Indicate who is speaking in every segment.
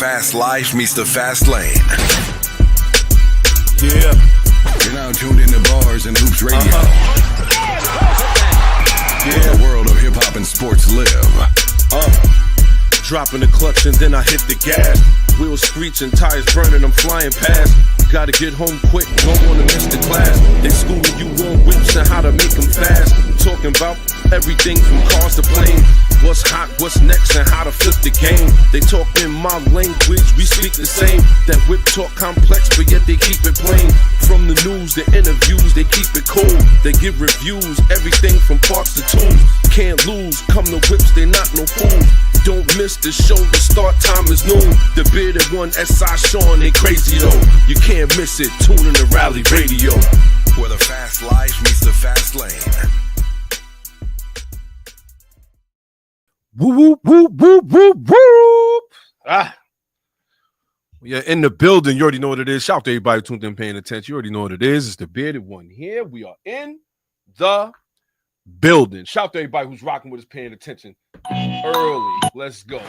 Speaker 1: fast life meets the fast lane.
Speaker 2: Yeah.
Speaker 1: You're now tuned into Bars and Hoops Radio.
Speaker 2: Yeah.
Speaker 1: The world of hip-hop and sports live.
Speaker 2: Dropping the clutch and then I hit the gas. Wheels screeching, tires burning, I'm flying past. Gotta get home quick, don't wanna miss the class. They schooling you on whips and how to make them fast. Talking about everything from cars to planes. What's hot, what's next, and how to flip the game. They talk in my language, we speak the same. That whip talk complex, but yet they keep it plain. From the news, the interviews, they keep it cool. They give reviews, everything from parts to tools. Can't lose, come to whips, they not no fools. Don't miss the show, the start time is noon. The bearded one, S.I. Sean, they crazy though. You can't miss it, tune in the Rally Radio.
Speaker 1: Where the fast life meets the fast lane.
Speaker 2: Whoop, whoop, whoop, whoop, whoop, whoop. We are in the building. You already know what it is. Shout out to everybody who tuned in paying attention. You already know what it is. It's the bearded one here. We are in the building. Shout out to everybody who's rocking with us, paying attention early. Let's go.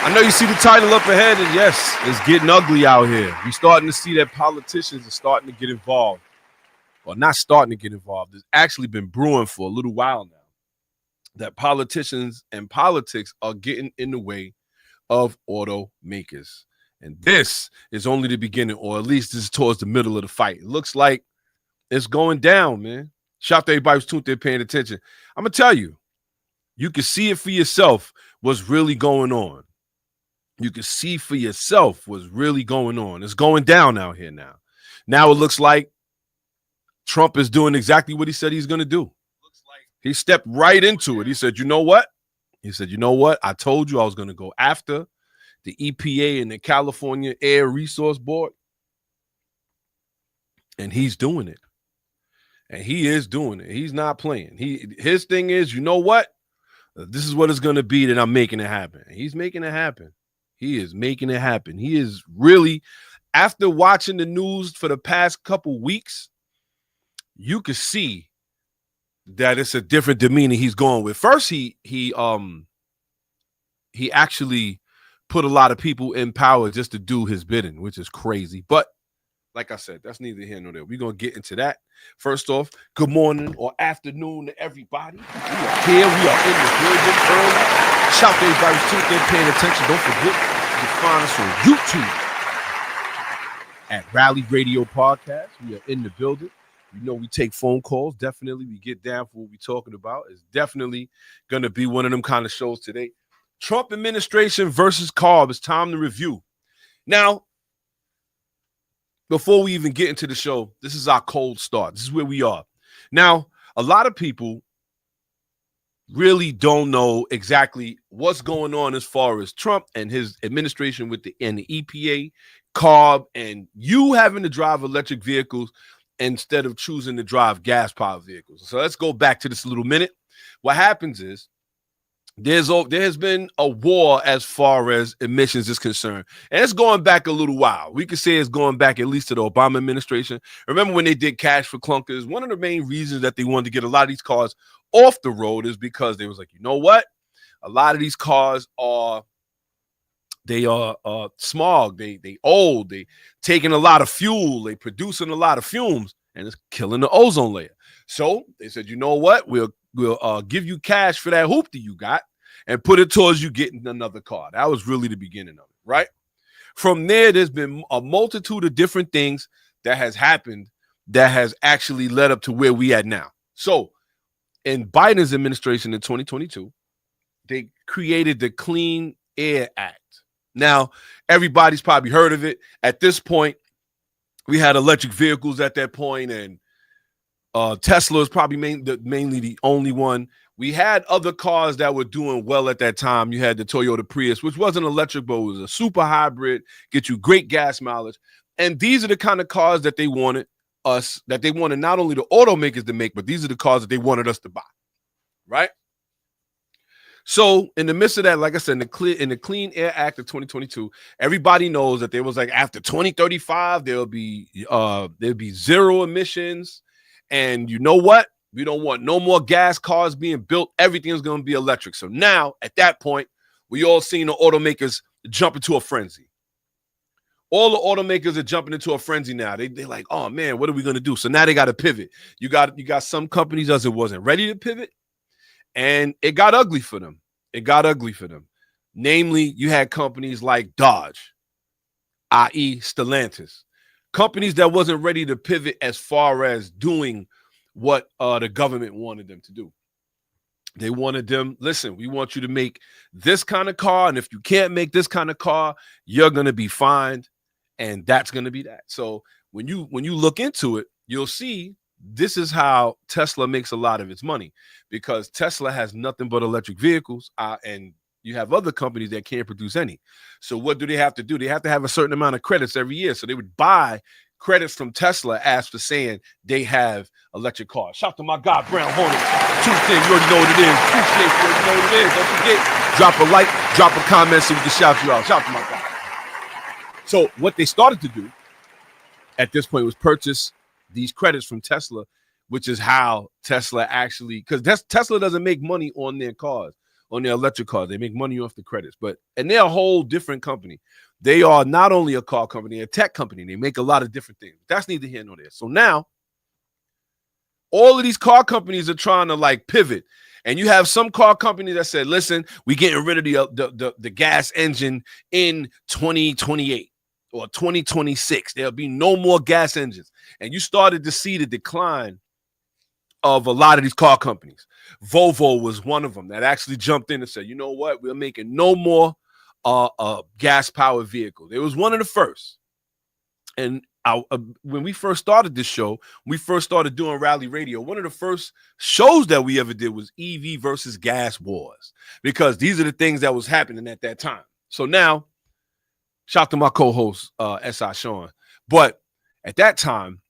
Speaker 2: I know you see the title up ahead, and yes, it's getting ugly out here. We're starting to see that politicians are starting to get involved. Well, not starting to get involved. It's actually been brewing for a little while now. That politicians and politics are getting in the way of automakers. And this is only the beginning, or at least this is towards the middle of the fight. It looks like it's going down, man. Shout out to everybody who's tuned in paying attention. I'm going to tell you, you can see it for yourself what's really going on. You can see for yourself what's really going on. It's going down out here now. Now it looks like Trump is doing exactly what he said he's going to do. He stepped right into it. He said, you know what? He said, you know what? I told you I was going to go after the EPA and the California Air Resource Board. And he's doing it. And he is doing it. He's not playing. His thing is, you know what? This is what it's going to be that I'm making it happen. And he's making it happen. He is making it happen. He is really, after watching the news for the past couple weeks, you can see that it's a different demeanor he's going with. First, he actually put a lot of people in power just to do his bidding, which is crazy. But like I said, that's neither here nor there. We're going to get into that. First off, good morning or afternoon to everybody. We are here. We are in the building early. Shout out to everybody who's tuned in, paying attention. Don't forget, you can find us on YouTube at Rally Radio Podcast. We are in the building. You know, we take phone calls. Definitely, we get down for what we're talking about. It's definitely going to be one of them kind of shows today. Trump administration versus C.A.R.B. It's time to review. Now, before we even get into the show, this is our cold start. This is where we are. Now, a lot of people really don't know exactly what's going on as far as Trump and his administration with the EPA, C.A.R.B., and you having to drive electric vehicles instead of choosing to drive gas-powered vehicles. So let's go back to this a little minute. What happens is there has been a war as far as emissions is concerned. And it's going back a little while. We could say it's going back at least to the Obama administration. Remember when they did cash for clunkers? One of the main reasons that they wanted to get a lot of these cars off the road is because they was like, you know what? A lot of these cars are smog, they old, they taking a lot of fuel, they producing a lot of fumes, and it's killing the ozone layer. So they said, you know what? We'll give you cash for that hoopty you got and put it towards you getting another car. That was really the beginning of it, right? From there, there's been a multitude of different things that has happened that has actually led up to where we at now. So in Biden's administration in 2022, they created the Clean Air Act. Now, everybody's probably heard of it. At this point, we had electric vehicles at that point, and Tesla is probably mainly the only one. We had other cars that were doing well at that time. You had the Toyota Prius, which wasn't electric, but it was a super hybrid, get you great gas mileage. And these are the kind of cars that they wanted not only the automakers to make, but these are the cars that they wanted us to buy, right? So in the midst of that, like I said, in the Clean Air Act of 2022, everybody knows that there was like after 2035, there'll be zero emissions. And you know what? We don't want no more gas cars being built. Everything is going to be electric. So now, at that point, we all seen the automakers jump into a frenzy. All the automakers are jumping into a frenzy now. They're like, oh man, what are we going to do? So now they got to pivot. You got some companies as it wasn't ready to pivot, and it got ugly for them. Namely, you had companies like Dodge, i.e. Stellantis, companies that wasn't ready to pivot as far as doing what the government wanted them to do. They wanted them, listen, we want you to make this kind of car, and if you can't make this kind of car, you're going to be fined, and that's going to be that. So when you look into it, you'll see this is how Tesla makes a lot of its money, because Tesla has nothing but electric vehicles, and you have other companies that can't produce any. So what do? They have to have a certain amount of credits every year. So they would buy credits from Tesla as for saying they have electric cars. Shout to my guy, Brown Hornet. Two things, you already know what it is. Appreciate you already know what it is. Don't forget, drop a like, drop a comment so we can shout you out. Shout to my guy. So what they started to do at this point was purchase these credits from Tesla, which is how Tesla actually, because Tesla doesn't make money on their cars, on their electric cars. They make money off the credits, and they're a whole different company. They are not only a car company, a tech company. They make a lot of different things. That's neither here nor there. So now, all of these car companies are trying to like pivot. And you have some car companies that said, listen, we're getting rid of the gas engine in 2028 or 2026. There'll be no more gas engines. And you started to see the decline of a lot of these car companies. Volvo was one of them that actually jumped in and said, you know what? We're making no more gas-powered vehicles. It was one of the first. And when we first started this show, we first started doing Rally Radio. One of the first shows that we ever did was EV versus gas wars, because these are the things that was happening at that time. So now, shout to my co-host, S.I. Sean. But at that time,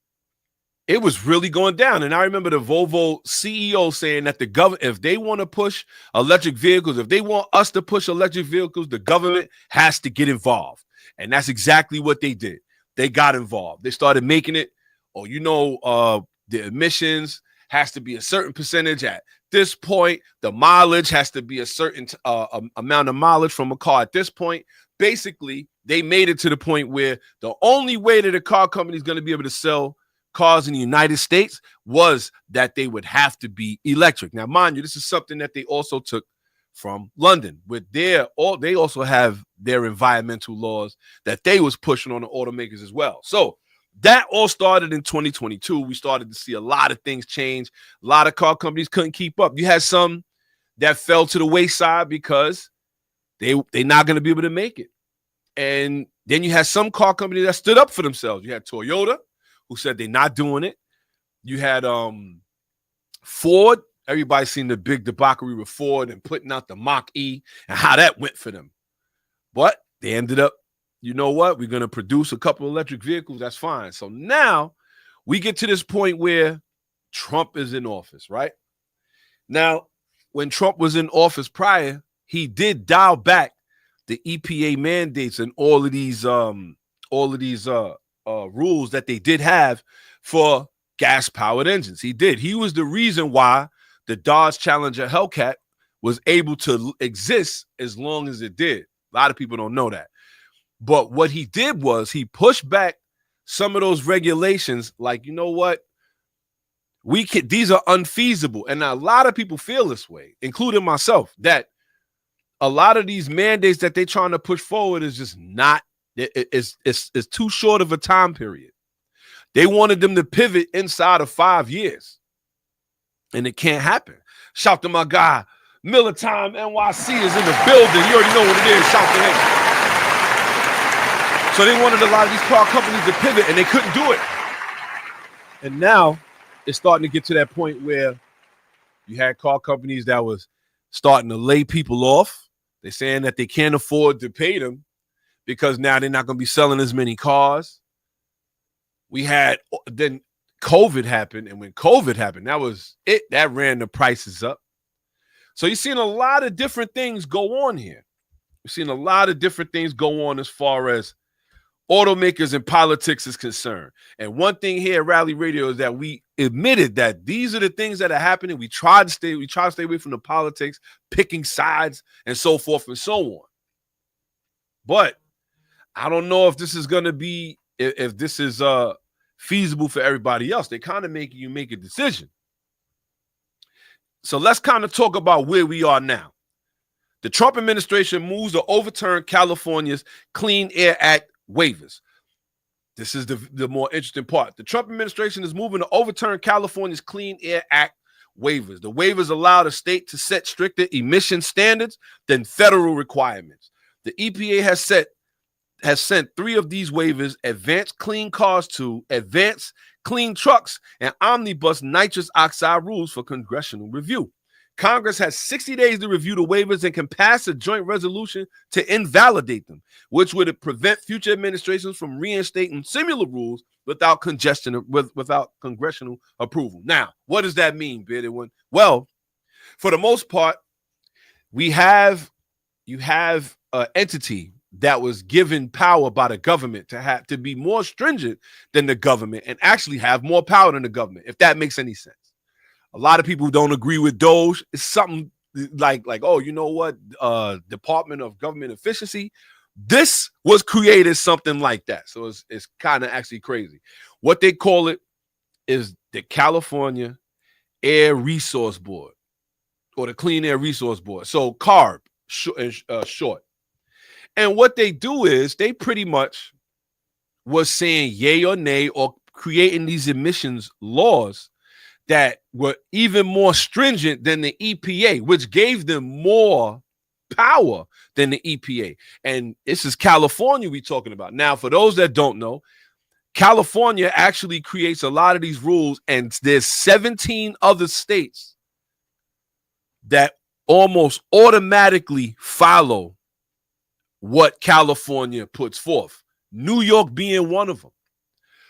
Speaker 2: it was really going down. And I remember the Volvo CEO saying that the government, if they want to push electric vehicles, if they want us to push electric vehicles, the government has to get involved. And that's exactly what they did. They got involved. They started making it, the emissions has to be a certain percentage at this point. The mileage has to be a certain amount of mileage from a car at this point. Basically, they made it to the point where the only way that a car company is going to be able to sell cars in the United States was that they would have to be electric. Now, mind you, this is something that they also took from London. They also have their environmental laws that they was pushing on the automakers as well. So that all started in 2022. We started to see a lot of things change. A lot of car companies couldn't keep up. You had some that fell to the wayside because they're not going to be able to make it. And then you had some car companies that stood up for themselves. You had Toyota, who said they're not doing it. You had Ford. Everybody's seen the big debauchery with Ford and putting out the Mach-E and how that went for them. But they ended up, you know what? We're going to produce a couple of electric vehicles. That's fine. So now we get to this point where Trump is in office, right? Now, when Trump was in office prior, he did dial back the EPA mandates and all of these rules that they did have for gas-powered engines. He did. He was the reason why the Dodge Challenger Hellcat was able to exist as long as it did. A lot of people don't know that. But what he did was he pushed back some of those regulations, like, you know what? These are unfeasible. And a lot of people feel this way, including myself, that a lot of these mandates that they're trying to push forward is just not, it's too short of a time period. They wanted them to pivot inside of 5 years. And it can't happen. Shout to my guy, Miller Time NYC is in the building. You already know what it is. Shout to him. So they wanted a lot of these car companies to pivot, and they couldn't do it. And now it's starting to get to that point where you had car companies that was starting to lay people off. They're saying that they can't afford to pay them because now they're not going to be selling as many cars. Then COVID happened, and when COVID happened, that was it. That ran the prices up. So you're seeing a lot of different things go on here. You're seeing a lot of different things go on as far as automakers and politics is concerned. And one thing here at Rally Radio is that we admitted that these are the things that are happening. We try to stay away from the politics, picking sides, and so forth and so on. But I don't know if this is going to be, if this is feasible for everybody else. They kind of make you make a decision. So let's kind of talk about where we are now. The Trump administration moves to overturn California's Clean Air Act waivers. This is the more interesting part. The Trump administration is moving to overturn California's Clean Air Act waivers. The waivers allow the state to set stricter emission standards than federal requirements. The EPA has sent 3 of these waivers: Advanced Clean Cars 2, Advanced Clean Trucks, and Omnibus Nitrous Oxide rules for congressional review. Congress has 60 days to review the waivers and can pass a joint resolution to invalidate them, which would prevent future administrations from reinstating similar rules without congressional approval. Now, what does that mean, Bidwin? Well, for the most part, you have an entity that was given power by the government to be more stringent than the government and actually have more power than the government, if that makes any sense. A lot of people don't agree with Doge. It's something like, oh, you know what? Department of Government Efficiency. This was created something like that. So it's kind of actually crazy. What they call it is the California Air Resource Board, or the Clean Air Resource Board. So C.A.R.B, short. And what they do is they pretty much was saying yay or nay, or creating these emissions laws that were even more stringent than the EPA, which gave them more power than the EPA. And this is California we're talking about. Now, for those that don't know, California actually creates a lot of these rules, and there's 17 other states that almost automatically follow what California puts forth, New York being one of them.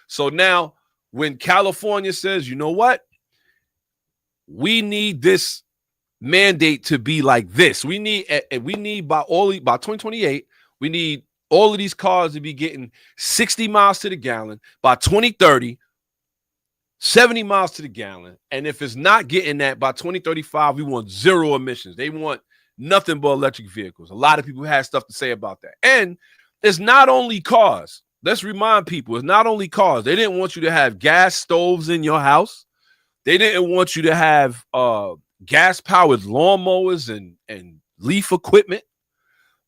Speaker 2: So now when California says, you know what, we need this mandate to be like this. We need by 2028, we need all of these cars to be getting 60 miles to the gallon. By 2030, 70 miles to the gallon. And if it's not getting that, by 2035, we want 0 emissions. They want nothing but electric vehicles. A lot of people have stuff to say about that. And it's not only cars. Let's remind people, it's not only cars. They didn't want you to have gas stoves in your house. They didn't want you to have gas-powered lawnmowers and leaf equipment.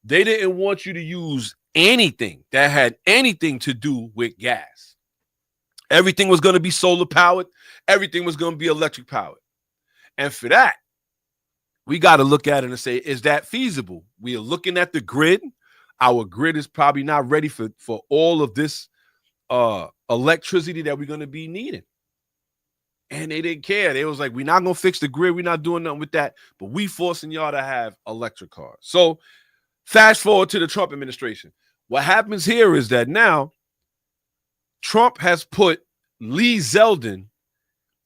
Speaker 2: They didn't want you to use anything that had anything to do with gas. Everything was going to be solar-powered. Everything was going to be electric-powered. And for that, we got to look at it and say, is that feasible? We are looking at the grid. Our grid is probably not ready for all of this electricity that we're going to be needing. And they didn't care. They was like, we're not going to fix the grid. We're not doing nothing with that. But we forcing y'all to have electric cars. So fast forward to the Trump administration. What happens here is that now Trump has put Lee Zeldin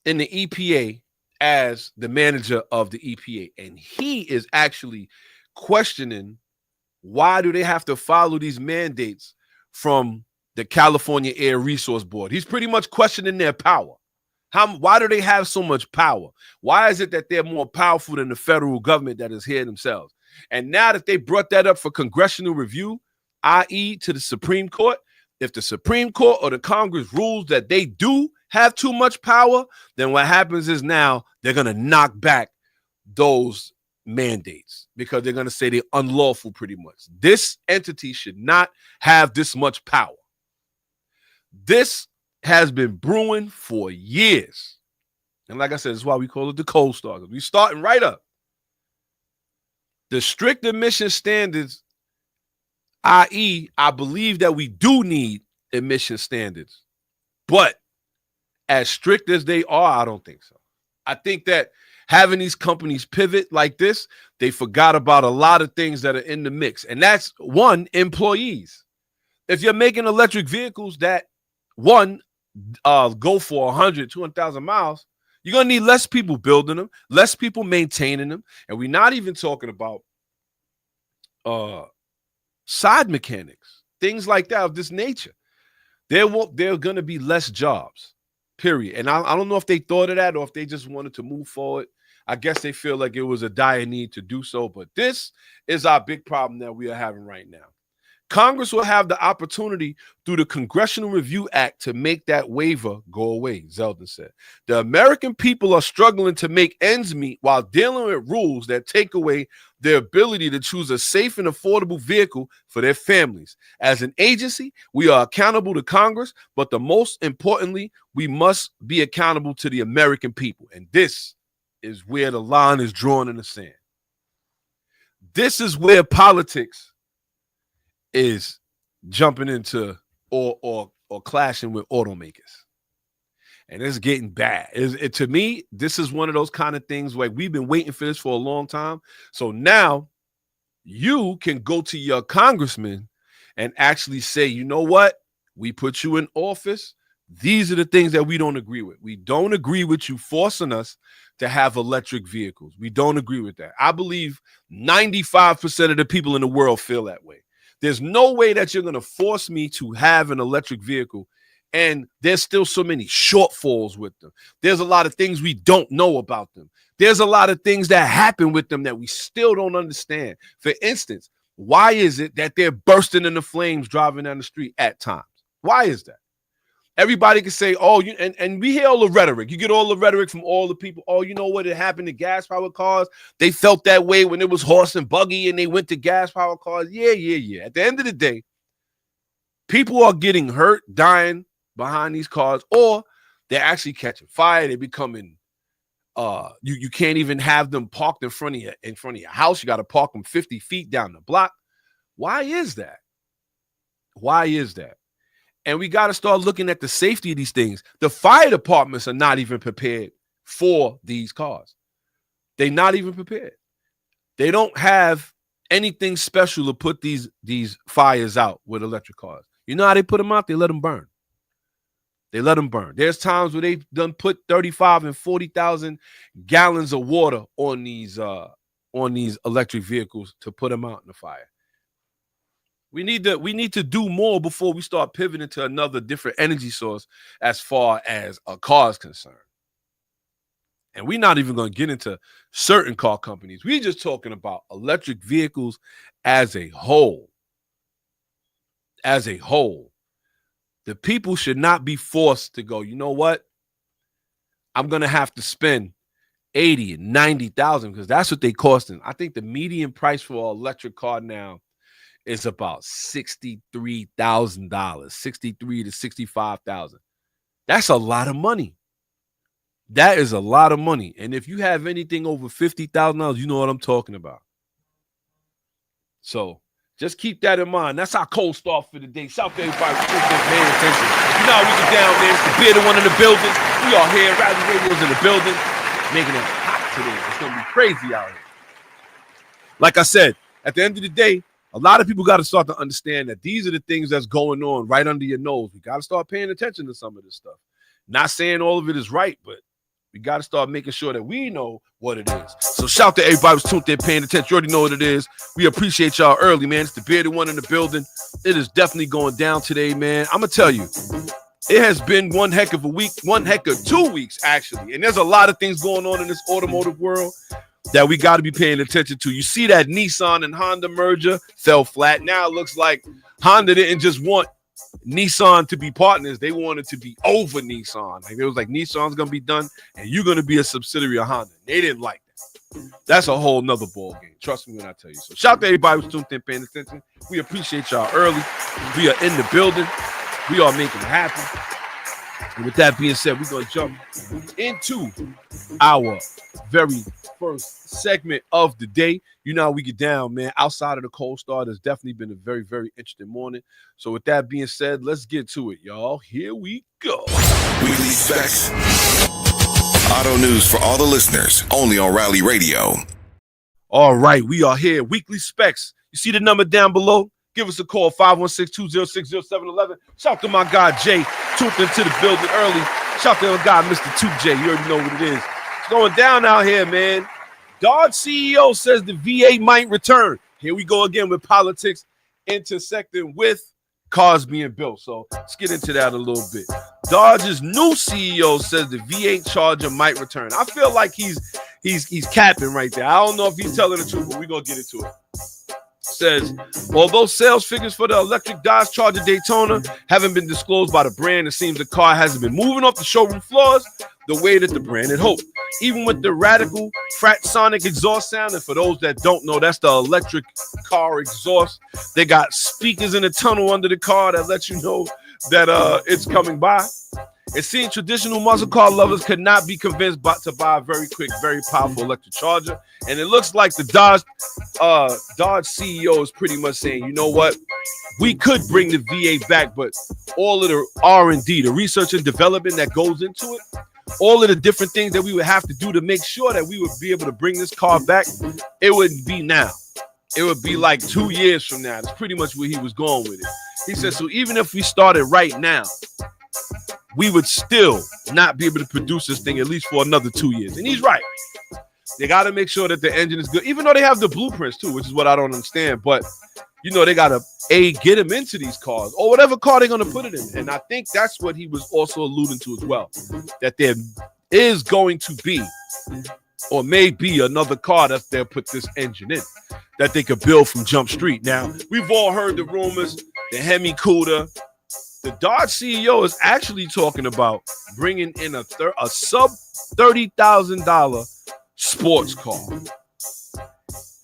Speaker 2: in the EPA as the manager of the EPA. And he is actually questioning, why do they have to follow these mandates from the California Air Resource Board? He's pretty much questioning their power. Why do they have so much power? Why is it that they're more powerful than the federal government that is here themselves? And now that they brought that up for congressional review, i.e. to the Supreme Court, if the Supreme Court or the Congress rules that they do have too much power, then what happens is now they're going to knock back those mandates because they're going to say they're unlawful pretty much. This entity should not have this much power. This has been brewing for years. And like I said, that's why we call it the cold start. We're starting right up. The strict emission standards, i.e., I believe that we do need emission standards. But as strict as they are, I don't think so. I think that having these companies pivot like this, they forgot about a lot of things that are in the mix. And that's, one, employees. If you're making electric vehicles that, one, go for 100, 200,000 miles, you're going to need less people building them, less people maintaining them. And we're not even talking about side mechanics, things like that of this nature. There are going to be less jobs. period. And I don't know if they thought of that or if they just wanted to move forward. I guess they feel like it was a dire need to do so. But this is our big problem that we are having right now. Congress will have the opportunity through the Congressional Review Act to make that waiver go away, Zeldin said. The American people are struggling to make ends meet while dealing with rules that take away their ability to choose a safe and affordable vehicle for their families. As an agency, we are accountable to Congress, but the most importantly, we must be accountable to the American people. And this is where the line is drawn in the sand. This is where politics is jumping into or clashing with automakers. And it's getting bad. To me, this is one of those kind of things where we've been waiting for this for a long time. So now you can go to your congressman and actually say, you know what? We put you in office. These are the things that we don't agree with. We don't agree with you forcing us to have electric vehicles. We don't agree with that. I believe 95% of the people in the world feel that way. There's no way that you're going to force me to have an electric vehicle, and there's still so many shortfalls with them. There's a lot of things we don't know about them. There's a lot of things that happen with them that we still don't understand. For instance, why is it that they're bursting into flames driving down the street at times? Why is that? Everybody can say, oh, and we hear all the rhetoric. You get all the rhetoric from all the people. Oh, you know what? It happened to gas-powered cars. They felt that way when it was horse and buggy and they went to gas-powered cars. Yeah. At the end of the day, people are getting hurt, dying behind these cars, or they're actually catching fire. They're becoming, you can't even have them parked in front of your house. You got to park them 50 feet down the block. Why is that? And we got to start looking at the safety of these things. The fire departments are not even prepared for these cars. They're not even prepared. They don't have anything special to put these fires out with electric cars. You know how they put them out? They let them burn. There's times where they've done put 35 and 40,000 gallons of water on these electric vehicles to put them out in the fire. We need to do more before we start pivoting to another different energy source as far as a car is concerned. And we're not even going to get into certain car companies. We're just talking about electric vehicles as a whole. The people should not be forced to go, you know what? I'm going to have to spend 80 and 90,000 because that's what they costing. I think the median price for an electric car now is about $63,000, $63,000 to $65,000. That's a lot of money. That is a lot of money. And if you have anything over $50,000, you know what I'm talking about. So just keep that in mind. That's our cold start for the day. Shout out to everybody who's been paying attention. You know how we get down there. It's the Beer, the one in the building. We are here. Rally Radio's in the building. Making it hot today. It's going to be crazy out here. Like I said, at the end of the day, a lot of people got to start to understand that these are the things that's going on right under your nose. We got to start paying attention to some of this stuff. Not saying all of it is right, but we got to start making sure that we know what it is. So shout out to everybody who's tuned in, paying attention. You already know what it is. We appreciate y'all early, man. It's the bearded one in the building. It is definitely going down today, man. I'm going to tell you, it has been one heck of a week, one heck of 2 weeks, actually. And there's a lot of things going on in this automotive world that we got to be paying attention to. You see that Nissan and Honda merger fell flat. Now it looks like Honda didn't just want Nissan to be partners. They wanted to be over Nissan. Like it was like Nissan's going to be done and you're going to be a subsidiary of Honda. They didn't like that. That's a whole nother ball game. Trust me when I tell you. So shout out to everybody who's tuned in, paying attention. We appreciate y'all early. We are in the building. We are making it happen. And with that being said, we're going to jump into our very first segment of the day. You know how we get down, man. Outside of the cold start, it's definitely been a very, very interesting morning. So with that being said, let's get to it, y'all. Here we go.
Speaker 1: Weekly Specs. Auto news for all the listeners, only on Rally Radio.
Speaker 2: All right, we are here. Weekly Specs. You see the number down below? Give us a call, 516-206-0711. Shout out to my guy, Jay, tuned into the building early. Shout out to my guy, Mr. 2J. You already know what it is. It's going down out here, man. Dodge CEO says the VA might return. Here we go again with politics intersecting with cars being built. So let's get into that a little bit. Dodge's new CEO says the V8 Charger might return. I feel like he's capping right there. I don't know if he's telling the truth, but we're gonna get into it. Says, although sales figures for the electric Dodge Charger Daytona haven't been disclosed by the brand, it seems the car hasn't been moving off the showroom floors the way that the brand had hoped. Even with the radical Fratsonic exhaust sound, and for those that don't know, that's the electric car exhaust. They got speakers in the tunnel under the car that let you know that it's coming by. It seems traditional muscle car lovers could not be convinced to buy a very quick, very powerful electric charger. And it looks like the Dodge CEO is pretty much saying, you know what? We could bring the V8 back, but all of the R&D, the research and development that goes into it, all of the different things that we would have to do to make sure that we would be able to bring this car back, it wouldn't be now. It would be like 2 years from now. That's pretty much where he was going with it. He said, so even if we started right now, we would still not be able to produce this thing at least for another 2 years. And he's right. They got to make sure that the engine is good, even though they have the blueprints too, which is what I don't understand. But, you know, they got to, get them into these cars or whatever car they're going to put it in. And I think that's what he was also alluding to as well, that there is going to be or may be another car that they'll put this engine in that they could build from Jump Street. Now, we've all heard the rumors, the Hemi Cuda. The Dodge CEO is actually talking about bringing in a sub $30,000 sports car.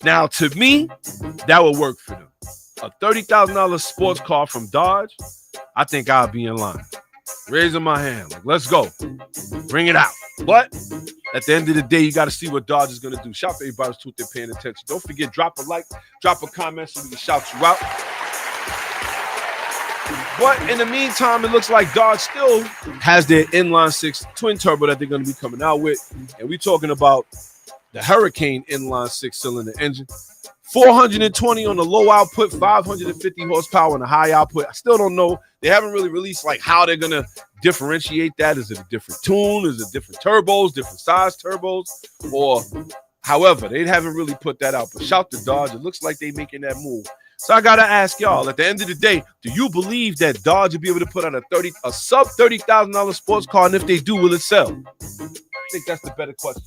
Speaker 2: Now, to me, that would work for them. A $30,000 sports car from Dodge, I think I'll be in line. Raising my hand, like, let's go. Bring it out. But at the end of the day, you got to see what Dodge is going to do. Shout out to everybody who's tuned in, paying attention. Don't forget, drop a like, drop a comment so we can shout you out. But in the meantime, it looks like Dodge still has their inline six twin turbo that they're going to be coming out with. And we're talking about the Hurricane inline six cylinder engine. 420 on the low output, 550 horsepower on the high output. I still don't know. They haven't really released like how they're going to differentiate that. Is it a different tune? Is it different turbos, different size turbos? Or however, they haven't really put that out. But shout to Dodge. It looks like they're making that move. So I got to ask y'all, at the end of the day, do you believe that Dodge will be able to put out a sub $30,000 sports car? And if they do, will it sell? I think that's the better question.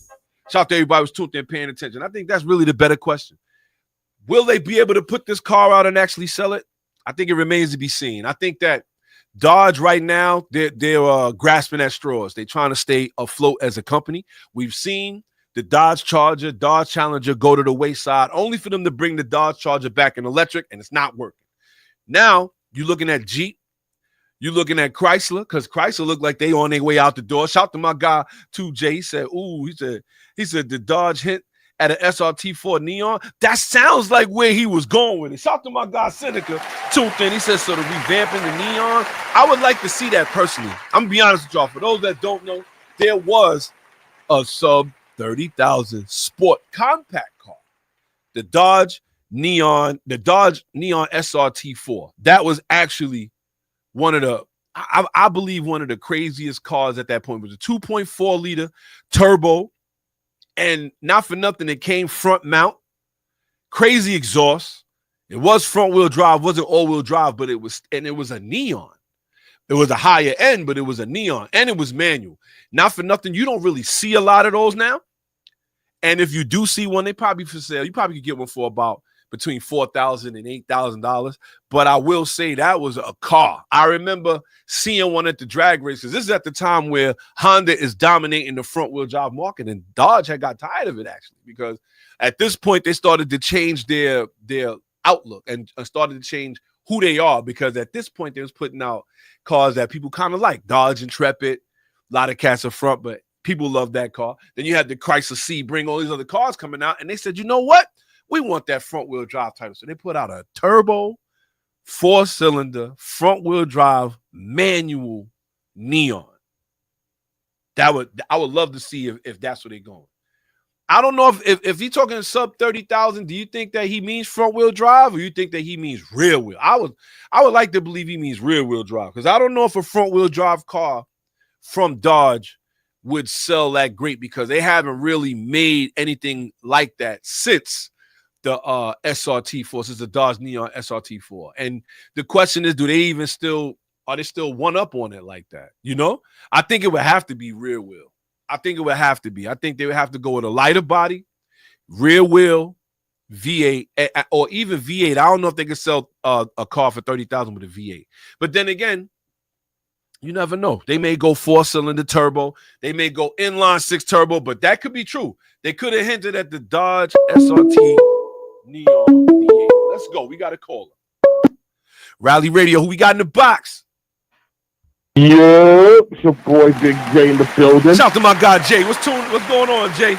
Speaker 2: Shout out to everybody who's tuned in, paying attention. I think that's really the better question. Will they be able to put this car out and actually sell it? I think it remains to be seen. I think that Dodge right now, they're grasping at straws. They're trying to stay afloat as a company. We've seen the Dodge Charger, Dodge Challenger go to the wayside, only for them to bring the Dodge Charger back in electric, and it's not working. Now, you're looking at Jeep. You're looking at Chrysler, because Chrysler look like they on their way out the door. Shout to my guy, 2J. He said, he said the Dodge hint at an SRT4 Neon. That sounds like where he was going with it. Shout to my guy, Seneca, tuned in. He said, so the revamping the Neon. I would like to see that personally. I'm going to be honest with y'all. For those that don't know, there was a sub $30,000 sport compact car. The Dodge Neon SRT4. That was actually one of the, I believe one of the craziest cars at that point. It was a 2.4 liter turbo. And not for nothing, it came front mount, crazy exhaust. It was front wheel drive, wasn't all wheel drive, but it was a Neon. It was a higher end, but it was a Neon, and it was manual. Not for nothing, you don't really see a lot of those now. And if you do see one, they probably for sale. You probably could get one for about between $4,000 and $8,000. But I will say that was a car. I remember seeing one at the drag races. This is at the time where Honda is dominating the front wheel drive market, and Dodge had got tired of it actually, because at this point they started to change their outlook and started to change who they are, because at this point they was putting out cars that people kind of like. Dodge Intrepid, a lot of cats up front, but people love that car. Then you had the Chrysler C-Bring, all these other cars coming out, and they said, you know what? We want that front wheel drive title. So they put out a turbo, 4-cylinder, front wheel drive, manual Neon. I would love to see if that's where they're going. I don't know if he's talking sub 30,000, do you think that he means front wheel drive, or you think that he means rear wheel? I would like to believe he means rear wheel drive, because I don't know if a front wheel drive car from Dodge would sell that great, because they haven't really made anything like that since the SRT4. It's the Dodge Neon SRT4. And the question is, are they still one up on it like that? You know, I think it would have to be rear wheel. I think they would have to go with a lighter body, rear wheel, V8, or even V8. I don't know if they can sell a car for $30,000 with a V8. But then again, you never know. They may go 4-cylinder turbo. They may go inline 6 turbo, but that could be true. They could have hinted at the Dodge SRT Neon V8. Let's go. We got a caller. Rally Radio, who we got in the box?
Speaker 3: Yo, it's your boy Big J in the building.
Speaker 2: Shout out to my guy Jay. What's going on, Jay?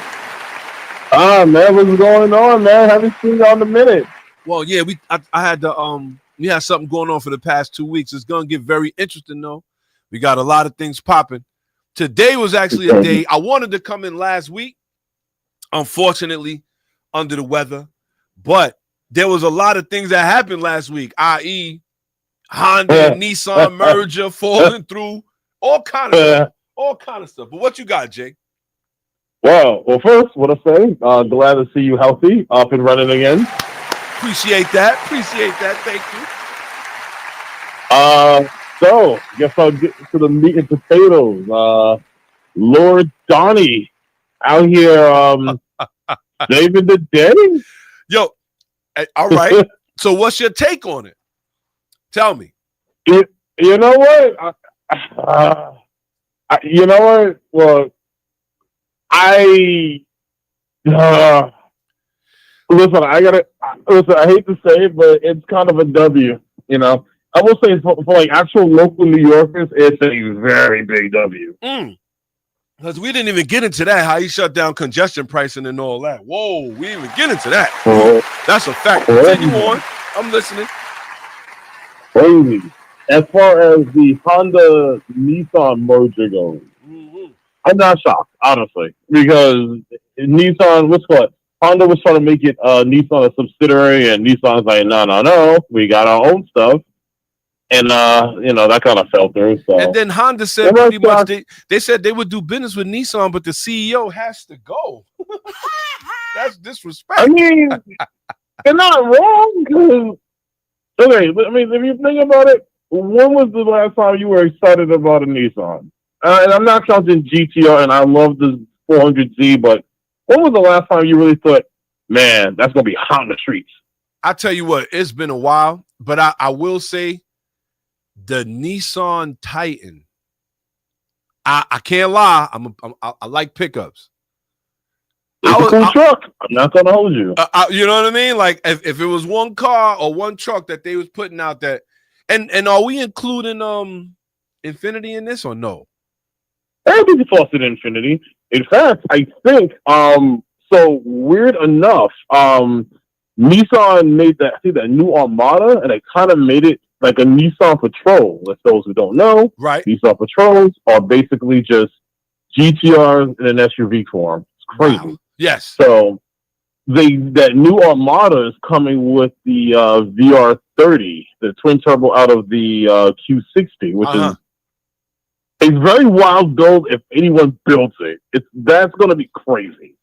Speaker 3: Man, what's going on, man? Haven't seen you in a minute.
Speaker 2: Well, yeah, I had we had something going on for the past 2 weeks. It's gonna get very interesting though. We got a lot of things popping. Today was actually a day I wanted to come in last week. Unfortunately, under the weather, but there was a lot of things that happened last week, i.e., Honda and Nissan merger falling through, all kind of stuff. But what you got, Jay?
Speaker 3: Well, first, what I say? Glad to see you healthy, up and running again.
Speaker 2: Appreciate that. Thank you.
Speaker 3: So guess I'll get to the meat and potatoes. Lord Donnie out here, David the Daddy.
Speaker 2: Yo, all right. So what's your take on it? Tell me.
Speaker 3: You know what? You know what? Well, listen. I hate to say it, but it's kind of a W. You know, I will say for like actual local New Yorkers, it's a very big W.
Speaker 2: Because we didn't even get into that. How he shut down congestion pricing and all that. Whoa, we didn't even get into that. That's a fact. Continue on. I'm listening.
Speaker 3: Crazy. As far as the Honda Nissan merger goes, I'm not shocked, honestly, because Nissan, Honda was trying to make it Nissan a subsidiary, and Nissan's like, no, we got our own stuff, and that kind of fell through. So. And
Speaker 2: then Honda said pretty much they said they would do business with Nissan, but the CEO has to go. That's disrespect.
Speaker 3: I mean, they're not wrong. Okay, I mean, if you think about it, when was the last time you were excited about a Nissan? And I'm not counting GTR, and I love the 400Z, but when was the last time you really thought, man, that's going to be hot on the streets?
Speaker 2: I tell you what, it's been a while, but I will say the Nissan Titan, I can't lie, I like pickups.
Speaker 3: It's a cool truck. I'm not going to hold you.
Speaker 2: You know what I mean? Like, if it was one car or one truck that they was putting out that, and are we including Infinity in this or no?
Speaker 3: I don't think it's lost in Infinity. In fact, I think so weird enough, Nissan made that new Armada, and it kind of made it like a Nissan Patrol. For those who don't know,
Speaker 2: right?
Speaker 3: Nissan Patrols are basically just GTRs in an SUV form. It's crazy.
Speaker 2: Wow. Yes.
Speaker 3: So that new Armada is coming with the VR30, the twin turbo out of the Q60, which is a very wild build if anyone builds it. That's going to be crazy.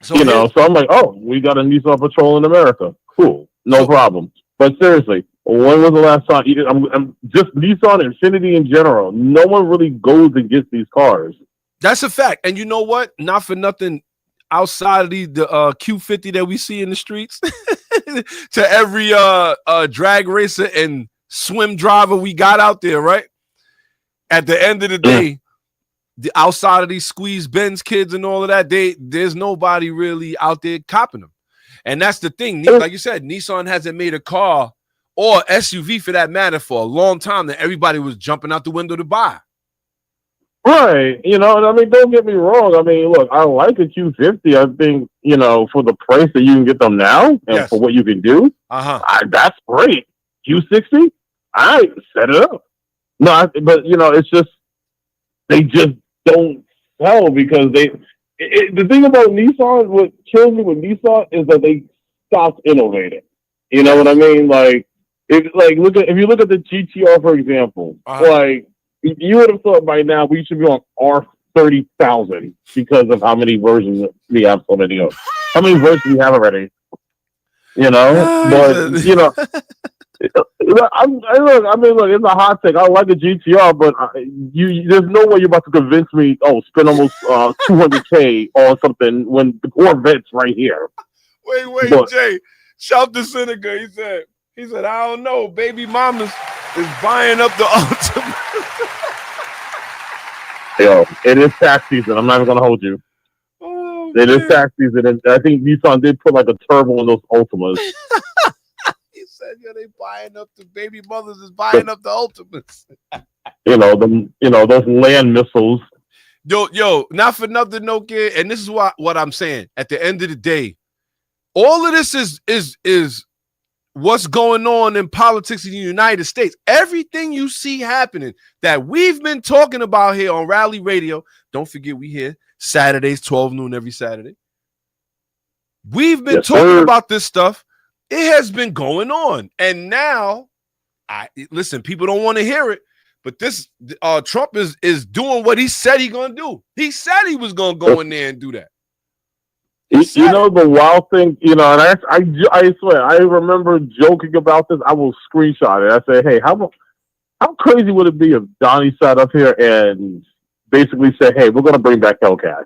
Speaker 3: So so I'm like, we got a Nissan Patrol in America. Cool, no problem. But seriously, when was the last time? I'm just Nissan Infinity in general. No one really goes and gets these cars.
Speaker 2: That's a fact. And you know what? Not for nothing. Outside of the Q50 that we see in the streets, to every drag racer and swim driver we got out there, right? At the end of the day, outside of these squeeze Benz kids and all of that, there's nobody really out there copping them. And that's the thing. Like you said, Nissan hasn't made a car or SUV for that matter for a long time that everybody was jumping out the window to buy.
Speaker 3: Right. I mean, don't get me wrong. I mean, look, I like a Q50. I think, for the price that you can get them now and for what you can do, that's great. Q60, I set it up. No, but, it's just, they just don't sell because the thing about Nissan, what kills me with Nissan is that they stopped innovating. You know what I mean? Like, if you look at the GTR, for example, you would have thought by now we should be on R30,000 because of how many versions we have so many of. How many versions do you have already? You know, but you know, look, it's a hot take. I like a GTR, but there's no way you're about to convince me. Oh, spend almost $200K on something when the Corvette's right here.
Speaker 2: Wait, Jay. Shout to Seneca. He said, I don't know. Baby mamas is buying up the ultimate.
Speaker 3: Yo, it is tax season. I'm not even gonna hold you. Oh, it is tax season, and I think Nissan did put like a turbo on those Ultimas.
Speaker 2: He said, "Yo, they buying up the baby mothers is buying up the Ultimas."
Speaker 3: Those land missiles.
Speaker 2: Yo, not for nothing, no kid. And this is what I'm saying. At the end of the day, all of this is what's going on in politics in the United States. Everything you see happening that we've been talking about here on Rally Radio. Don't forget, we here Saturdays, 12 noon every Saturday. We've been talking about this stuff. It has been going on. And now, listen, people don't want to hear it, but this Trump is doing what he said he's going to do. He said he was going to go in there and do that.
Speaker 3: The wild thing, and I swear, I remember joking about this. I will screenshot it. I said, hey, how crazy would it be if Donnie sat up here and basically said, hey, we're going to bring back Hellcats?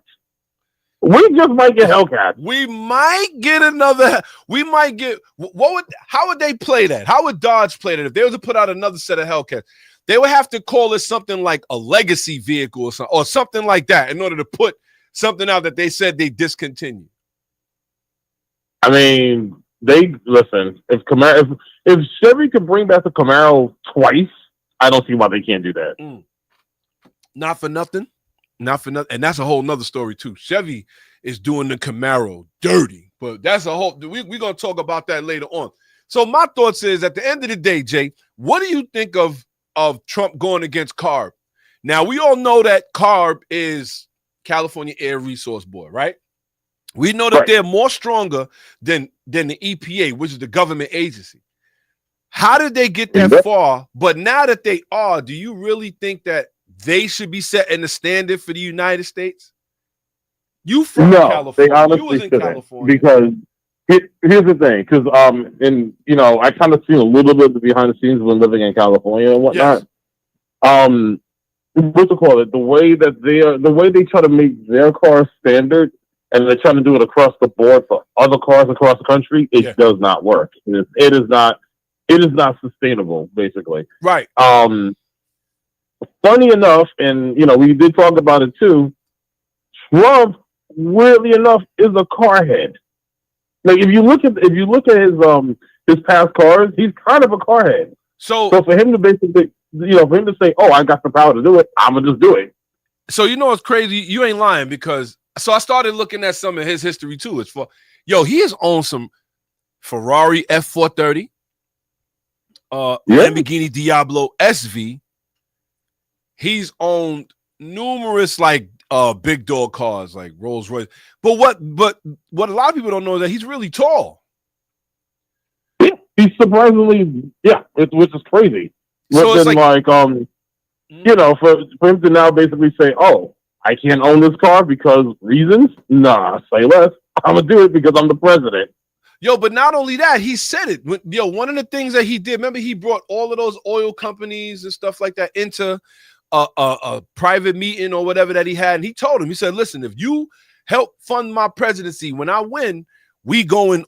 Speaker 3: We just might get Hellcats.
Speaker 2: We might get another. We might get. How would they play that? How would Dodge play that if they were to put out another set of Hellcats? They would have to call it something like a legacy vehicle or something like that in order to put something out that they said they discontinued.
Speaker 3: I mean, listen. If Chevy could bring back the Camaro twice, I don't see why they can't do that.
Speaker 2: Not for nothing. And that's a whole nother story too. Chevy is doing the Camaro dirty, but that's a whole. We're gonna talk about that later on. So my thoughts is, at the end of the day, Jay, what do you think of Trump going against C.A.R.B? Now we all know that C.A.R.B is California Air Resource Board, right? We know that they're more stronger than the EPA, which is the government agency. How did they get that far? But now that they are, do you really think that they should be setting the standard for the United States? You from California?
Speaker 3: They honestly shouldn't. California. Because here's the thing, because I kind of seen a little bit of the behind the scenes when living in California and whatnot. Yes. What's it called? The way they try to make their cars standard, and they're trying to do it across the board for other cars across the country, it does not work. It is not sustainable, basically.
Speaker 2: Right.
Speaker 3: Funny enough, and we did talk about it too. Trump, weirdly enough, is a car head. Like if you look at his past cars, he's kind of a car head. So for him to basically, for him to say, "Oh, I got the power to do it," I'm gonna just do it.
Speaker 2: So what's crazy? You ain't lying, because I started looking at some of his history too. He has owned some Ferrari F430, Lamborghini Diablo SV. He's owned numerous big dog cars like Rolls Royce. But what a lot of people don't know is that he's really tall.
Speaker 3: Yeah, he's surprisingly, which is crazy.
Speaker 2: So
Speaker 3: it's for him to now basically say, "Oh, I can't own this car because reasons." Nah, say less. I'm gonna do it because I'm the president.
Speaker 2: But not only that, he said it. One of the things that he did, remember, he brought all of those oil companies and stuff like that into a private meeting or whatever that he had, and he told him, he said, "Listen, if you help fund my presidency, when I win, we going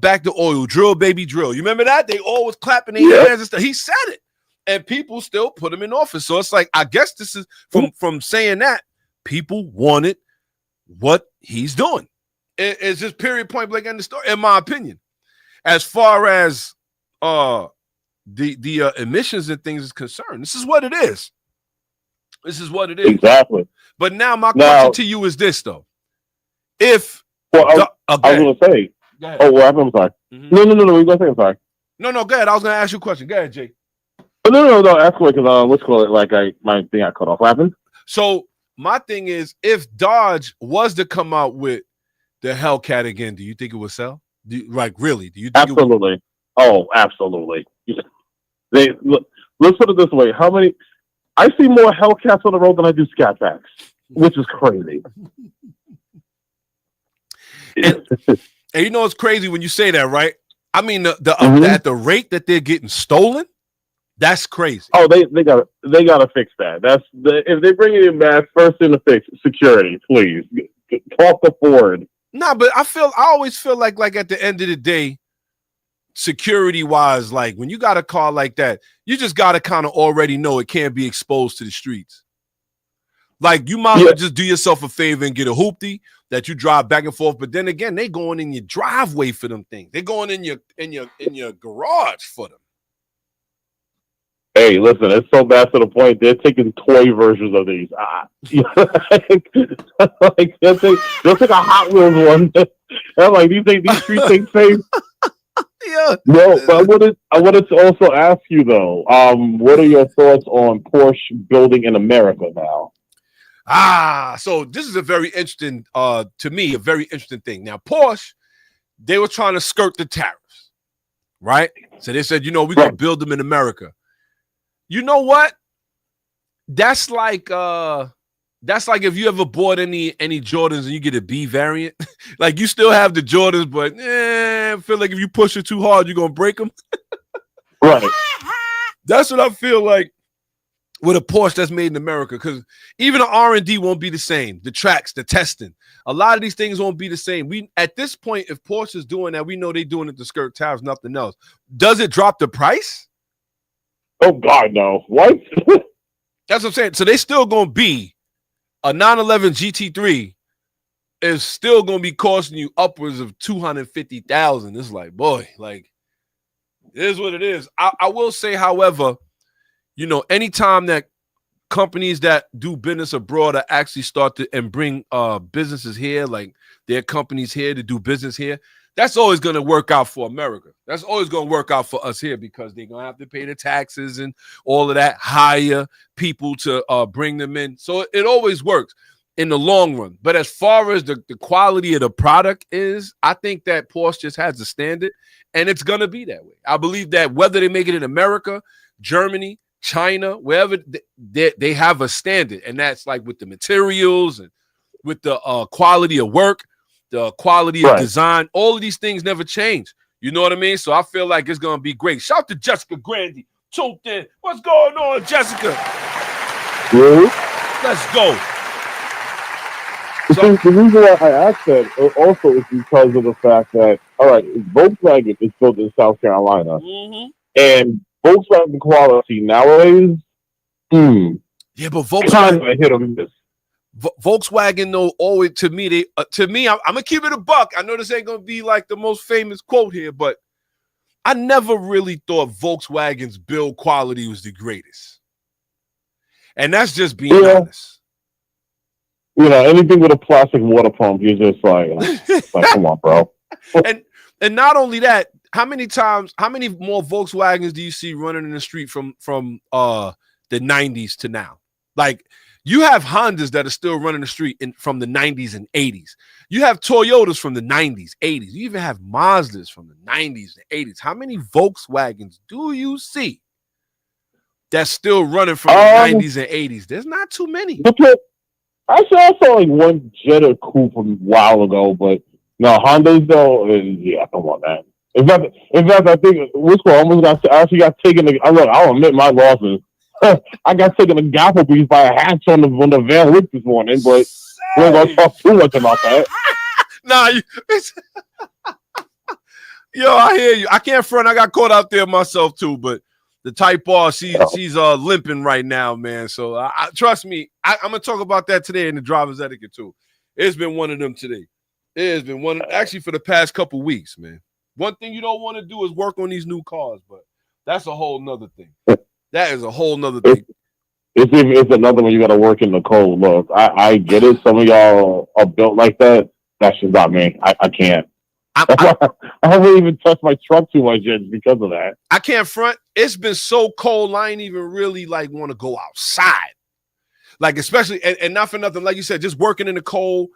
Speaker 2: back to oil, drill baby drill." You remember that? They always clapping their hands and stuff. He said it, and people still put him in office. So it's like, I guess this is from saying that people wanted what he's doing. It's just period, point blank, end of story, in my opinion. As far as the emissions and things is concerned, this is what it is. This is what it is.
Speaker 3: Exactly.
Speaker 2: But now my question to you is this, though.
Speaker 3: I was going to say. I'm sorry. Mm-hmm. No. You're going to say I'm sorry.
Speaker 2: No, go ahead. I was going to ask you a question. Go ahead, Jay.
Speaker 3: No. Ask me, because let's call it my thing got cut off. What happened?
Speaker 2: So my thing is, if Dodge was to come out with the Hellcat again, do you think it would sell? Really? Do you think
Speaker 3: absolutely? Absolutely. Let's put it this way: I see more Hellcats on the road than I do Scat Packs, which is crazy.
Speaker 2: And you know it's crazy when you say that, right? I mean,
Speaker 3: Mm-hmm.
Speaker 2: at the rate that they're getting stolen, that's crazy.
Speaker 3: Oh, they gotta fix that. If they bring it in back, first thing to fix security, please. Talk to Ford.
Speaker 2: Nah, but I always feel like at the end of the day, security wise, like when you got a car like that, you just gotta kind of already know it can't be exposed to the streets. Like you might as well just do yourself a favor and get a hoopty that you drive back and forth. But then again, they going in your driveway for them things. They going in your garage for them.
Speaker 3: Hey, listen, it's so bad to the point they're taking toy versions of these. Like they'll take a Hot Wheels one. I'm like, these street things safe.
Speaker 2: Yeah.
Speaker 3: No, but I wanted to also ask you though, what are your thoughts on Porsche building in America now?
Speaker 2: So this is a very interesting, to me, a very interesting thing. Now, Porsche, they were trying to skirt the tariffs, right? So they said, we're going to build them in America. You know what? That's like if you ever bought any Jordans and you get a B variant. Like you still have the Jordans, but I feel like if you push it too hard, you're going to break them.
Speaker 3: Right.
Speaker 2: That's what I feel like with a Porsche that's made in America, because even the R&D won't be the same. The tracks, the testing, a lot of these things won't be the same. We at this point, if Porsche is doing that, we know they're doing it to skirt tariffs, nothing else. Does it drop the price?
Speaker 3: Oh God, no! What?
Speaker 2: That's what I'm saying. So they still gonna be a 911 GT3 is still gonna be costing you upwards of $250,000. It's like, boy, like it is what it is. I will say, however, anytime that companies that do business abroad are actually start to and bring businesses here, like their companies here to do business here, that's always going to work out for America. That's always going to work out for us here because they're going to have to pay the taxes and all of that, hire people to bring them in. So it always works in the long run. But as far as the quality of the product is, I think that Porsche just has a standard, and it's going to be that way. I believe that whether they make it in America, Germany, China, wherever, they have a standard, and that's like with the materials and with the quality of work, the quality of design. All of these things never change. You know what I mean? So I feel like it's going to be great. Shout out to Jessica Grandy. Tuned in. What's going on, Jessica?
Speaker 3: Really?
Speaker 2: Let's go.
Speaker 3: So, the reason why I asked that also is because of the fact that, all right, Volkswagen is built in South Carolina, and Volkswagen quality nowadays,
Speaker 2: yeah, but Volkswagen
Speaker 3: kind of a hit or miss.
Speaker 2: Volkswagen, though, always to me, I'm gonna keep it a buck. I know this ain't gonna be like the most famous quote here, but I never really thought Volkswagen's build quality was the greatest, and that's just being honest.
Speaker 3: Anything with a plastic water pump, you're just like come on, bro.
Speaker 2: and not only that, how many more Volkswagens do you see running in the street from the 90s to now? Like, you have Hondas that are still running the street from the 90s and 80s. You have Toyotas from the 90s, 80s. You even have Mazdas from the 90s and 80s. How many Volkswagens do you see that's still running from the 90s and 80s? There's not too many.
Speaker 3: I saw like one Jetta coupe from a while ago, but no, Hondas though, come on, man. In fact, I think Wisco almost got taken. I'll admit my losses. I got taken a Applebee's by a hatch on the Van Wyck this morning, but we're gonna talk too much about that.
Speaker 2: Nah, yo, I hear you. I can't front. I got caught out there myself too, but the Type R, she's limping right now, man. So I trust me. I'm gonna talk about that today in the driver's etiquette too. It's been one of them today. It has been one actually for the past couple weeks, man. One thing you don't want to do is work on these new cars, but that's a whole nother thing. That is a whole nother thing.
Speaker 3: It's another one you got to work in the cold. Look, I get it. Some of y'all are built like that. That's just not me. I can't. I haven't even touched my truck too much yet because of that.
Speaker 2: I can't front. It's been so cold. I ain't even really like want to go outside. Like, especially and not for nothing. Like you said, just working in the cold.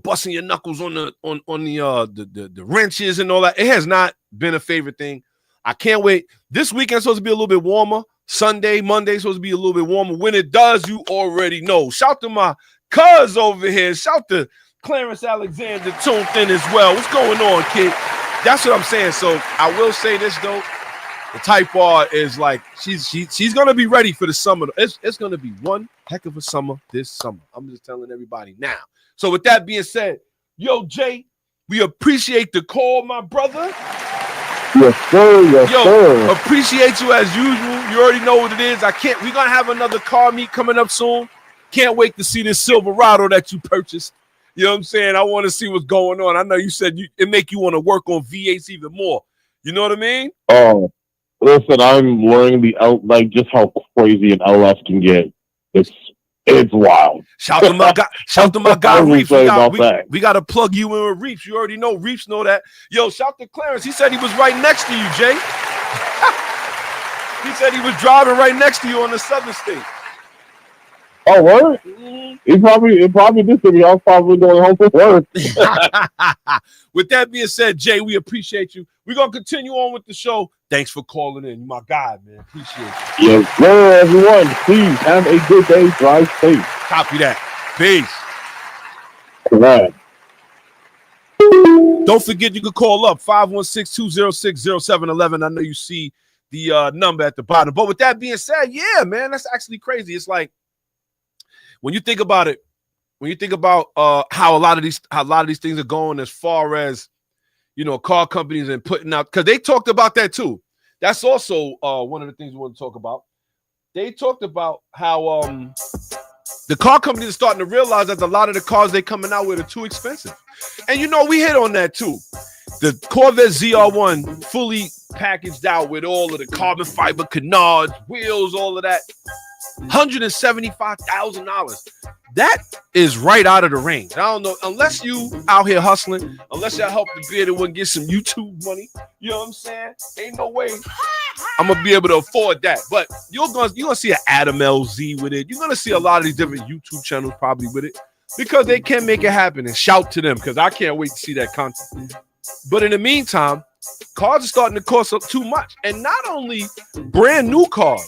Speaker 2: Busting your knuckles on the wrenches and all that. It has not been a favorite thing. I can't wait. This weekend's supposed to be a little bit warmer. Sunday, Monday supposed to be a little bit warmer. When it does, you already know. Shout to my cuz over here. Shout to Clarence Alexander tuned in as well. What's going on, kid? That's what I'm saying. So I will say this though. The Type R is like she's gonna be ready for the summer. It's gonna be one heck of a summer this summer. I'm just telling everybody now. So with that being said, yo Jay, we appreciate the call, my brother.
Speaker 3: Yes, sir. Yes, sir.
Speaker 2: Appreciate you as usual. You already know what it is. We're gonna have another car meet coming up soon. Can't wait to see this Silverado that you purchased. You know what I'm saying? I want to see what's going on. I know you said it make you want to work on V8s even more. You know what I mean?
Speaker 3: Oh. Listen, I'm learning just how crazy an LS can get. It's wild.
Speaker 2: Shout to my guy Reeves. We got to plug you in with Reeves. You already know Reeves know that. Yo, shout to Clarence. He said he was right next to you, Jay. He said he was driving right next to you on the Southern State.
Speaker 3: Oh, what? It probably did to me. I was probably going home from work.
Speaker 2: With that being said, Jay, we appreciate you. We're going to continue on with the show. Thanks for calling in. My guy, man. Appreciate you.
Speaker 3: Yes, sir, everyone. Please have a good day. Drive safe.
Speaker 2: Copy that. Peace.
Speaker 3: Right.
Speaker 2: Don't forget, you can call up 516-206-0711. I know you see the number at the bottom. But with that being said, yeah, man, that's actually crazy. It's like, when you think about it, how a lot of these things are going as far as, car companies and putting out, because they talked about that too. That's also one of the things we want to talk about. They talked about how the car companies are starting to realize that a lot of the cars they coming out with are too expensive. And we hit on that too. The Corvette ZR1 fully packaged out with all of the carbon fiber canards, wheels, all of that. $175,000. That is right out of the range. I don't know, unless you out here hustling, unless y'all help the beard and get some YouTube money. You know what I'm saying? Ain't no way I'm gonna be able to afford that. But you're gonna see an Adam LZ with it. You're gonna see a lot of these different YouTube channels probably with it because they can make it happen. And shout to them because I can't wait to see that content. But in the meantime, cars are starting to cost up too much, and not only brand new cars.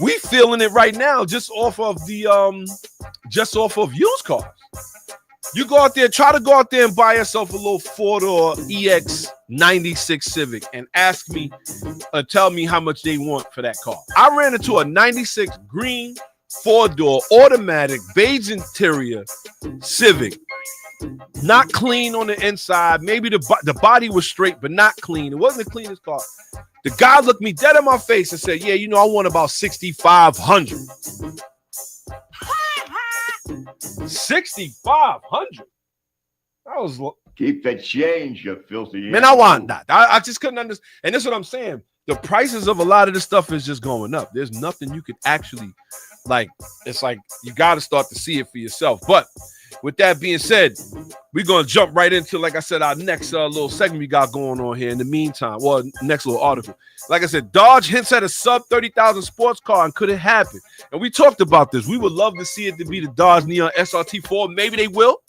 Speaker 2: We feeling it right now just off of used cars. You go out there, try to go out there and buy yourself a little 4-door EX96 Civic and ask me, tell me how much they want for that car. I ran into a 96 green 4-door automatic beige interior Civic. Not clean on the inside. Maybe the body was straight, but not clean. It wasn't the cleanest car. The guy looked me dead in my face and said, yeah, I want about $6,500. $6,500. I was
Speaker 4: keep the change, you filthy.
Speaker 2: Man, I want that. I just couldn't understand. And that's what I'm saying. The prices of a lot of this stuff is just going up. There's nothing you could actually it's like you got to start to see it for yourself. But with that being said, we're going to jump right into, like I said, our next little segment we got going on here in the meantime. Well, next little article. Like I said, Dodge hints at a sub 30,000 sports car, and could it happen? And we talked about this. We would love to see it to be the Dodge Neon SRT4. Maybe they will.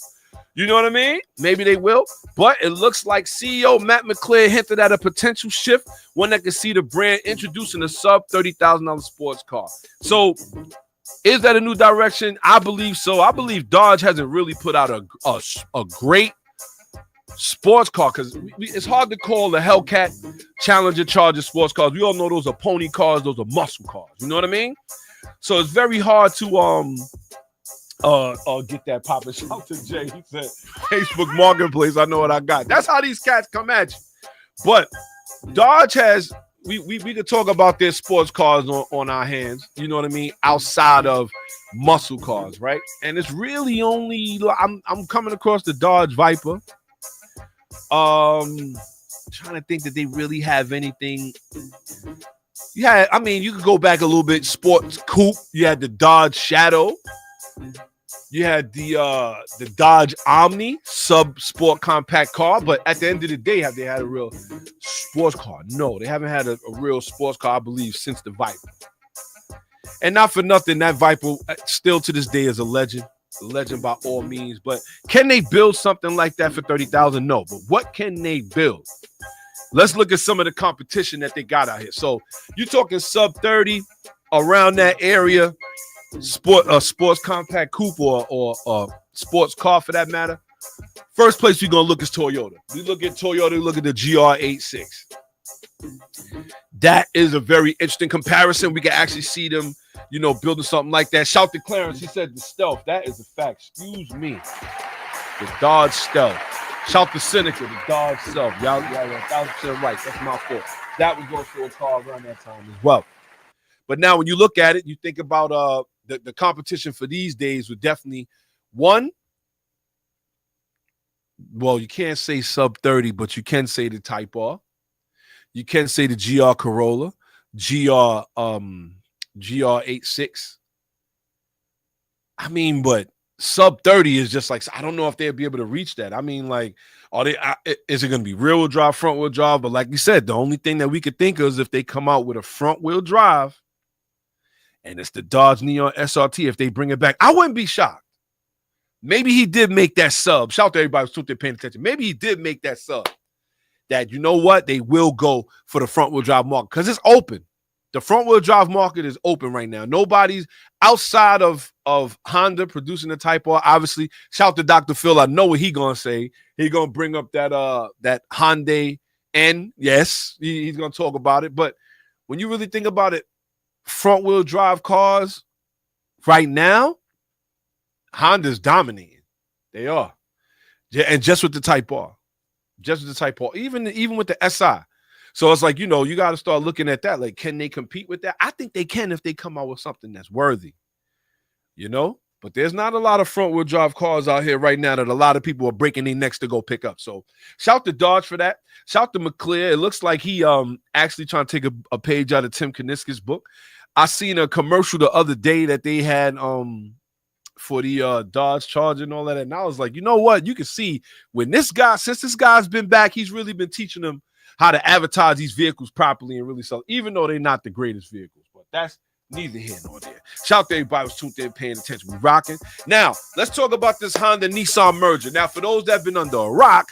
Speaker 2: You know what I mean? Maybe they will. But it looks like CEO Matt McClure hinted at a potential shift, one that could see the brand introducing a sub $30,000 sports car. So, is that a new direction? I believe so. I believe Dodge hasn't really put out a great sports car because it's hard to call the Hellcat, Challenger, Charger sports cars. We all know those are pony cars. Those are muscle cars. You know what I mean? So it's very hard to get that popping. Shout to Jay. He said, Facebook Marketplace, I know what I got. That's how these cats come at you. But Dodge has... We could talk about their sports cars on our hands, you know what I mean, outside of muscle cars, right? And it's really only I'm coming across the Dodge Viper. Trying to think that they really have anything. Yeah, I mean, you could go back a little bit. Sports coupe. You had the Dodge Shadow. You had the Dodge Omni sub sport compact car, but at the end of the day, have they had a real sports car? No, they haven't had a real sports car, I believe, since the Viper. And not for nothing, that Viper still to this day is a legend by all means. But can they build something like that for $30,000? No, but what can they build? Let's look at some of the competition that they got out here. So you're talking sub 30 around that area. Sports compact coupe or sports car for that matter, first place we're going to look is Toyota. We look at Toyota, we look at the GR86. That is a very interesting comparison. We can actually see them, building something like that. Shout to Clarence. He said the Stealth. That is a fact. Excuse me. The Dodge Stealth. Shout to Seneca, the Dodge Stealth. Y'all 1,000% right. That's my fault. That was going for a car around that time as well. But now when you look at it, you think about the competition for these days would definitely, one, well, you can't say sub 30, but you can say the Type R. You can say the GR Corolla, GR86. I mean, but sub 30 is just like, I don't know if they'll be able to reach that. I mean, like, is it going to be rear wheel drive, front wheel drive? But like you said, the only thing that we could think of is if they come out with a front wheel drive and it's the Dodge Neon SRT, if they bring it back, I wouldn't be shocked. Maybe he did make that sub. Shout out to everybody who's paying attention. Maybe he did make that sub. That, you know what, they will go for the front wheel drive market because it's open. The front wheel drive market is open right now. Nobody's outside of Honda producing the Type R. Obviously, shout out to Dr. Phil. I know what he's gonna say. He's gonna bring up that Hyundai N. Yes, he's gonna talk about it. But when you really think about it, front wheel drive cars right now, Honda's dominating. They are, and just with the Type R. Just with the Type R, even with the SI. So it's like, you got to start looking at that. Like, can they compete with that? I think they can if they come out with something that's worthy, But there's not a lot of front-wheel drive cars out here right now that a lot of people are breaking their necks to go pick up. So shout to Dodge for that. Shout to McClure. It looks like he actually trying to take a page out of Tim Kaniska's book. I seen a commercial the other day that they had for the Dodge Charger and all that. And I was like, you know what? You can see when since this guy's been back, he's really been teaching them how to advertise these vehicles properly and really sell, even though they're not the greatest vehicles. But that's neither here nor there. Shout out to everybody who's tuned in, paying attention. We rocking. Now, let's talk about this Honda-Nissan merger. Now, for those that have been under a rock,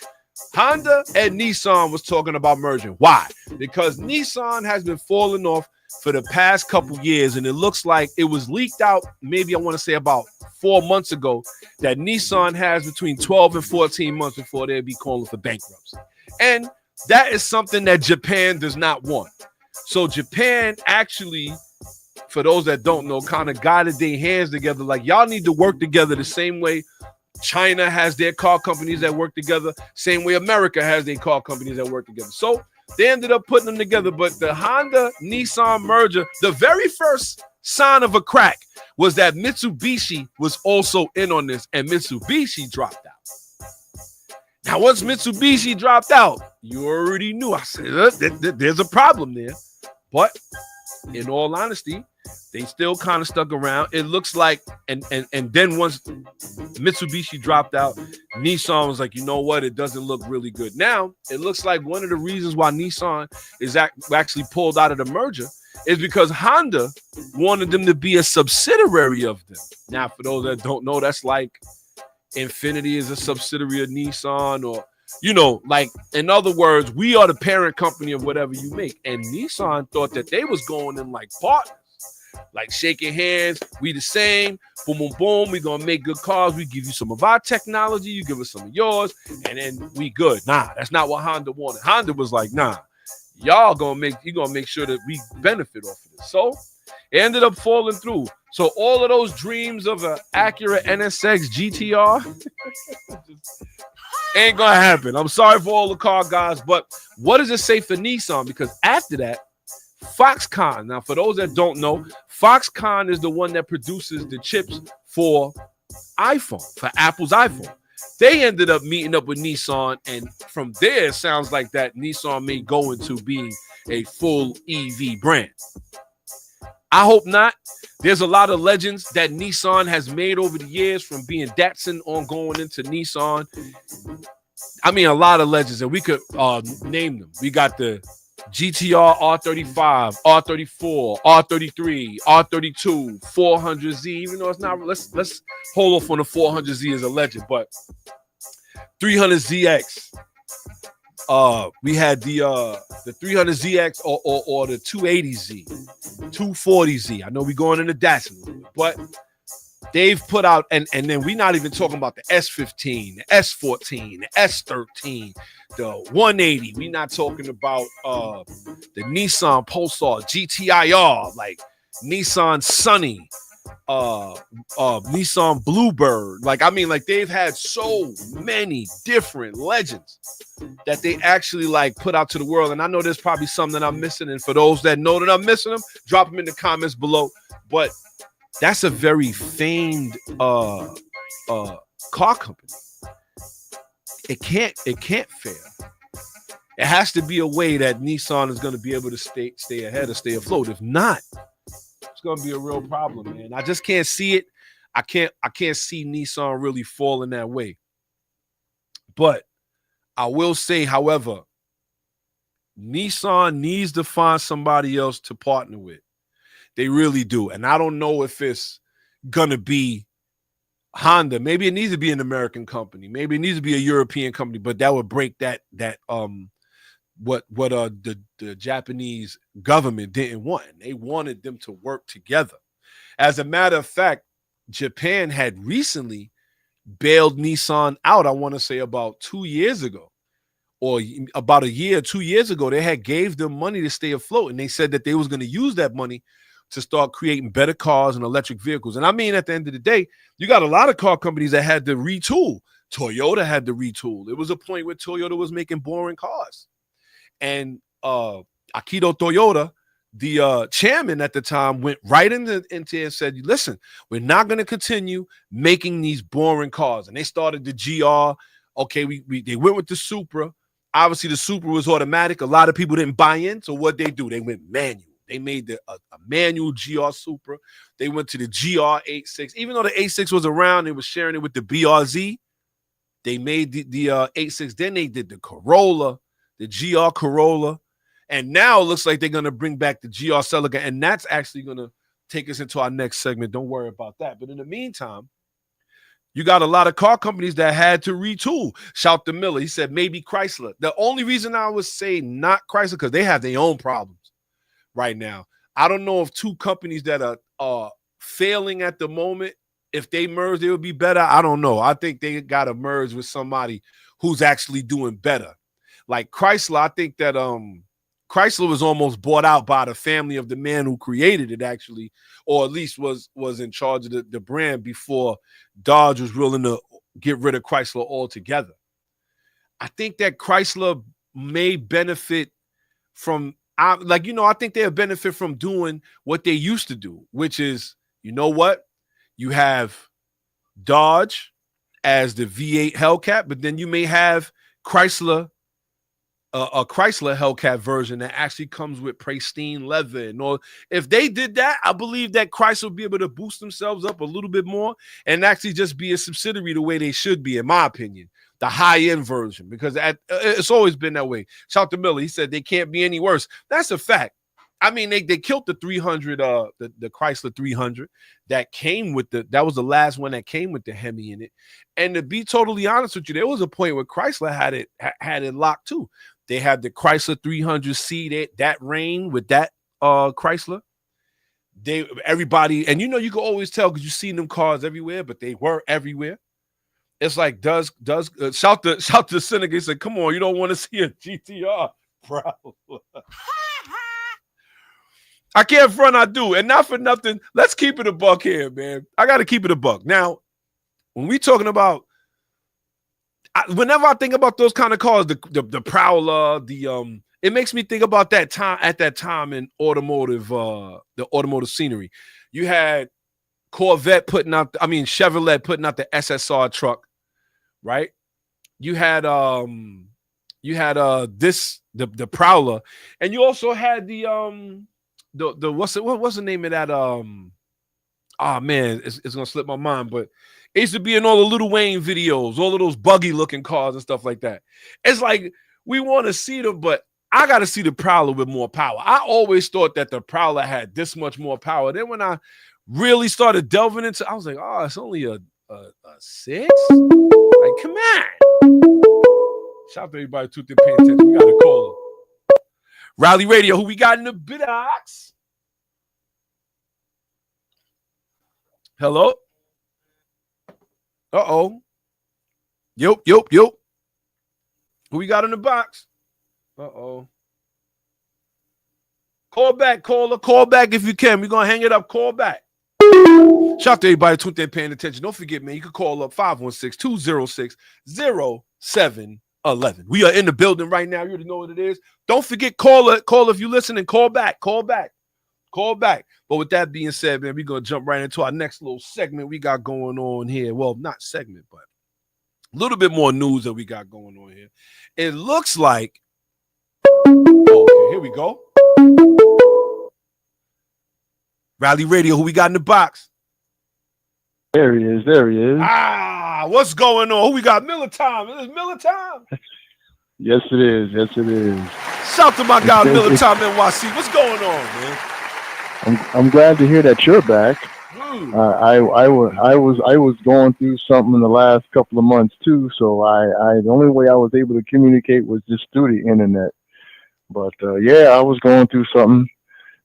Speaker 2: Honda and Nissan was talking about merging. Why? Because Nissan has been falling off for the past couple years, and it looks like it was leaked out, maybe I want to say about 4 months ago, that Nissan has between 12 and 14 months before they'll be calling for bankruptcy. And that is something that Japan does not want. So Japan actually, for those that don't know, kind of guided their hands together. Like, y'all need to work together the same way China has their car companies that work together, same way America has their car companies that work together. So they ended up putting them together. But the Honda-Nissan merger, the very first sign of a crack was that Mitsubishi was also in on this, and Mitsubishi dropped out. Now, once Mitsubishi dropped out, you already knew. I said, there's a problem there. But in all honesty, they still kind of stuck around. It looks like, and then once Mitsubishi dropped out, Nissan was like, you know what? It doesn't look really good. Now, it looks like one of the reasons why Nissan is actually pulled out of the merger is because Honda wanted them to be a subsidiary of them. Now, for those that don't know, that's like Infiniti is a subsidiary of Nissan, or, like, in other words, we are the parent company of whatever you make. And Nissan thought that they was going in like partners, like shaking hands. We the same, boom, boom, boom. We gonna make good cars. We give you some of our technology, you give us some of yours, and then we good. Nah, that's not what Honda wanted. Honda was like, nah, y'all gonna make sure that we benefit off of this. So it ended up falling through. So all of those dreams of an Acura NSX GTR ain't gonna happen. I'm sorry for all the car guys, but what does it say for Nissan? Because after that, Foxconn. Now, for those that don't know, Foxconn is the one that produces the chips for iPhone, for Apple's iPhone. They ended up meeting up with Nissan, and from there, it sounds like that Nissan may go into being a full EV brand. I hope not. There's a lot of legends that Nissan has made over the years, from being Datsun on going into Nissan. I mean, a lot of legends, and we could name them. We got the GTR R35, R34, R33, R32, 400Z. Even though it's not, let's hold off on the 400Z as a legend, but 300ZX. We had the 300ZX or the 280Z, 240Z. I know we're going into Datsun, but they've put out, and then we're not even talking about the S15, the S14, the S13, the 180. We're not talking about the Nissan Pulsar GTIR, like Nissan Sunny, Nissan Bluebird. Like, I mean, like, they've had so many different legends that they actually like put out to the world. And I know there's probably some that I'm missing. And for those that know that I'm missing them, drop them in the comments below. But that's a very famed car company. It can't fail. It has to be a way that Nissan is going to be able to stay ahead or stay afloat. If not, it's going to be a real problem, man. I just can't see it. I can't see Nissan really falling that way. But I will say, however, Nissan needs to find somebody else to partner with. They really do. And I don't know if it's going to be Honda. Maybe it needs to be an American company. Maybe it needs to be a European company, but that would break that what the Japanese government didn't want. They wanted them to work together. As a matter of fact, Japan had recently bailed Nissan out. I want to say about 2 years ago, or about a year, 2 years ago. They had gave them money to stay afloat, and they said that they was going to use that money to start creating better cars and electric vehicles. And I mean, at the end of the day, you got a lot of car companies that had to retool. Toyota had to retool. It was a point where Toyota was making boring cars. And Akito Toyoda, the chairman at the time, went right into and said, listen, we're not going to continue making these boring cars. And they started the GR. Okay, they went with the Supra. Obviously, the Supra was automatic. A lot of people didn't buy in. So what they do, they went manual. They made a manual GR Supra. They went to the GR 86. Even though the 86 was around, they were sharing it with the BRZ. They made the 86. Then they did the Corolla, the GR Corolla. And now it looks like they're going to bring back the GR Celica. And that's actually going to take us into our next segment. Don't worry about that. But in the meantime, you got a lot of car companies that had to retool. Shout to Miller. He said maybe Chrysler. The only reason I would say not Chrysler, because they have their own problems right now. I don't know if two companies that are failing at the moment, if they merge, they would be better. I don't know. I think they got to merge with somebody who's actually doing better. Like Chrysler, I think that Chrysler was almost bought out by the family of the man who created it, actually, or at least was in charge of the brand before Dodge was willing to get rid of Chrysler altogether. I think that Chrysler may benefit from, I think they'll benefit from doing what they used to do, which is, you know what? You have Dodge as the V8 Hellcat, but then you may have Chrysler, a Chrysler Hellcat version that actually comes with pristine leather. Or if they did that, I believe that Chrysler would be able to boost themselves up a little bit more and actually just be a subsidiary the way they should be, in my opinion. The high-end version, because it's always been that way. Shout out to Miller. He said they can't be any worse. That's a fact. I mean, they killed the 300, the Chrysler 300 that came with that was the last one that came with the Hemi in it. And to be totally honest with you, there was a point where Chrysler had it locked too. They had the Chrysler 300C, that reign with that Chrysler. Everybody, and you can always tell because you've seen them cars everywhere, but they were everywhere. It's like does shout to Seneca. He said, "Come on, you don't want to see a GTR, bro." I can't front, I do, and not for nothing. Let's keep it a buck here, man. I got to keep it a buck. Now, when we talking about, whenever I think about those kind of cars, the Prowler, it makes me think about that time at that time in automotive, the automotive scenery. You had Chevrolet putting out the SSR truck, right? You had the Prowler, and you also had the what's the name of that it's gonna slip my mind, but it used to be in all the Lil Wayne videos, all of those buggy looking cars and stuff like that. It's like we want to see them, but I got to see the Prowler with more power. I always thought that the Prowler had this much more power. Then when I really started delving into, I was like, oh, it's only a 6? Like, come on. Shout out to everybody who's paying attention. We got to call them. Rally Radio, who we got in the box? Hello? Uh-oh. Yup. Who we got in the box? Uh-oh. Call back, caller. Call back if you can. We're going to hang it up. Call back. Shout out to everybody who's there paying attention. Don't forget, man, you can call up 516-206-0711. We are in the building right now. You already know what it is. Don't forget, call if you listen and call back. But with that being said, man, we're going to jump right into our next little segment we got going on here. Well, not segment, but a little bit more news that we got going on here. It looks like, okay, here we go. Rally Radio, who we got in the box?
Speaker 5: There he is.
Speaker 2: What's going on? Who we got? Miller Time. Is it Miller Time?
Speaker 5: Yes, it is.
Speaker 2: Shout to my guy, Miller Time NYC. What's going on, man?
Speaker 5: I'm glad to hear that you're back. I was going through something in the last couple of months too, so the only way I was able to communicate was just through the internet. But I was going through something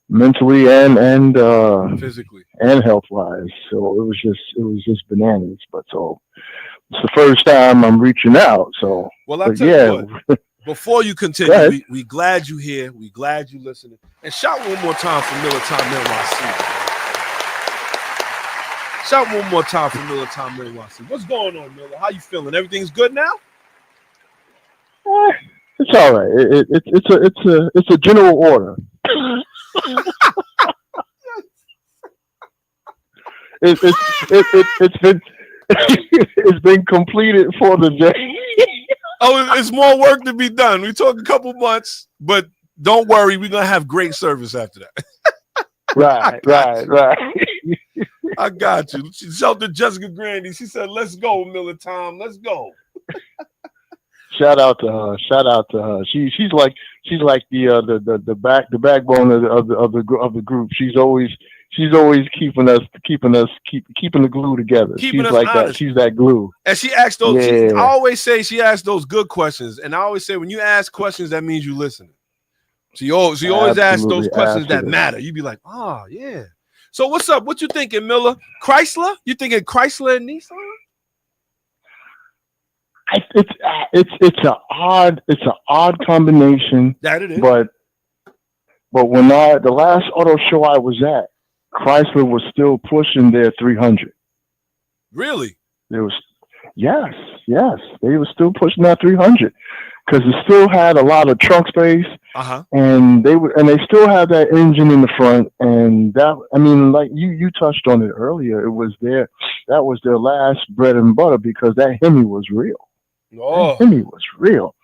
Speaker 5: mentally and
Speaker 2: physically
Speaker 5: and health wise. So it was just bananas. But so it's the first time I'm reaching out. So
Speaker 2: well, I'll tell you what. Before you continue, we glad you here. We glad you listening. And shout one more time for Miller Time NYC. Shout one more time for Miller Time NYC. What's going on, Miller? How you feeling? Everything's good now?
Speaker 5: It's all right. It's a general order. It's been completed for the day.
Speaker 2: Oh, it's more work to be done. We talk a couple months, but don't worry, we're gonna have great service after that.
Speaker 5: Right.
Speaker 2: I got you. She shout to Jessica Grandy. She said, "Let's go, Miller Time. Let's go."
Speaker 5: Shout out to her. She's like the backbone of the group. She's always keeping the glue together. She's like honest. That. She's that glue.
Speaker 2: And she asks those. I always say she asks those good questions, and I always say when you ask questions, that means you listen. She always asks those questions that matter. You be like, oh yeah. So what's up? What you thinking, Miller? Chrysler? You thinking Chrysler and Nissan?
Speaker 5: It's an odd combination.
Speaker 2: That it is.
Speaker 5: But when the last auto show I was at, Chrysler was still pushing their 300.
Speaker 2: Really?
Speaker 5: Yes. They were still pushing that 300 because it still had a lot of trunk space. And they still had that engine in the front, and that, I mean, like you touched on it earlier, that was their last bread and butter because that Hemi was real.
Speaker 2: Oh.
Speaker 5: That Hemi was real.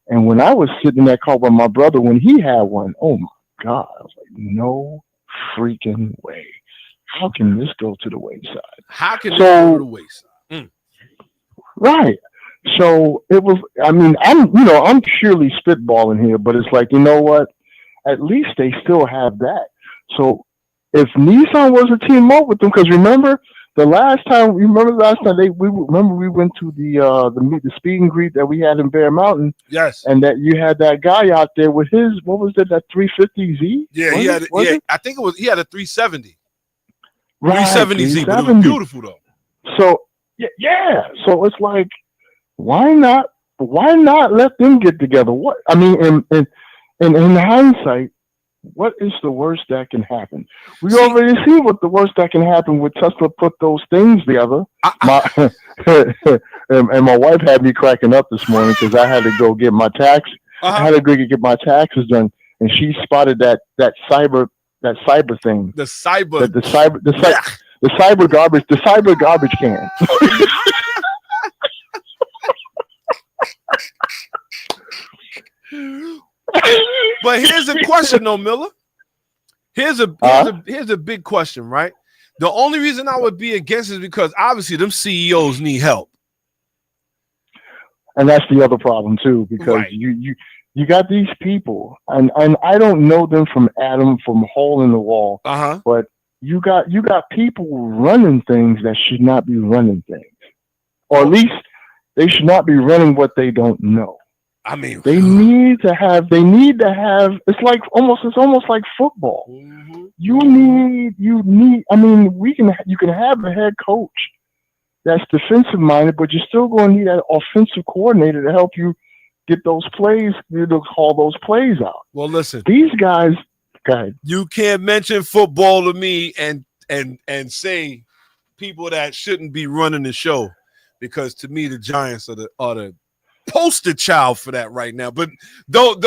Speaker 5: And when I was sitting in that car with my brother when he had one, oh my God, I was like, no freaking way. How can this go to the wayside?
Speaker 2: How can this go to the wayside?
Speaker 5: Right. So it was, I mean, I'm purely spitballing here, but it's like, you know what? At least they still have that. So if Nissan was to team up with them, because remember last time we went to the speed and greet that we had in Bear Mountain.
Speaker 2: Yes.
Speaker 5: And that you had that guy out there with his, what was it, that 350Z?
Speaker 2: Yeah, he had I think he had a 370. Right, 370Z, but it was beautiful though.
Speaker 5: So yeah. So it's like, why not let them get together? What I mean, in hindsight, what is the worst that can happen? We already see what the worst that can happen when Tesla put those things together. And my wife had me cracking up this morning because I had to go get my tax. I had to go get my taxes done, and she spotted that cyber thing. The cyber garbage can.
Speaker 2: But here's a question though, Miller. Here's a big question, right? The only reason I would be against is because obviously them CEOs need help.
Speaker 5: And that's the other problem too, because you got these people, and I don't know them from Adam from hole in the wall, but you got people running things that should not be running things, or at least they should not be running what they don't know.
Speaker 2: I mean,
Speaker 5: they need to have. It's almost like football. Mm-hmm. You need. I mean, you can have a head coach that's defensive minded, but you're still going to need that offensive coordinator to help you get those plays, call those plays out.
Speaker 2: Well, listen,
Speaker 5: these guys. Go ahead.
Speaker 2: You can't mention football to me and say people that shouldn't be running the show, because to me the Giants are the poster child for that right now. But don't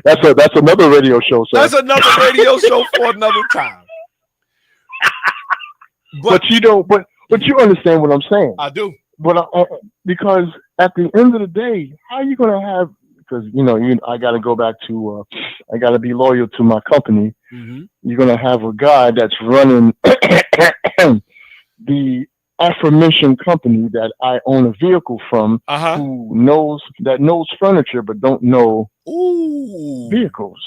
Speaker 5: that's another radio show, sir.
Speaker 2: That's another radio show for another time.
Speaker 5: But you don't. But you understand what I'm saying.
Speaker 2: I do.
Speaker 5: But because at the end of the day, how are you going to have? Because I got to go back to. I got to be loyal to my company.
Speaker 2: Mm-hmm.
Speaker 5: You're going to have a guy that's running the aforementioned company that I own a vehicle from, who knows furniture but don't know vehicles.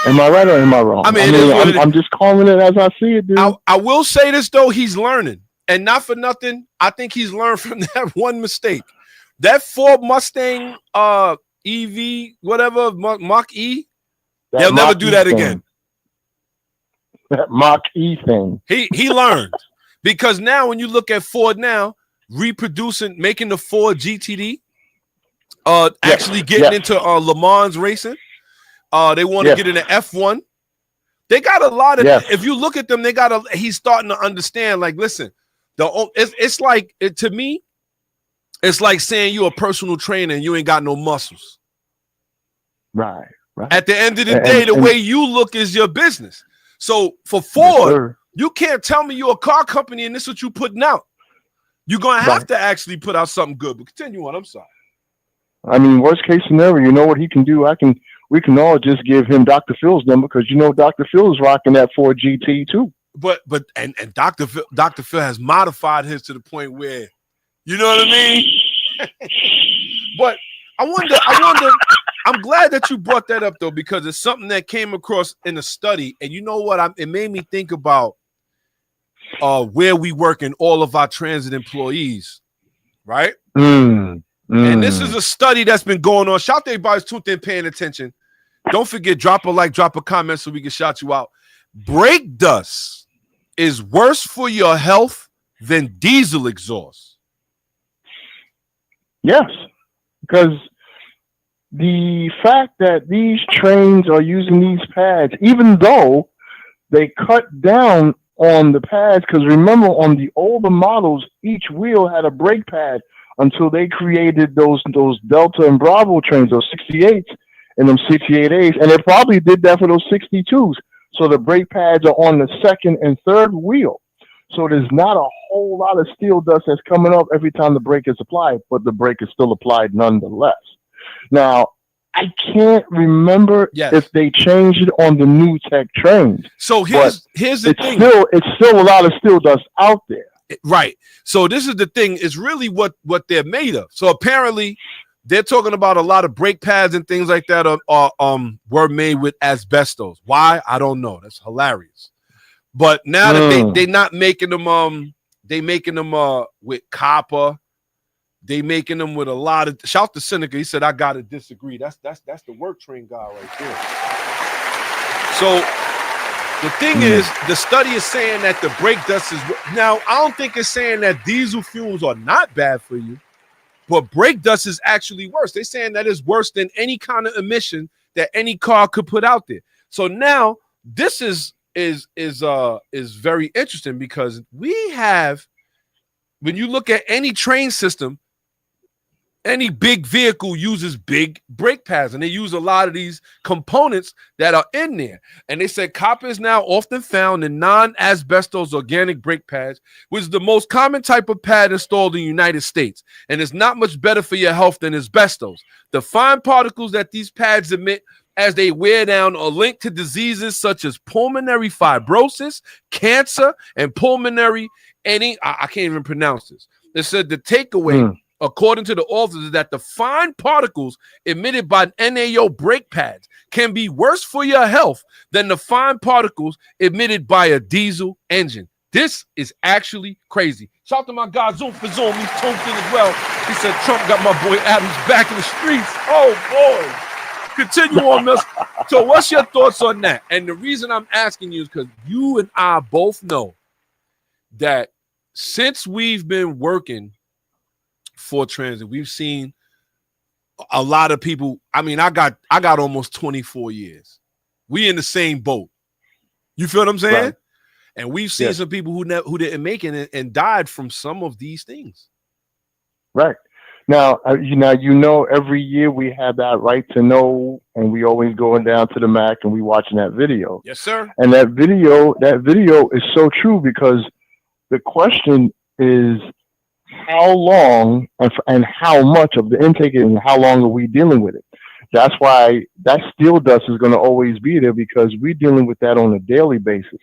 Speaker 5: Am I right or am I wrong? I'm just calling it as I see it, dude.
Speaker 2: I will say this though, he's learning, and not for nothing. I think he's learned from that one mistake. That Ford Mustang EV, whatever, Mach E, they'll never do that again.
Speaker 5: That Mach E thing.
Speaker 2: He learned. Because now when you look at Ford now, making the Ford GTD, actually getting into Le Mans racing. They want to get into F1. They got a lot of, if you look at them, he's starting to understand, like, listen, it's like, to me, it's like saying you're a personal trainer and you ain't got no muscles.
Speaker 5: Right.
Speaker 2: At the end of the day, the way you look is your business. So for Ford, you can't tell me you're a car company and this is what you're putting out. You're going to have to actually put out something good. But continue on. I'm sorry.
Speaker 5: I mean, worst case scenario, you know what he can do? We can all just give him Dr. Phil's number, because Dr. Phil is rocking that Ford GT too. But
Speaker 2: Dr. Phil has modified his to the point where, you know what I mean? But I wonder. I'm glad that you brought that up though, because it's something that came across in a study, and you know what? It made me think about where we work in all of our transit employees, right? And this is a study that's been going on. Shout out to everybody who's tuned in, paying attention. Don't forget, drop a like, drop a comment so we can shout you out. Brake dust is worse for your health than diesel exhaust.
Speaker 5: Yes, because the fact that these trains are using these pads, even though they cut down on the pads, because remember, on the older models, each wheel had a brake pad until they created those Delta and Bravo trains, those 68s and them 68As, and they probably did that for those 62s. So the brake pads are on the second and third wheel. So there's not a whole lot of steel dust that's coming up every time the brake is applied, but the brake is still applied nonetheless. Now, I can't remember if they changed it on the new tech trains.
Speaker 2: So here's the thing.
Speaker 5: It's still a lot of steel dust out there.
Speaker 2: Right. So this is the thing. It's really what they're made of. So apparently they're talking about a lot of brake pads and things like that were made with asbestos. Why? I don't know. That's hilarious. But now that they're not making them, they making them with copper. They making them with a lot of. Shout to Seneca. He said, "I gotta disagree." That's the work train guy right there. So the thing is, the study is saying that the brake dust is. Now I don't think it's saying that diesel fuels are not bad for you, but brake dust is actually worse. They're saying that it's worse than any kind of emission that any car could put out there. So now this is very interesting, because we have, when you look at any train system, any big vehicle uses big brake pads, and they use a lot of these components that are in there. And they said copper is now often found in non-asbestos organic brake pads, which is the most common type of pad installed in the United States, and it's not much better for your health than asbestos. The fine particles that these pads emit as they wear down are linked to diseases such as pulmonary fibrosis, cancer, and pulmonary I can't even pronounce this. They said the takeaway, according to the authors, is that the fine particles emitted by NAO brake pads can be worse for your health than the fine particles emitted by a diesel engine. This is actually crazy. Shout out to my guy Zoom for Zoom. He's tuned in as well. He said Trump got my boy Adams back in the streets. Oh boy. Continue on, Miss. So what's your thoughts on that? And the reason I'm asking you is because you and I both know that since we've been working for transit, we've seen a lot of people. I mean, I got almost 24 years. We in the same boat. You feel what I'm saying? Right. And we've seen some people who didn't make it and died from some of these things.
Speaker 5: Right. Now, every year we have that right to know, and we always going down to the Mac and we watching that video.
Speaker 2: Yes, sir.
Speaker 5: And that video is so true, because the question is how long and how much of the intake and how long are we dealing with it? That's why that steel dust is going to always be there, because we're dealing with that on a daily basis.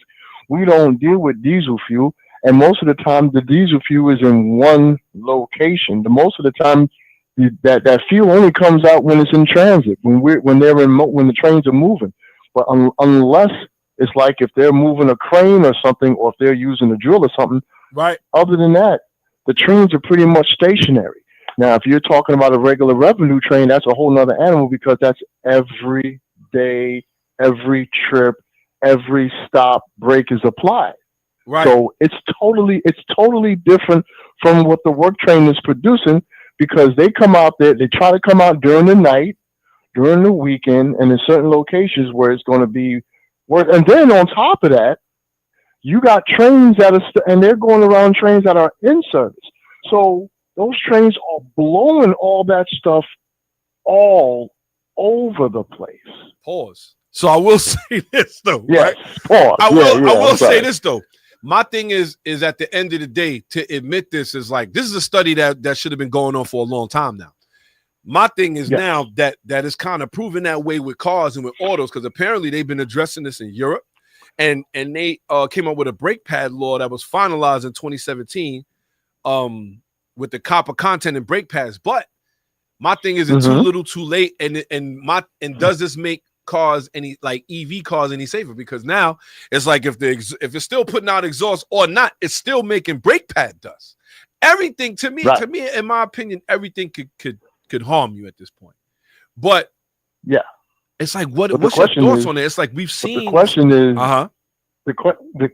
Speaker 5: We don't deal with diesel fuel. And most of the time, the diesel fuel is in one location. Most of the time, that fuel only comes out when it's in transit, when the trains are moving. But unless it's like if they're moving a crane or something, or if they're using a drill or something,
Speaker 2: right?
Speaker 5: Other than that, the trains are pretty much stationary. Now, if you're talking about a regular revenue train, that's a whole nother animal, because that's every day, every trip, every stop brake is applied.
Speaker 2: Right.
Speaker 5: So it's totally different from what the work train is producing, because they come out there, they try to come out during the night, during the weekend, and in certain locations where it's going to be work. And then on top of that, you got trains that are, and they're going around trains that are in service. So those trains are blowing all that stuff all over the place.
Speaker 2: Pause. So I will say this though.
Speaker 5: Yes.
Speaker 2: Right?
Speaker 5: Pause.
Speaker 2: I will say this though. My thing is at the end of the day, to admit this is like, this is a study that should have been going on for a long time now. My thing is now that is kind of proven that way with cars and with autos, because apparently they've been addressing this in Europe, and they came up with a brake pad law that was finalized in 2017 with the copper content in brake pads. But my thing is, it's too little too late, and does this make cars any, like EV cars, any safer? Because now it's like if it's still putting out exhaust or not, it's still making brake pad dust. Everything to me, in my opinion, everything could harm you at this point. But it's like, what's your thoughts on it? It's like we've seen.
Speaker 5: The question is,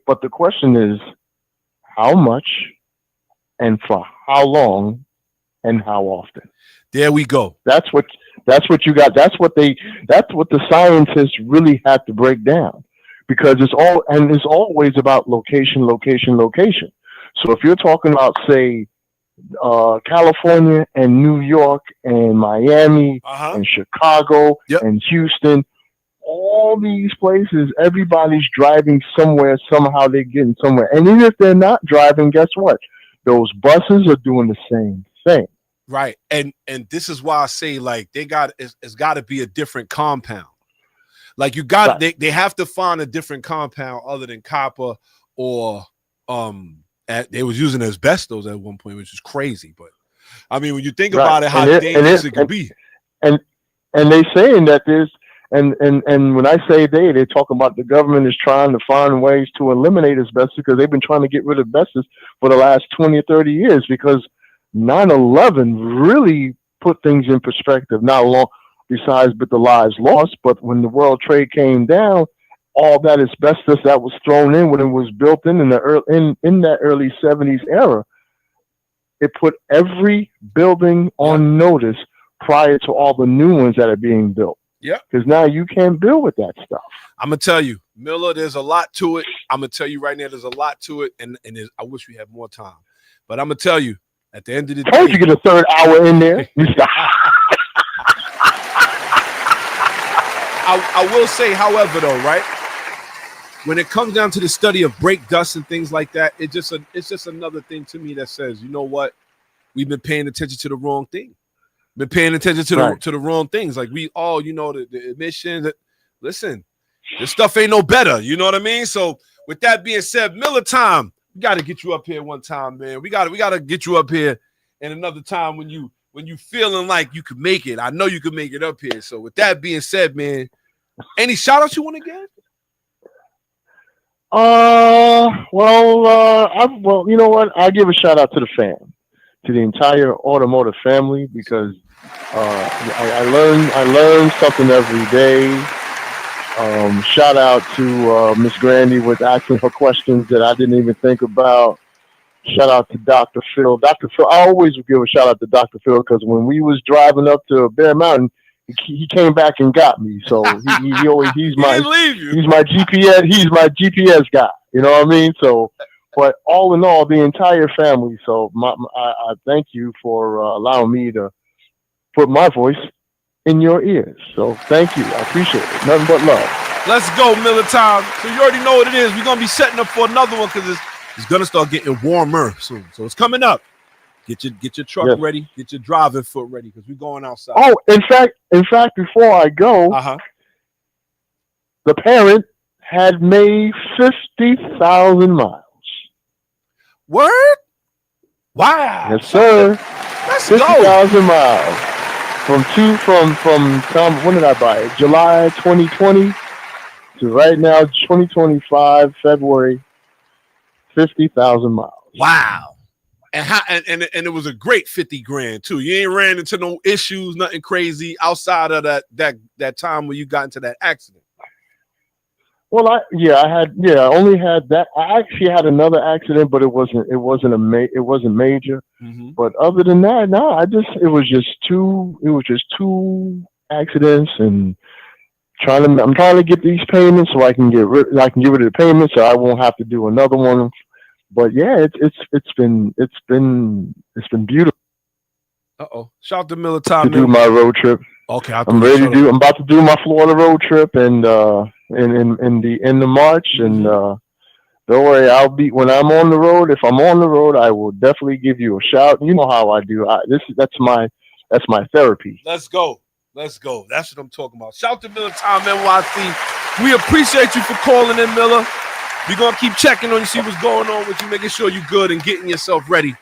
Speaker 5: but the question is, how much, and for how long, and how often?
Speaker 2: There we go.
Speaker 5: That's what you got. That's what the scientists really have to break down, because it's always about location. So if you're talking about, say, California and New York and Miami and Chicago and Houston, all these places, everybody's driving somewhere. Somehow they're getting somewhere. And even if they're not driving, guess what? Those buses are doing the same thing.
Speaker 2: Right. And this is why I say, like, it's got to be a different compound. Like they have to find a different compound other than copper, or they was using asbestos at one point, which is crazy. But I mean, when you think about it, how dangerous it can be.
Speaker 5: And they saying that there's and when I say they're talking about the government is trying to find ways to eliminate asbestos, because they've been trying to get rid of asbestos for the last 20 or 30 years, because 9/11 really put things in perspective. Not long besides but the lives lost, but when the World Trade came down, all that asbestos that was thrown in when it was built in that early 70s era, it put every building on notice prior to all the new ones that are being built.
Speaker 2: Yeah,
Speaker 5: because now you can't build with that stuff.
Speaker 2: I'm gonna tell you, Miller, there's a lot to it. I'm gonna tell you right now, there's a lot to it, and I wish we had more time, but I'm gonna tell you, at the end of the day,
Speaker 5: told you get a third hour in there.
Speaker 2: I will say, however, though, right, when it comes down to the study of brake dust and things like that, it's just another thing to me that says, you know what, we've been paying attention to the wrong thing. Been paying attention to the wrong things. Like we all, the emissions. Listen, this stuff ain't no better. You know what I mean? So with that being said, Miller time, we got to get you up here one time, man. We got to get you up here, and another time when you feeling like you could make it. I know you could make it up here. So with that being said, man, any shout outs you want to give?
Speaker 5: Well, you know what? I give a shout out to the fam, to the entire automotive family, because I learn something every day. Shout out to Miss Grandy with asking her questions that I didn't even think about. Shout out to Dr. Phil. Dr. Phil, I always give a shout out to Dr. Phil because when we was driving up to Bear Mountain, he came back and got me. So he always he's my GPS. He's my GPS guy. You know what I mean? So, but all in all, the entire family. So I thank you for allowing me to put my voice in your ears. So thank you. I appreciate it. Nothing but love.
Speaker 2: Let's go, Miller time. So you already know what it is. We're gonna be setting up for another one because it's gonna start getting warmer soon. So it's coming up. Get your truck ready. Get your driving foot ready because we're going outside.
Speaker 5: Oh, in fact, before I go, the parent had made 50,000 miles.
Speaker 2: Word? Wow.
Speaker 5: Yes, sir.
Speaker 2: Let's
Speaker 5: 50,000 miles from when did I buy it? July 2020 to right now 2025 February. 50,000 miles.
Speaker 2: Wow. And it was a great 50 grand too. You ain't ran into no issues, nothing crazy outside of that time when you got into that accident.
Speaker 5: Well, I only had that. I actually had another accident, but it wasn't major. Mm-hmm. But other than that, no, it was just two accidents, and I'm trying to get these payments so I can get rid of the payments so I won't have to do another one. But yeah, it's been beautiful.
Speaker 2: Shout out to Miller time
Speaker 5: to do my road trip.
Speaker 2: Okay,
Speaker 5: I'm ready to do. I'm about to do my Florida road trip, and in the end of March, and don't worry, when I'm on the road. If I'm on the road, I will definitely give you a shout. You know how I do. That's my therapy.
Speaker 2: Let's go. That's what I'm talking about. Shout out to Miller Time NYC. We appreciate you for calling in, Miller. We're going to keep checking on you, see what's going on with you, making sure you're good and getting yourself ready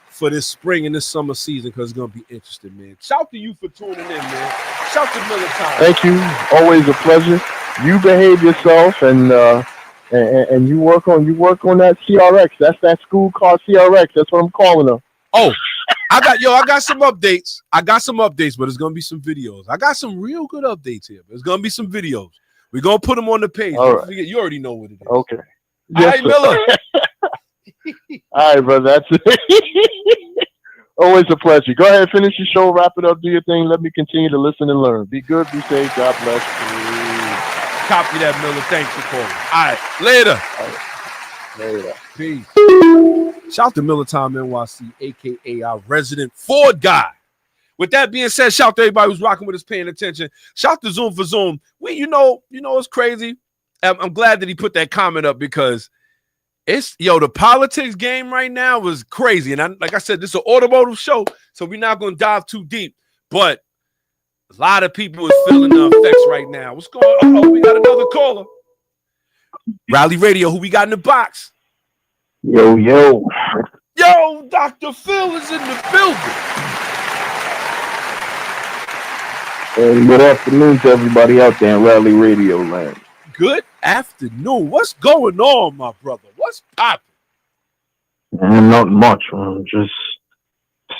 Speaker 2: for this spring and this summer season because it's going to be interesting, man. Shout to you for tuning in, man. Shout to Miller Time.
Speaker 5: Thank you. Always a pleasure. You behave yourself and you work on that CRX. That's that school car CRX. That's what I'm calling them.
Speaker 2: Oh, I got some updates. But it's going to be some videos. I got some real good updates here. There's going to be some videos. We're going to put them on the page.
Speaker 5: All right.
Speaker 2: You already know what it is.
Speaker 5: Okay.
Speaker 2: All right, Miller.
Speaker 5: All right, brother. That's it. Always a pleasure. Go ahead, finish your show, wrap it up, do your thing. Let me continue to listen and learn. Be good, be safe. God bless you.
Speaker 2: Copy that, Miller. Thanks for calling. All right, later.
Speaker 5: Later.
Speaker 2: Peace. Shout out to Miller Time NYC, a.k.a. our resident Ford guy. With that being said, shout out to everybody who's rocking with us, paying attention. Shout out to Zoom for Zoom. You know, it's crazy. I'm glad that he put that comment up because the politics game right now was crazy. And like I said, this is an automotive show, so we're not going to dive too deep. But a lot of people is feeling the effects right now. What's going on? Oh, we got another caller. Rally Radio, who we got in the box?
Speaker 5: Yo.
Speaker 2: Yo, Dr. Phil is in the building.
Speaker 5: And good afternoon to everybody out there in Rally Radio land.
Speaker 2: Good afternoon. What's going on, my brother? What's popping?
Speaker 5: Not much. I'm just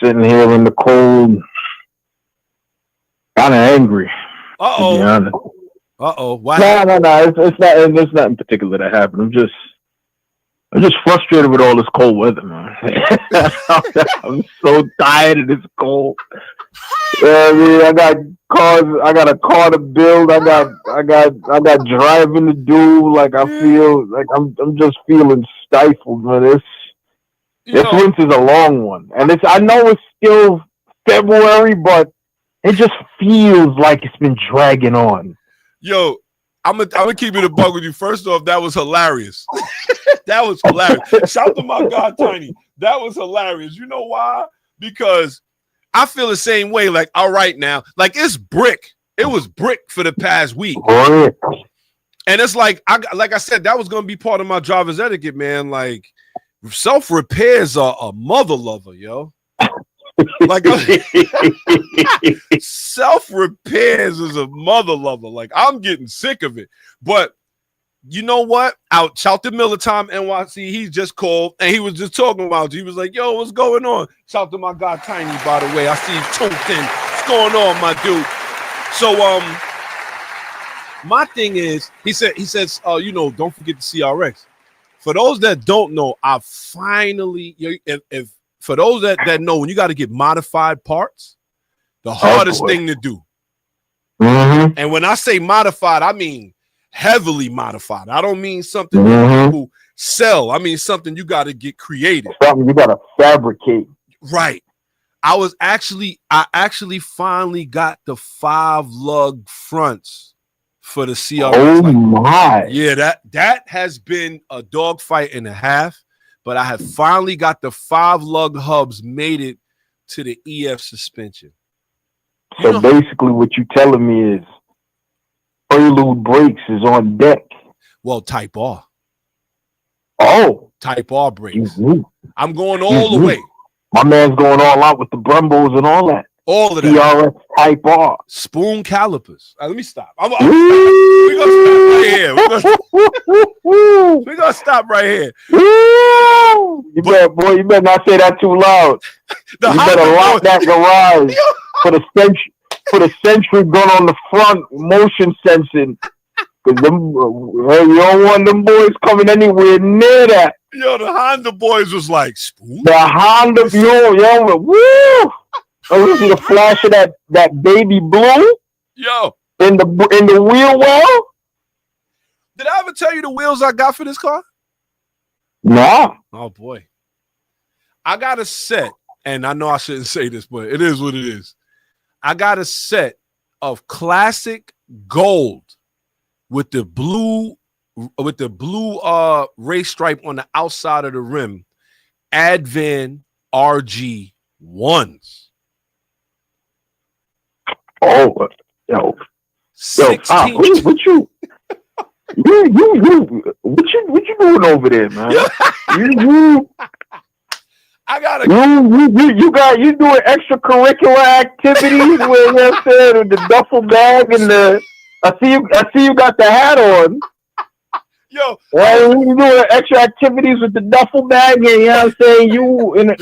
Speaker 5: sitting here in the cold, kind of angry.
Speaker 2: Uh-oh.
Speaker 5: To be honest.
Speaker 2: Uh-oh. Why?
Speaker 5: No. It's nothing particular that happened. I'm just frustrated with all this cold weather, man. I'm so tired of this cold. I mean, I got a car to build. I got driving to do. Like I feel like I'm just feeling stifled, man. This winter's a long one, and I know it's still February, but it just feels like it's been dragging on.
Speaker 2: Yo, I'm gonna keep it a bug with you. First off, that was hilarious. That was hilarious. Shout to my God, Tiny. That was hilarious. You know why? Because I feel the same way. Like, all right now, like it's brick. It was brick for the past week. And it's like I said, that was gonna be part of my driver's etiquette, man. Like self-repairs are a mother lover, yo. Like self-repairs is a mother lover. Like I'm getting sick of it. But you know what? Shout to Miller Time NYC. He just called and he was just talking about you. He was like, yo, what's going on? Shout to my guy Tiny, by the way. I see you tuned in. What's going on, my dude? So my thing is, he says, don't forget the CRX. For those that don't know, I finally, if for those that know, when you got to get modified parts, the hardest thing to do.
Speaker 5: Mm-hmm.
Speaker 2: And when I say modified, I mean heavily modified. I don't mean something that people sell. I mean something you got to get creative.
Speaker 5: Something you got to fabricate.
Speaker 2: Right. I actually finally got the 5 lug fronts for the CRX.
Speaker 5: Oh my!
Speaker 2: Yeah, that has been a dogfight and a half, but I have finally got the 5 lug hubs made it to the EF suspension.
Speaker 5: So basically, what you're telling me is Prelude brakes is on deck.
Speaker 2: Well, Type R.
Speaker 5: Oh,
Speaker 2: Type R brakes. I'm going all the way.
Speaker 5: My man's going all out with the Brembos and all that.
Speaker 2: All of that.
Speaker 5: C.R.B. Type R.
Speaker 2: Spoon calipers. Let me stop. We're going to stop right here. We're going to stop right here.
Speaker 5: You better not say that too loud. You better lock that garage. Put a sentry gun on the front, motion sensing. Because you don't want them boys coming anywhere near that.
Speaker 2: Yo, the Honda boys was like, spoon?
Speaker 5: The Honda, woo! Oh, you see the flash of that baby blue?
Speaker 2: Yo.
Speaker 5: In the wheel well?
Speaker 2: Did I ever tell you the wheels I got for this car?
Speaker 5: Nah.
Speaker 2: Oh, boy. I got a set, and I know I shouldn't say this, but it is what it is. I got a set of classic gold with the blue race stripe on the outside of the rim, Advan RG1s.
Speaker 5: Oh, yo,
Speaker 2: 16.
Speaker 5: What you doing over there, man? You doing extracurricular activities where you're saying with the duffel bag and I see you got the hat on.
Speaker 2: Yo,
Speaker 5: you doing extra activities with the duffel bag and you know what I'm saying, you in an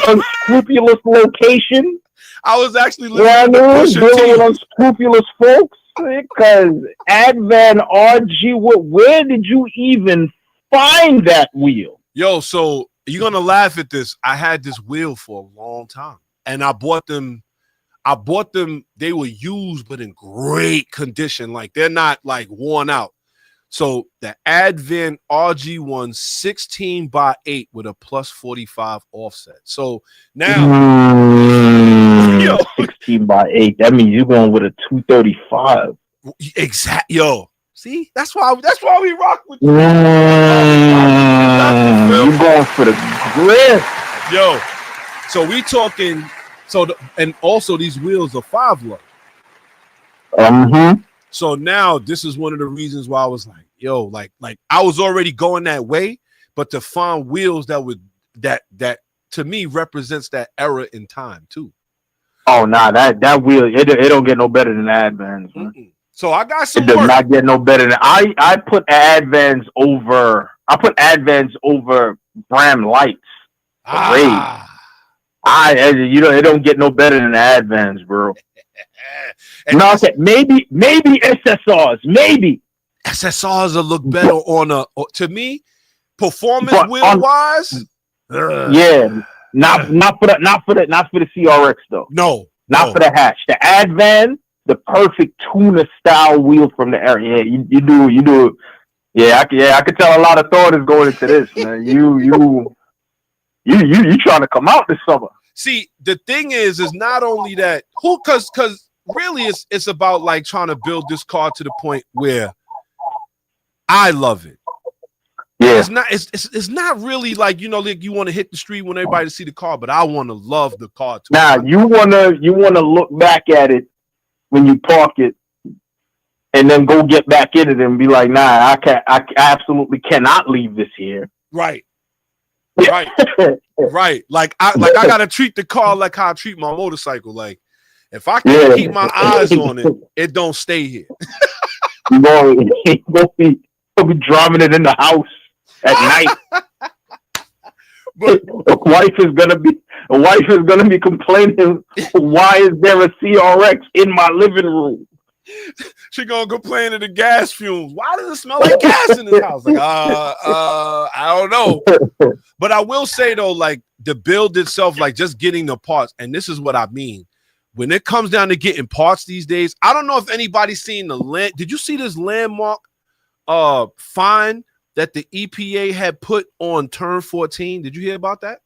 Speaker 5: unscrupulous location.
Speaker 2: I was actually listening to Pusha T.
Speaker 5: Dealing with unscrupulous folks because Advan RG. Where did you even find that wheel?
Speaker 2: Yo, so you're gonna laugh at this. I had this wheel for a long time, and I bought them. They were used, but in great condition. Like they're not like worn out. So the Advan RG1 16x8 with a plus 45 offset. So now,
Speaker 5: 16x8. That means you're going with a 235.
Speaker 2: Exactly. Yo, see, that's why we rock with you.
Speaker 5: You're going for the grip.
Speaker 2: Yo, so we talking. And also these wheels are 5 lug. So now this is one of the reasons why I was like, yo, like I was already going that way, but to find wheels that to me represents that era in time too.
Speaker 5: Oh nah, that wheel it don't get no better than Advans, man.
Speaker 2: So I got some.
Speaker 5: It does not get no better than I put Advans over. I put Advans over Bram Lights. It don't get no better than Advans, bro. No, okay, maybe SSRs, maybe
Speaker 2: SSRs will look better on to me, performance wheel wise.
Speaker 5: Yeah, not for the CRX though.
Speaker 2: No,
Speaker 5: not for the hatch. The Advan, the perfect tuner style wheel from the era. Yeah, you do. Yeah, I could tell a lot of thought is going into this, man. You trying to come out this summer.
Speaker 2: See, the thing is not only that, because really it's about like trying to build this car to the point where I love it.
Speaker 5: Yeah.
Speaker 2: It's not really like, like you want to hit the street when everybody to see the car, but I want to love the car too.
Speaker 5: Now you wanna look back at it when you park it and then go get back in it and be like, nah, I absolutely cannot leave this here.
Speaker 2: Right. Right. Like I gotta treat the car like how I treat my motorcycle. Like if I can't keep my eyes on it, it don't stay here.
Speaker 5: You'll be driving it in the house at night.
Speaker 2: But
Speaker 5: a wife is gonna be complaining, why is there a CRX in my living room?
Speaker 2: She gonna complain of the gas fumes. Why does it smell like gas in this house? Like, I don't know. But I will say though, like the build itself, like just getting the parts, and this is what I mean. When it comes down to getting parts these days, I don't know if anybody's seen the land. Did you see this landmark fine that the EPA had put on turn 14? Did you hear about that?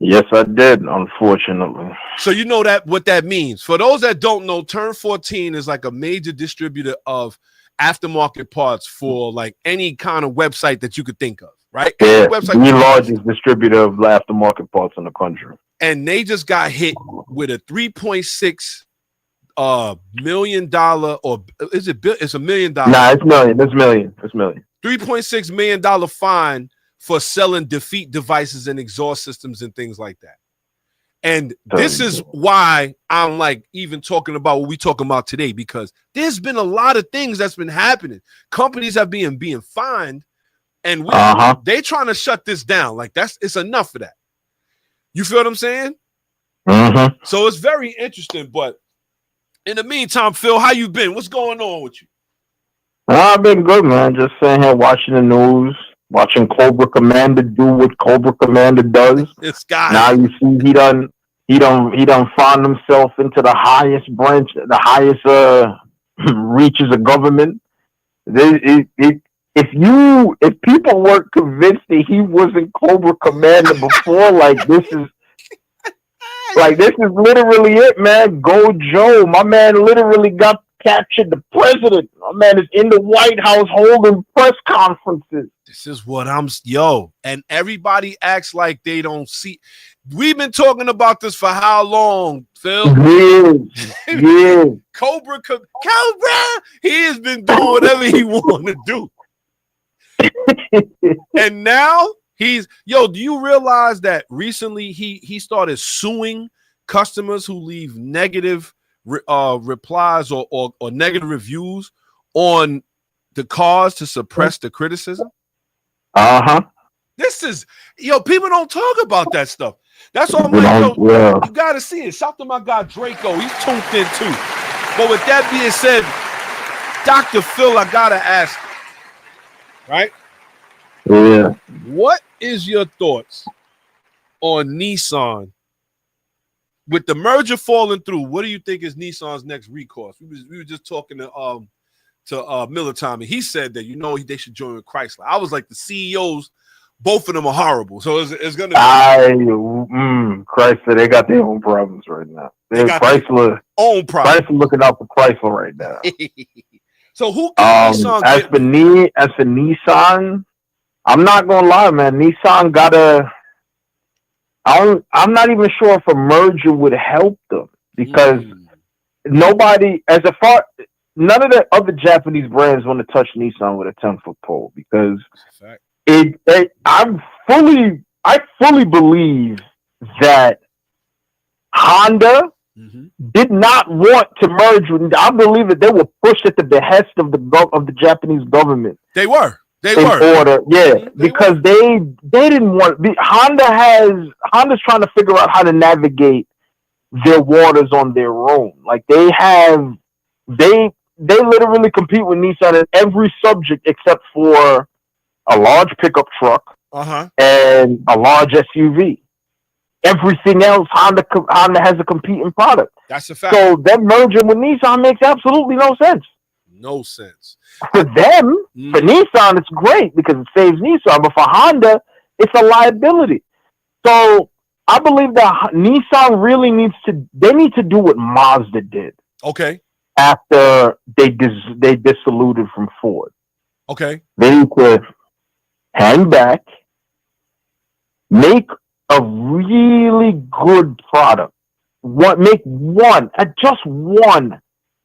Speaker 3: Yes, I did, unfortunately.
Speaker 2: So you know that what that means. For those that don't know, turn 14 is like a major distributor of aftermarket parts for like any kind of website that you could think of, right?
Speaker 3: Yeah,
Speaker 2: website
Speaker 3: the largest distributor of aftermarket parts in the country.
Speaker 2: And they just got hit with a $3.6 million, or is it? It's $1 million.
Speaker 3: Nah, it's million. It's million. It's million.
Speaker 2: $3.6 million fine for selling defeat devices and exhaust systems and things like that. And this is why I'm like even talking about what we talking about today, because there's been a lot of things that's been happening. Companies have been being fined, and they trying to shut this down. Like it's enough of that. You feel what I'm saying?
Speaker 3: Mm-hmm.
Speaker 2: So it's very interesting. But in the meantime, Phil, how you been? What's going on with you?
Speaker 3: I've been good, man. Just sitting here watching the news, watching Cobra Commander do what Cobra Commander does.
Speaker 2: This guy.
Speaker 3: Now you see he done found himself into the highest branch, the highest reaches of government. If people weren't convinced that he wasn't Cobra Commander before, this is literally it, man. Go Joe. My man literally captured the president. My man is in the White House holding press conferences.
Speaker 2: This is what and everybody acts like they don't see. We've been talking about this for how long, Phil?
Speaker 3: Years.
Speaker 2: Cobra, he has been doing whatever he want to do. And now do you realize that recently he started suing customers who leave negative replies or negative reviews on the cars to suppress the criticism? This is people don't talk about that stuff. That's all I'm like, you gotta see it. Shout to my guy Draco, he's tuned in too. But with that being said, Dr. Phil, I gotta ask you, right?
Speaker 3: Yeah.
Speaker 2: What is your thoughts on Nissan? With the merger falling through, what do you think is Nissan's next recourse? We were just talking to Miller Tommy. He said that they should join with Chrysler. I was like, the CEOs, both of them are horrible. So it's gonna be
Speaker 3: Chrysler, they got their own problems right now.
Speaker 2: They got
Speaker 3: Chrysler
Speaker 2: own problems.
Speaker 3: Chrysler looking out for Chrysler right now.
Speaker 2: So who can Nissan
Speaker 3: as for Nissan, I'm not gonna lie, man. Nissan gotta. I'm not even sure if a merger would help them, because none of the other Japanese brands want to touch Nissan with a 10-foot pole, because I fully believe that Honda did not want to merge with. I believe that they were pushed at the behest of the Japanese government.
Speaker 2: They were.
Speaker 3: Order, because they didn't want. Honda's trying to figure out how to navigate their waters on their own. Like they literally compete with Nissan in every subject except for a large pickup truck and a large SUV. Everything else, Honda has a competing product.
Speaker 2: That's a fact.
Speaker 3: So that merger with Nissan makes absolutely no sense.
Speaker 2: No sense.
Speaker 3: For them, for Nissan, it's great because it saves Nissan. But for Honda, it's a liability. So I believe that Nissan really needs to do what Mazda did.
Speaker 2: Okay.
Speaker 3: After they dissoluted from Ford.
Speaker 2: Okay.
Speaker 3: They need to hang back, make a really good product. Just one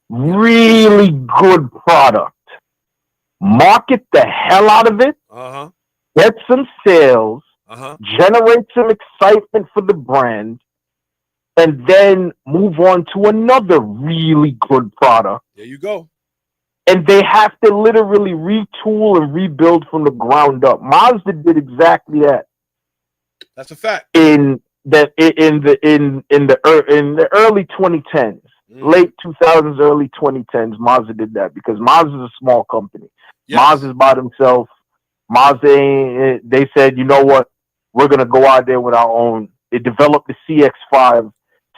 Speaker 3: really good product. Market the hell out of it. Get some sales. Generate some excitement for the brand, and then move on to another really good product.
Speaker 2: There you go.
Speaker 3: And they have to literally retool and rebuild from the ground up. Mazda did exactly that.
Speaker 2: That's a fact.
Speaker 3: In the early 2010s,
Speaker 5: late 2000s, early 2010s, Mazda did that because Mazda is a small company. Yes. Mazda's by themselves. Mazda, they said, you know what? We're going to go out there with our own. They developed the CX-5.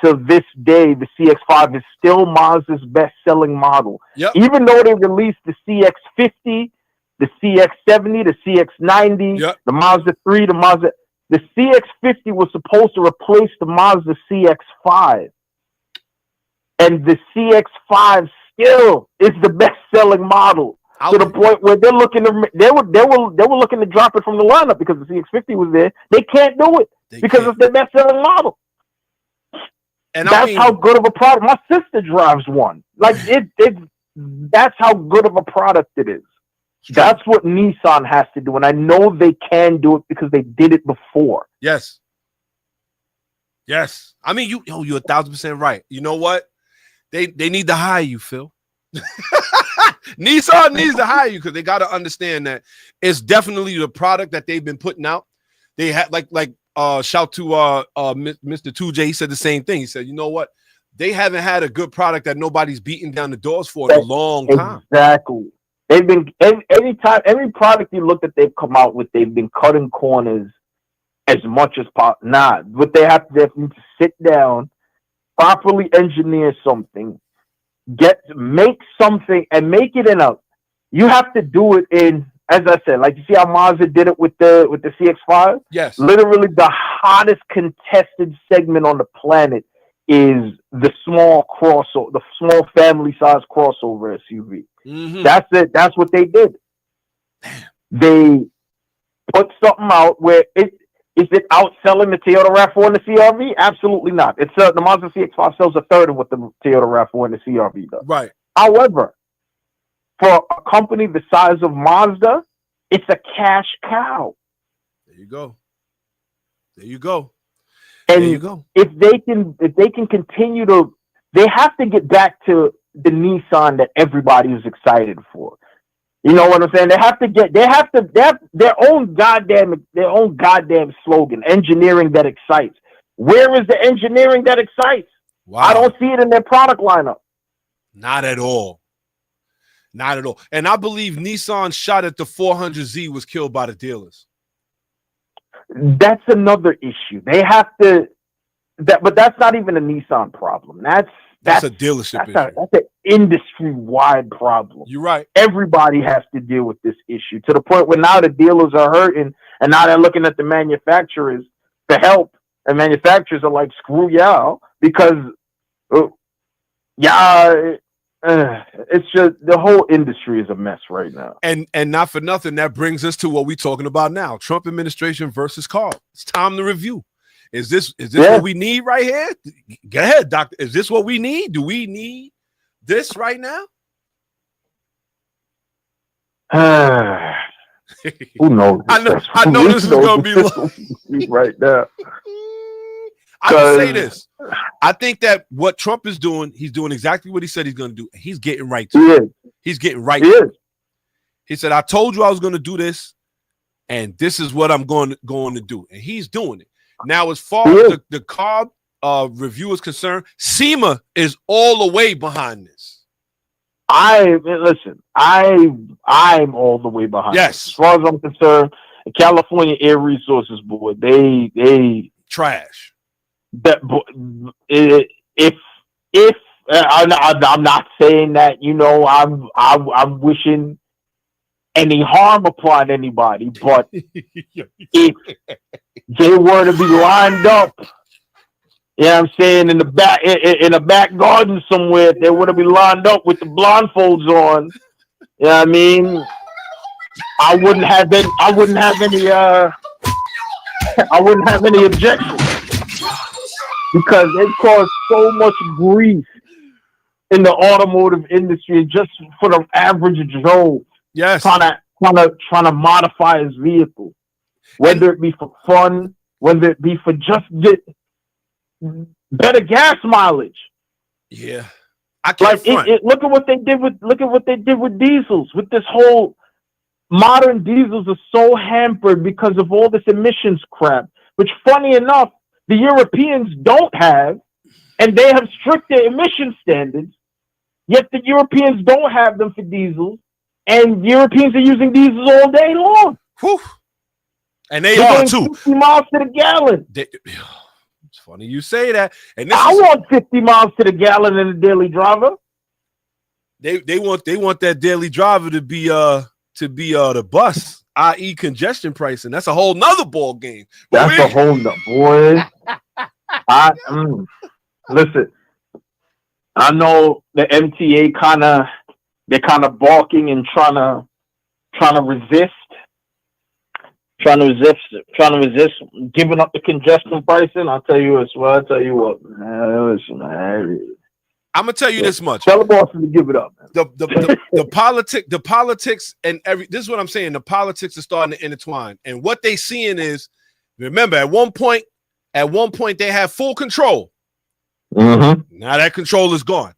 Speaker 5: To this day, the CX-5 is still Mazda's best-selling model. Yep. Even though they released the CX-50, the CX-70, the CX-90, yep, the Mazda 3, the CX-50 was supposed to replace the Mazda CX-5. And the CX-5 still is the best-selling model. To the point where they were looking to drop it from the lineup because the CX-50 was there. They can't do it because it's the best-selling model. And that's how good of a product. My sister drives one. Like that's how good of a product it is. That's what Nissan has to do, and I know they can do it because they did it before.
Speaker 2: Yes. I mean, you're 1,000% right. You know what? They need to hire you, Phil. Nissan needs to hire you because they got to understand that it's definitely the product that they've been putting out. They had shout to Mr. 2J. He said the same thing. He said, you know what? They haven't had a good product that nobody's beating down the doors for in a long time.
Speaker 5: Exactly. They've been every product you look at they've come out with, they've been cutting corners as much as possible. What they have to sit down, properly engineer something, make something and make it in a. You have to do it in, as I said, like you see how Mazda did it with the CX-5.
Speaker 2: Yes,
Speaker 5: literally the hottest contested segment on the planet is the small crossover, the small family size crossover SUV. Mm-hmm. That's it. That's what they did. They put something out where is it outselling the Toyota RAV4 and the C.A.R.B? Absolutely not. It's the Mazda CX-5 sells a third of what the Toyota RAV4 and the C.A.R.B does.
Speaker 2: Right.
Speaker 5: However, for a company the size of Mazda, it's a cash cow.
Speaker 2: There you go.
Speaker 5: And if they can continue to, they have to get back to the Nissan that everybody is excited for. You know what I'm saying? They have their own goddamn slogan, engineering that excites. Where is the engineering that excites? Wow. I don't see it in their product lineup.
Speaker 2: Not at all. And I believe Nissan's shot at the 400Z was killed by the dealers.
Speaker 5: That's another issue. They have to, but that's not even a Nissan problem. That's a dealership issue. That's an industry-wide problem.
Speaker 2: You're right.
Speaker 5: Everybody has to deal with this issue to the point where now the dealers are hurting, and now they're looking at the manufacturers for help, and manufacturers are like, "Screw y'all," because it's just the whole industry is a mess right now.
Speaker 2: And not for nothing, that brings us to what we're talking about now: Trump administration versus C.A.R.B. It's time to review. Is this what we need right here? Go ahead, doctor. Is this what we need? Do we need this right now?
Speaker 5: Who knows?
Speaker 2: I know this is going to be long.
Speaker 5: Right now.
Speaker 2: I can say this. I think that what Trump is doing, he's doing exactly what he said he's going to do. He's getting right to it. He's getting right to it. He said, I told you I was going to do this, and this is what I'm going to do. And he's doing it. Now, as far as the C.A.R.B. Review is concerned, SEMA is all the way behind this.
Speaker 5: I'm all the way behind.
Speaker 2: Yes.
Speaker 5: This. As far as I'm concerned, the California Air Resources Board, they
Speaker 2: trash.
Speaker 5: That if I'm not saying that, I'm wishing any harm upon anybody, but if they were to be lined up, you know what I'm saying, in the back garden somewhere, they would have been lined up with the blindfolds on. You know what I mean? I wouldn't have any objections because they caused so much grief in the automotive industry just for the average Joe.
Speaker 2: Yes,
Speaker 5: trying to modify his vehicle, whether it be for fun, whether it be for just better gas mileage.
Speaker 2: Yeah, I can't
Speaker 5: look at what they did with diesels. With this whole modern diesels are so hampered because of all this emissions crap. Which, funny enough, the Europeans don't have,
Speaker 6: and they have stricter emission standards, yet the Europeans don't have them for diesels, and Europeans are using diesels all day long.
Speaker 2: Whew. And
Speaker 6: They're
Speaker 2: are
Speaker 6: going
Speaker 2: too.
Speaker 6: 50 miles to the gallon.
Speaker 2: It's funny you say that. And
Speaker 6: I want 50 miles to the gallon in a daily driver.
Speaker 2: They want that daily driver to be the bus, i.e. congestion pricing. That's a whole nother ball game.
Speaker 6: That's a whole nother boy. Listen, I know the MTA they're kind of balking and trying to resist giving up the congestion pricing. I'll tell you what, man, listen, man.
Speaker 2: I'm gonna tell you this much.
Speaker 6: Tell the bosses to give it up, man.
Speaker 2: The politics and this is what I'm saying. The politics are starting to intertwine, and what they seeing is, remember, at one point they had full control.
Speaker 6: Mm-hmm.
Speaker 2: Now that control is gone,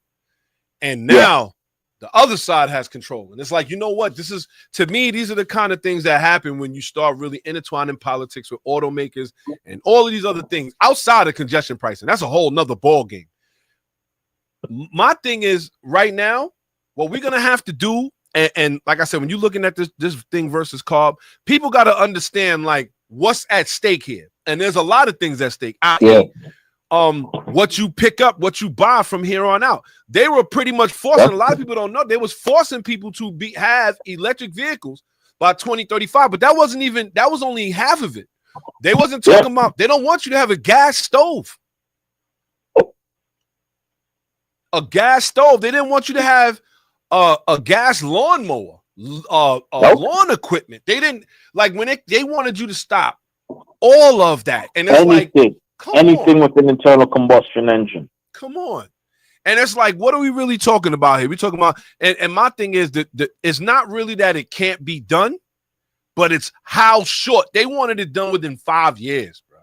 Speaker 2: and now the other side has control. And it's like, you know what? This is, to me, these are the kind of things that happen when you start really intertwining politics with automakers and all of these other things outside of congestion pricing. That's a whole nother ball game. My thing is, right now, what we're gonna have to do, and like I said, when you're looking at this thing versus C.A.R.B, people got to understand like what's at stake here, and there's a lot of things at stake. What you pick up, what you buy from here on out. They were pretty much forcing. A lot of people don't know they was forcing people to have electric vehicles by 2035, but that was only half of it. They wasn't talking about. They don't want you to have a gas stove. A gas stove. They didn't want you to have a gas lawnmower, lawn equipment. They didn't like when they wanted you to stop all of that. And it's
Speaker 6: anything with an internal combustion engine.
Speaker 2: Come on. And it's like, what are we really talking about here? We're talking about, and my thing is that it's not really that it can't be done, but it's how short. They wanted it done within 5 years, bro.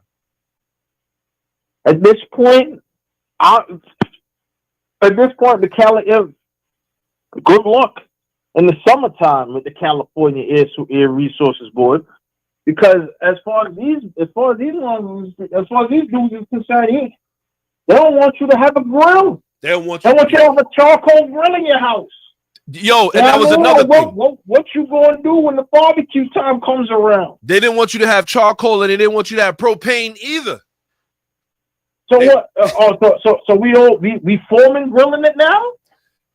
Speaker 6: At this point, good luck in the summertime with the California Air Resources Board, because as far as these dudes are concerned, they don't want you to have a grill. They want you to have a charcoal grill in your house.
Speaker 2: Yo, and that was another thing.
Speaker 6: What you gonna do when the barbecue time comes around?
Speaker 2: They didn't want you to have charcoal, and they didn't want you to have propane either.
Speaker 6: So we foreman grilling it now?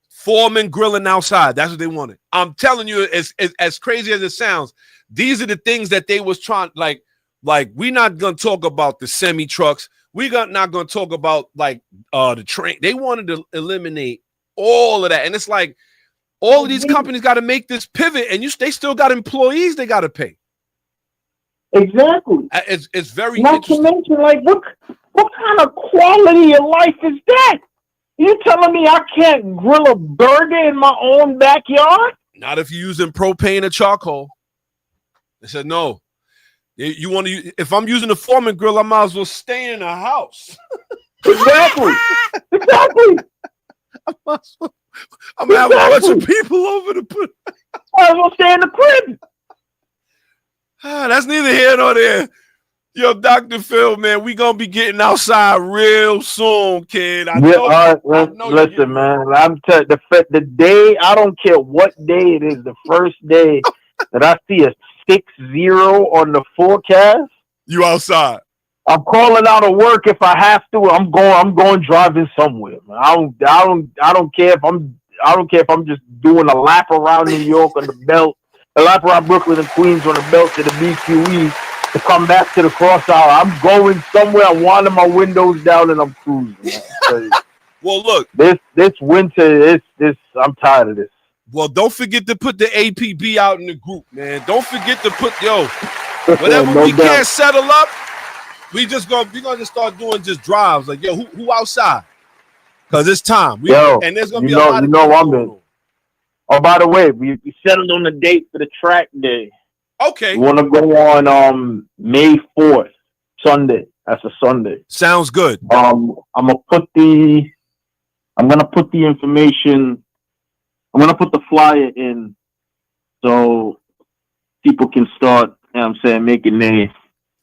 Speaker 2: Foreman grilling outside. That's what they wanted. I'm telling you, as crazy as it sounds, these are the things that they was trying, like we're not gonna talk about the semi trucks. We're not gonna talk about like the train. They wanted to eliminate all of that. And it's like all of these companies got to make this pivot, and they still got employees they got to pay.
Speaker 6: Exactly.
Speaker 2: It's very
Speaker 6: not
Speaker 2: interesting.
Speaker 6: To mention, like, what kind of quality of life is that? You telling me I can't grill a burger in my own backyard?
Speaker 2: Not if you're using propane or charcoal. They said no. You want to? If I'm using a foreman grill, I might as well stay in the house.
Speaker 6: Exactly.
Speaker 2: I'm gonna have a bunch of people over to put.
Speaker 6: I might as well stay in the crib.
Speaker 2: That's neither here nor there. Yo, Dr. Phil, man, we gonna be getting outside real soon, kid.
Speaker 6: Listen, man. I'm telling the day. I don't care what day it is. The first day that I see a 60 on the forecast,
Speaker 2: you outside.
Speaker 6: I'm calling out of work if I have to. I'm going driving somewhere, man. I don't care if I'm just doing a lap around New York on the belt, a lap around Brooklyn and Queens on the belt to the BQE to come back to the cross hour. I'm going somewhere. I'm winding my windows down and I'm cruising.
Speaker 2: Well, look,
Speaker 6: this winter, I'm tired of this.
Speaker 2: Well, don't forget to put the APB out in the group, man. Don't forget to put whatever we can't settle up. We're gonna just start doing just drives. Like, yo, who outside? Because it's time. And there's gonna be a lot of
Speaker 6: I'm in. Oh, by the way, we settled on the date for the track day.
Speaker 2: Okay.
Speaker 6: We want to go on May 4th, Sunday. That's a Sunday.
Speaker 2: Sounds good.
Speaker 6: I'm gonna put the information. I'm gonna put the flyer in so people can start. You know what I'm saying, making their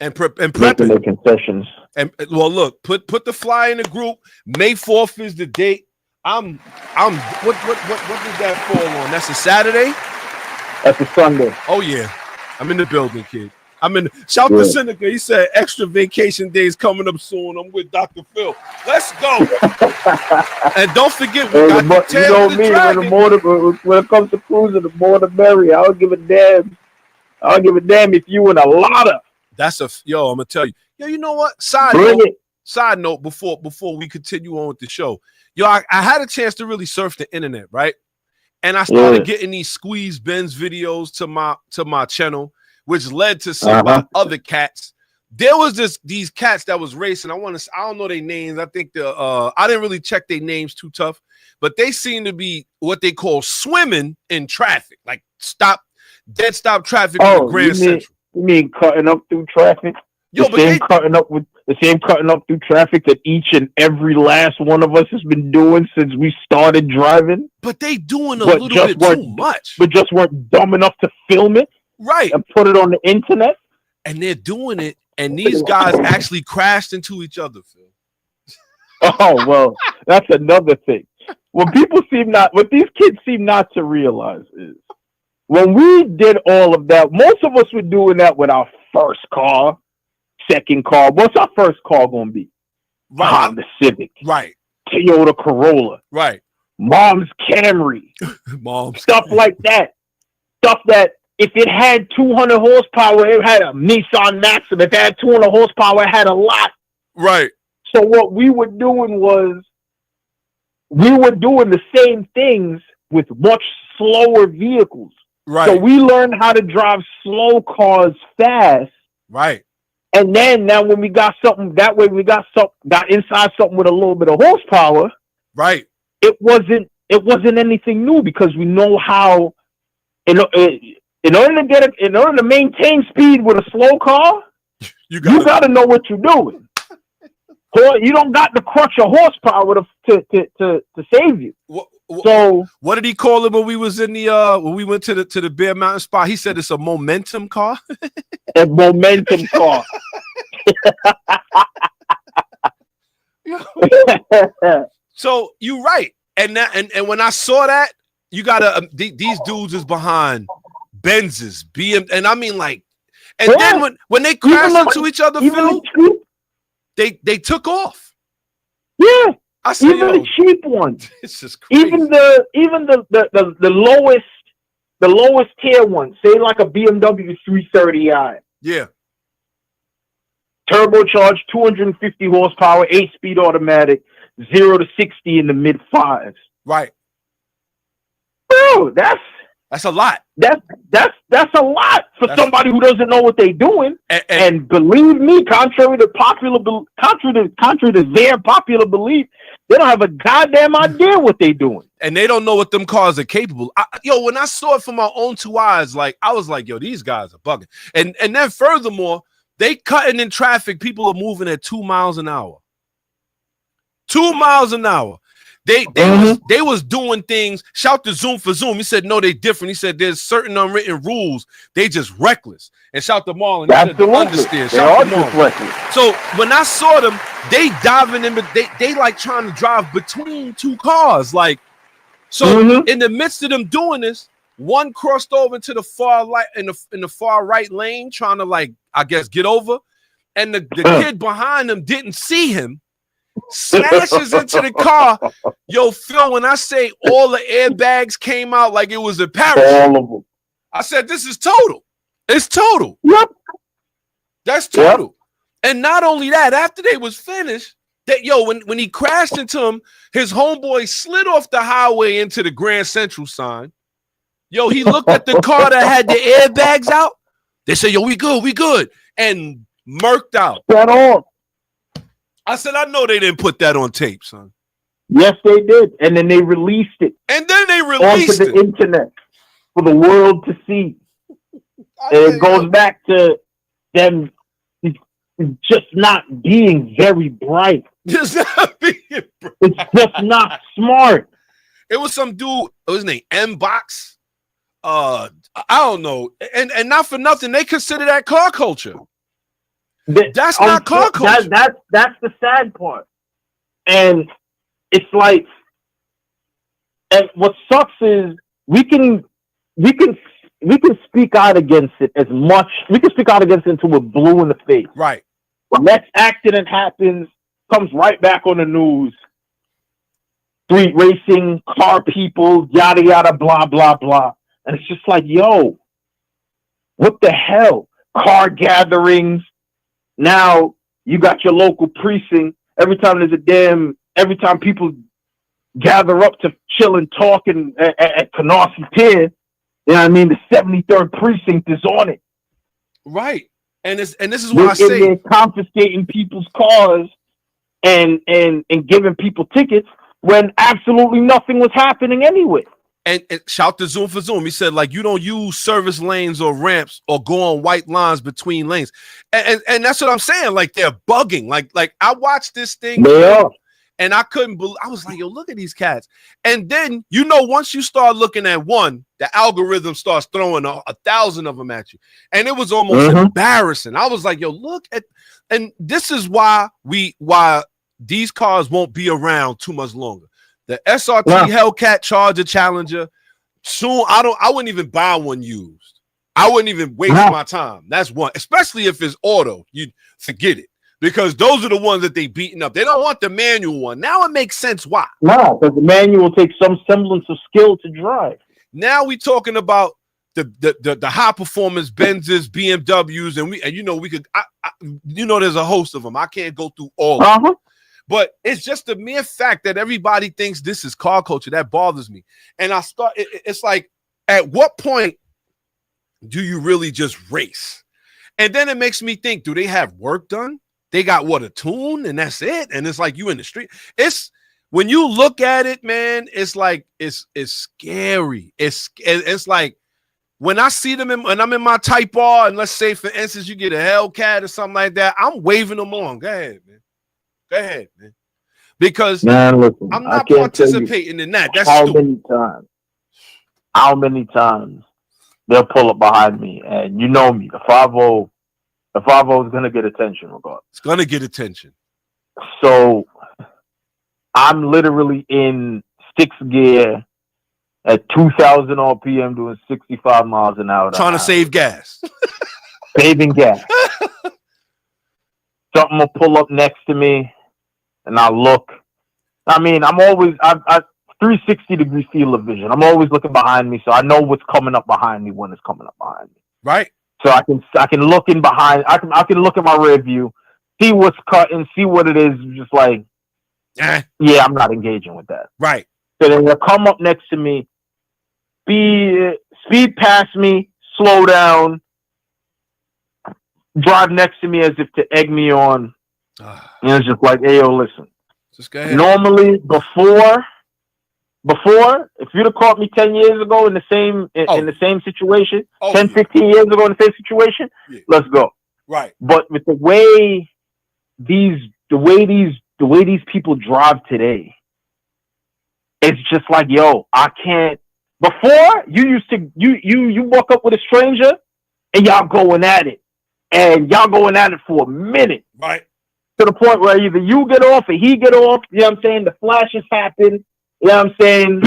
Speaker 2: and prep
Speaker 6: making the concessions.
Speaker 2: And well, look, put the flyer in the group. May 4th is the date. I'm what does that fall on? That's a Saturday?
Speaker 6: That's a Sunday.
Speaker 2: Oh yeah. I'm in the building, kid. Shout to Seneca. He said extra vacation days coming up soon. I'm with Dr. Phil. Let's go. And don't forget, we got the tail of the dragon.
Speaker 6: When it comes to cruising, the more the merrier. I don't give a damn. I don't give a damn if you in a lotta.
Speaker 2: I'm gonna tell you. Yo, you know what? Side note before we continue on with the show. Yo, I had a chance to really surf the internet, right? And I started getting these Squeeze Benz videos to my channel, which led to some other cats. There was these cats that was racing. I don't know their names. I think I didn't really check their names too tough, but they seem to be what they call swimming in traffic, like dead stop traffic on the Grand Central.
Speaker 6: You mean cutting up through traffic?
Speaker 2: Yo,
Speaker 6: cutting up through traffic that each and every last one of us has been doing since we started driving.
Speaker 2: But they doing a little bit too much.
Speaker 6: But just weren't dumb enough to film it,
Speaker 2: right,
Speaker 6: and put it on the internet.
Speaker 2: And they're doing it, and these guys actually crashed into each other, Phil.
Speaker 6: Oh well, that's another thing. What these kids seem not to realize is when we did all of that, most of us were doing that with our first car, second car. What's our first car going to be?
Speaker 2: Right.
Speaker 6: Honda Civic.
Speaker 2: Right.
Speaker 6: Toyota Corolla.
Speaker 2: Right.
Speaker 6: Mom's Camry. Stuff like that. Stuff that if it had 200 horsepower, it had a Nissan Maxima. If it had 200 horsepower, it had a lot.
Speaker 2: Right.
Speaker 6: So what we were doing was we were doing the same things with much slower vehicles.
Speaker 2: Right.
Speaker 6: So we learned how to drive slow cars fast.
Speaker 2: Right.
Speaker 6: And then now when we got something that way, got inside something with a little bit of horsepower.
Speaker 2: Right.
Speaker 6: It wasn't anything new because we know how in order to maintain speed with a slow car, you gotta know what you're doing. You don't got to crutch a horsepower to save you. So
Speaker 2: what did he call it when we was in the when we went to the Bear Mountain spot? He said it's a momentum car.
Speaker 6: A momentum car.
Speaker 2: So you're right, and when I saw that, you gotta these dudes is behind Benzes, BM, and I mean like, and then when they crashed into each other, Phil, they took off.
Speaker 6: Yeah.
Speaker 2: I see
Speaker 6: the cheap ones.
Speaker 2: It's just crazy.
Speaker 6: Even the lowest tier ones, say like a BMW 330i.
Speaker 2: Yeah.
Speaker 6: Turbocharged, 250 horsepower, 8-speed automatic, 0 to 60 in the mid 5s.
Speaker 2: Right.
Speaker 6: Bro, that's
Speaker 2: a lot.
Speaker 6: That's a lot for somebody who doesn't know what they're doing. And believe me, contrary to their popular belief, they don't have a goddamn idea what they're doing.
Speaker 2: And they don't know what them cars are capable. When I saw it from my own two eyes, like I was like, yo, these guys are bugging. And then furthermore, they cutting in traffic. People are moving at 2 miles an hour. 2 miles an hour. They was doing things. Shout to Zoom for Zoom. He said, no, they different. He said, there's certain unwritten rules. They just reckless. And shout to Marlon. He said, understand.
Speaker 6: They are just reckless.
Speaker 2: So when I saw them, they diving in, but they like trying to drive between two cars. Like, so in the midst of them doing this, one crossed over to the far right in the far right lane, trying to like, I guess, get over. And the kid behind him didn't see him. Smashes into the car. Yo, Phil, when I say all the airbags came out like it was a parachute,
Speaker 6: all of them.
Speaker 2: I said, this is total. It's total.
Speaker 6: Yep.
Speaker 2: That's total. Yep. And not only that, after they was finished, when he crashed into him, his homeboy slid off the highway into the Grand Central sign. Yo, he looked at the car that had the airbags out. They said, yo, we good. And murked out.
Speaker 6: That on.
Speaker 2: I said, I know they didn't put that on tape, son.
Speaker 6: Yes, they did. And then they released it.
Speaker 2: And then they released
Speaker 6: onto the internet for the world to see. And it goes back to them just not being very bright.
Speaker 2: Just not being bright.
Speaker 6: It's just not smart.
Speaker 2: It was some dude, what was his name? M-Box? I don't know. And not for nothing, they consider that car culture. That's not car culture.
Speaker 6: That's the sad part. And it's like, and what sucks is we can speak out against it as much. We can speak out against it until we're blue in the face.
Speaker 2: Right.
Speaker 6: Next accident happens, comes right back on the news. Street racing, car people, yada yada, blah blah blah, and it's just like, yo, what the hell? Car gatherings. Now you got your local precinct. Every time people gather up to chill and talk at Canarsie Pier, you know what I mean? The 73rd precinct is on it.
Speaker 2: Right. And this is why I say
Speaker 6: they're confiscating people's cars and giving people tickets when absolutely nothing was happening anyway.
Speaker 2: And shout to Zoom for Zoom. He said, like, you don't use service lanes or ramps or go on white lines between lanes. And that's what I'm saying. Like, they're bugging. Like I watched this thing and I couldn't believe. I was like, yo, look at these cats. And then, once you start looking at one, the algorithm starts throwing 1,000 of them at you. And it was almost embarrassing. I was like, yo, look at, and this is why these cars won't be around too much longer. The SRT Hellcat Charger Challenger. Soon, I wouldn't even buy one used. I wouldn't even waste my time. That's one, especially if it's auto. You forget it, because those are the ones that they beating up. They don't want the manual one. Now it makes sense why.
Speaker 6: No, because the manual takes some semblance of skill to drive.
Speaker 2: Now we talking about the high performance Benzes, BMWs, and we could. There's a host of them. I can't go through all of them. But it's just the mere fact that everybody thinks this is car culture that bothers me. And it's like, at what point do you really just race? And then it makes me think, do they have work done? They got a tune and that's it. And it's like you in the street. It's when you look at it, man, it's like, it's scary. It's like when I see them and I'm in my Type R, and let's say, for instance, you get a Hellcat or something like that, I'm waving them on. Go ahead, man. Go ahead, man. Because
Speaker 6: listen,
Speaker 2: I'm not participating in that. That's stupid.
Speaker 6: How many times they'll pull up behind me, and you know me, the 5.0 is gonna get attention regardless.
Speaker 2: It's gonna get attention.
Speaker 6: So I'm literally in 6th gear at 2,000 RPM doing 65 miles an hour.
Speaker 2: Trying to save gas.
Speaker 6: Saving gas. Something will pull up next to me. And I look. I mean, I'm 360 degree field of vision. I'm always looking behind me, so I know what's coming up behind me when it's coming up behind me.
Speaker 2: Right.
Speaker 6: So I can look in behind. I can look at my rear view, see what's cutting, see what it is. Just like, yeah, I'm not engaging with that.
Speaker 2: Right.
Speaker 6: So then they'll come up next to me, speed past me, slow down, drive next to me as if to egg me on. And it's just like, hey, yo, listen.
Speaker 2: Just go ahead.
Speaker 6: Normally, before, if you'd have caught me 10 years ago in the same situation, 10, 15 years ago in the same situation, let's go.
Speaker 2: Right.
Speaker 6: But with the way these people drive today, it's just like, yo, I can't. Before, you walk up with a stranger and y'all going at it. And y'all going at it for a minute.
Speaker 2: Right.
Speaker 6: To the point where either you get off or he get off. You know what I'm saying? The flashes happen. You know what I'm saying?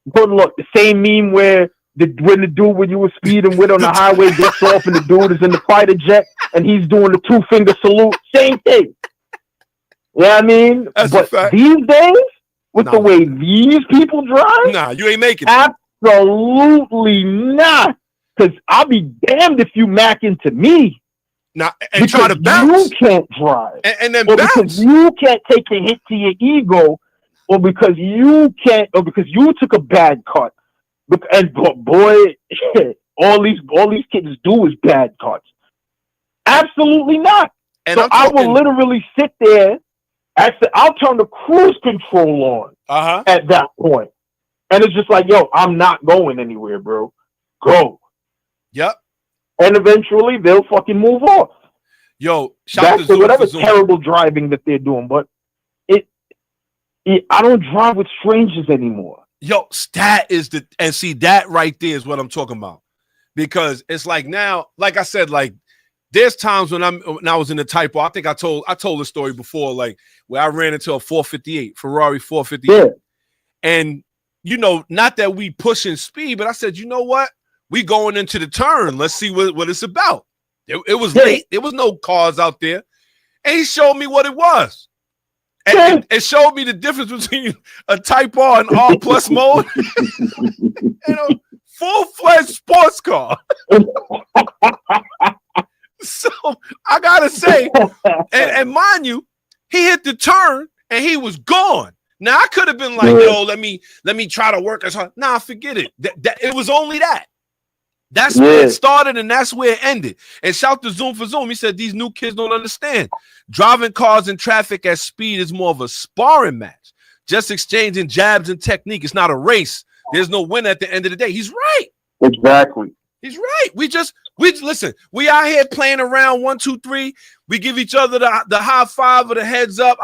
Speaker 6: But look, the same meme when the dude when you were speeding with on the highway gets off and the dude is in the fighter jet and he's doing the 2-finger salute. Same thing. You know what I mean? But these days, with the way these people drive,
Speaker 2: you ain't making it.
Speaker 6: Absolutely not. Because I'll be damned if you mac into me.
Speaker 2: Now, and try to bounce.
Speaker 6: You can't drive.
Speaker 2: And then
Speaker 6: or
Speaker 2: bounce.
Speaker 6: Because you can't take a hit to your ego, or because you took a bad cut. And boy, all these kids do is bad cuts. Absolutely not. And so I will literally sit there. I'll turn the cruise control on at that point. And it's just like, yo, I'm not going anywhere, bro. Go.
Speaker 2: Yep.
Speaker 6: And eventually they'll fucking move off.
Speaker 2: Yo,
Speaker 6: shout to whatever terrible driving that they're doing, but I don't drive with strangers anymore.
Speaker 2: Yo, that right there is what I'm talking about. Because it's like now, like I said, like there's times when I was in the typo. I think I told the story before, like where I ran into a 458 Ferrari 458,
Speaker 6: Yeah.
Speaker 2: and not that we pushing speed, but I said, you know what, we going into the turn. Let's see what it's about. It was late. There was no cars out there, and he showed me what it was. And it showed me the difference between a Type R and R plus mode and a full-fledged sports car. So I gotta say, and mind you, he hit the turn and he was gone. Now I could have been like, yo, let me try to work as hard. Nah, forget it. That it was only that. That's where it started and that's where it ended. And shout to Zoom for Zoom. He said these new kids don't understand. Driving cars in traffic at speed is more of a sparring match. Just exchanging jabs and technique. It's not a race. There's no win at the end of the day. He's right.
Speaker 6: Exactly.
Speaker 2: He's right. We listen. We out here playing around 1, 2, 3. We give each other the high five or the heads up,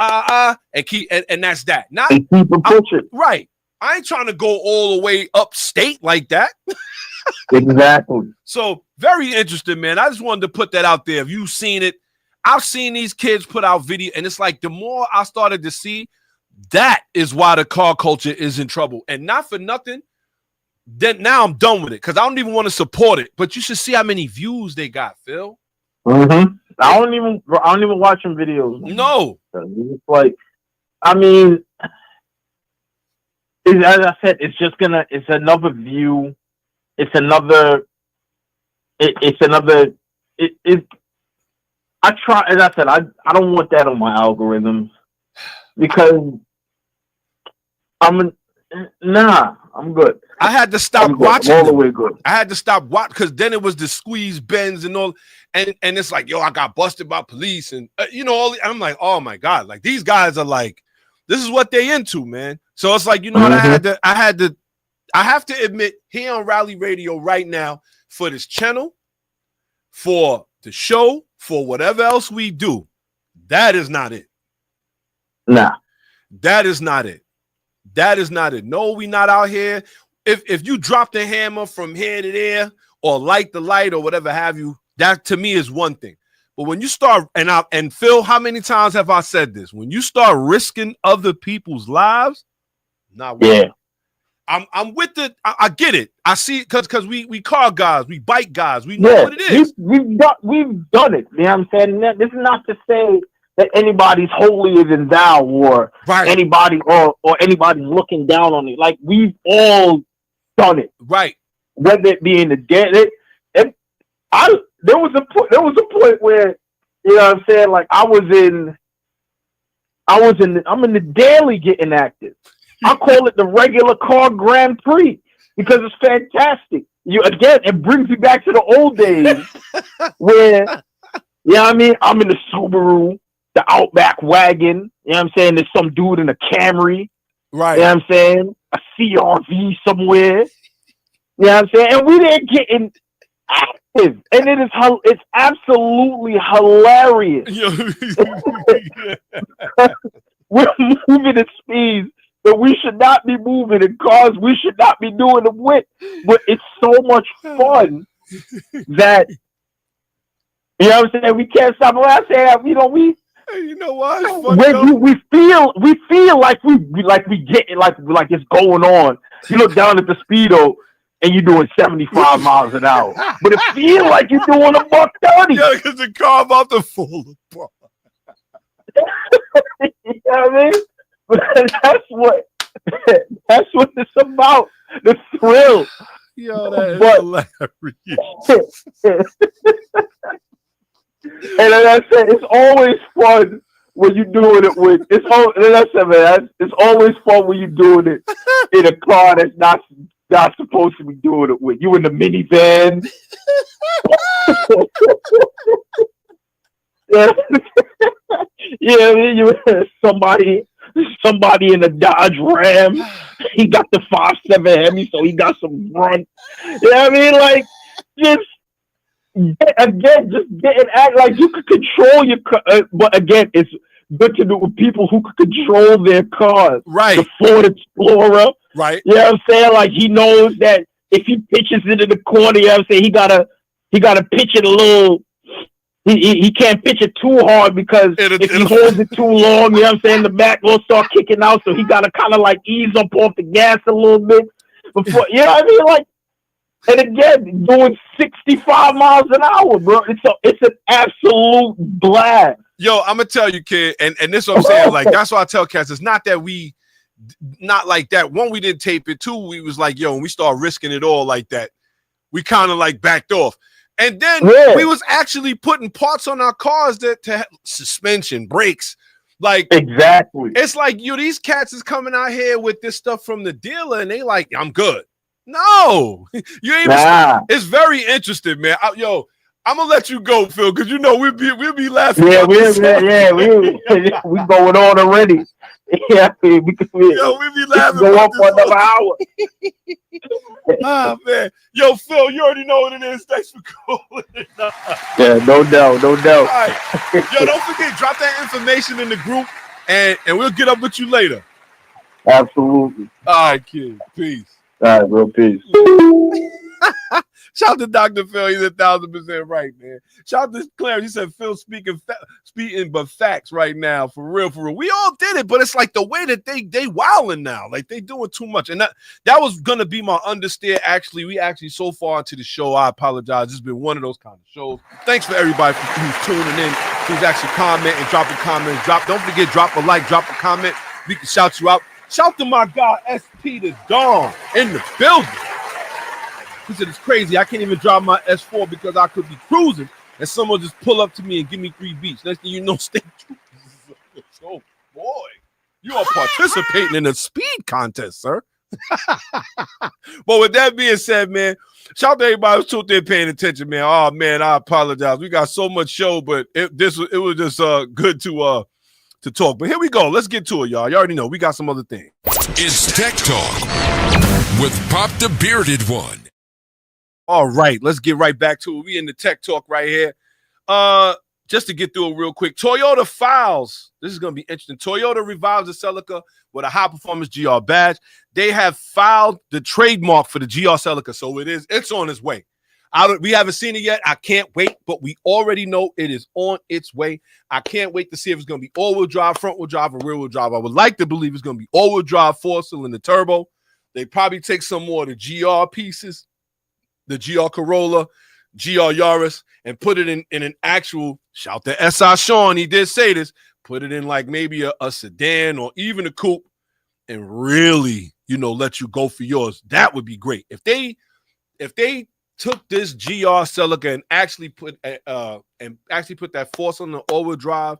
Speaker 2: and keep and that's that. Not
Speaker 6: keep pushing.
Speaker 2: Right. I ain't trying to go all the way upstate like that.
Speaker 6: Exactly.
Speaker 2: So very interesting, man. I just wanted to put that out there. If you've seen it, I've seen these kids put out video, and it's like the more I started to see, that is why the car culture is in trouble. And not for nothing, then now I'm done with it because I don't even want to support it. But you should see how many views they got, Phil.
Speaker 6: Mm-hmm. I don't even watch them videos.
Speaker 2: No.
Speaker 6: It's like, I mean, as I said, it's another view. I try, as I said, I don't want that on my algorithms because I'm good.
Speaker 2: I had to stop watching
Speaker 6: all the way good.
Speaker 2: I had to stop watching because then it was the squeeze bends and all, and it's like, yo, I got busted by police and I'm like, oh my God, like these guys are like, this is what they into, man. So it's like, what I have to admit here on Rally Radio right now for this channel, for the show, for whatever else we do, that is not it.
Speaker 6: Nah.
Speaker 2: That is not it. That is not it. No, we not out here. If you drop the hammer from here to there or light the light or whatever have you, that to me is one thing. But when you start, and Phil, how many times have I said this? When you start risking other people's lives, not worth it. I'm with it. I get it. I see it because we car guys, we bike guys, we know what it is.
Speaker 6: We've done it. You know what I'm saying? This is not to say that anybody's holier than thou or anybody or anybody's looking down on it. Like we've all done it.
Speaker 2: Right.
Speaker 6: Whether it be in the day. There was a point where, you know what I'm saying, like I'm in the daily getting active. I call it the regular car Grand Prix because it's fantastic. It brings me back to the old days where, you know what I mean? I'm in the Subaru, the Outback wagon. You know what I'm saying? There's some dude in a Camry.
Speaker 2: Right.
Speaker 6: You know what I'm saying? A C.A.R.B somewhere. You know what I'm saying? And we didn't get in active. And it's absolutely hilarious. We're moving at speeds that we should not be moving in cars we should not be doing them with. But it's so much fun that, you know what I'm saying, we can't stop. When I say that,
Speaker 2: you know what?
Speaker 6: We feel like we get it, like it's going on. You look down at the speedo and you're doing 75 miles an hour, but it feels like you're doing $130.
Speaker 2: Yeah, because the car about to fall apart.
Speaker 6: You know what I mean? But that's what it's about. The thrill.
Speaker 2: Yo, that is hilarious.
Speaker 6: And then I said, it's always fun when you're doing it with. It's always fun when you're doing it in a car that's not supposed to be doing it with. You in the minivan. Yeah, you somebody in a Dodge Ram. He got the 5.7 Hemi, so he got some run. You know what I mean? Like, just getting at like you could control your car, but again, it's good to do it with people who could control their cars.
Speaker 2: Right.
Speaker 6: The Ford Explorer.
Speaker 2: Right.
Speaker 6: You know what I'm saying? Like he knows that if he pitches into the corner, you know what I'm saying, he gotta pitch it a little. he can't pitch it too hard because if he holds it too long, you know what I'm saying, the back will start kicking out. So he got to kind of like ease up off the gas a little bit before, you know what I mean? Like, and again, doing 65 miles an hour, bro. It's an absolute blast.
Speaker 2: Yo, I'm gonna tell you, kid, and this is what I'm saying. Like, that's why I tell cats, it's not that not like that. One, we didn't tape it. Two, we was like, yo, when we start risking it all like that, we kind of like backed off. And then we was actually putting parts on our cars to suspension, brakes. Like,
Speaker 6: exactly.
Speaker 2: It's like, yo, these cats is coming out here with this stuff from the dealer, and they like, I'm good. No, you ain't. It's very interesting, man. Yo, I'm gonna let you go, Phil, because you know we'll be laughing.
Speaker 6: Yeah, we going on already. Yeah, we be laughing. Go up for another hour.
Speaker 2: Oh man, yo, Phil, you already know what it is. Thanks for calling.
Speaker 6: Yeah, no doubt.
Speaker 2: All right. Yo, don't forget, drop that information in the group, and we'll get up with you later.
Speaker 6: Absolutely.
Speaker 2: All right, kid. Peace.
Speaker 6: All right, bro. Peace.
Speaker 2: Shout out to Dr. Phil. He's 1,000% right, man. Shout out to Clarence. He said, Phil speaking but facts right now. For real. We all did it, but it's like the way that they wilding now. Like, they doing too much. And that was going to be my understeer. Actually, we so far into the show, I apologize. It's been one of those kind of shows. Thanks for everybody who's tuning in, who's actually commenting, dropping comments. Don't forget, drop a like, drop a comment. We can shout you out. Shout to my guy, SP the Dawn, in the building. He said, it's crazy. I can't even drive my S4 because I could be cruising and someone just pull up to me and give me 3 beats. Next thing you know, state troopers. Oh, boy. You are participating in a speed contest, sir. But with that being said, man, shout out to everybody who's tuned in paying attention, man. Oh, man, I apologize. We got so much show, but it was just good to talk. But here we go. Let's get to it, y'all. You already know we got some other things.
Speaker 1: It's Tech Talk with Pop the Bearded One.
Speaker 2: All right, let's get right back to it. We in the Tech Talk right here. Just to get through it real quick, Toyota files. This is going to be interesting. Toyota revives the Celica with a high-performance GR badge. They have filed the trademark for the GR Celica, so it's on its way. We haven't seen it yet. I can't wait, but we already know it is on its way. I can't wait to see if it's going to be all-wheel drive, front-wheel drive, or rear-wheel drive. I would like to believe it's going to be all-wheel drive, 4-cylinder turbo. They probably take some more of the GR pieces, the GR Corolla, GR Yaris, and put it in an actual, shout to S.I. Sean, he did say this, put it in like maybe a sedan or even a coupe and really, let you go for yours. That would be great. If they took this GR Celica and actually put that 4-cylinder all-wheel drive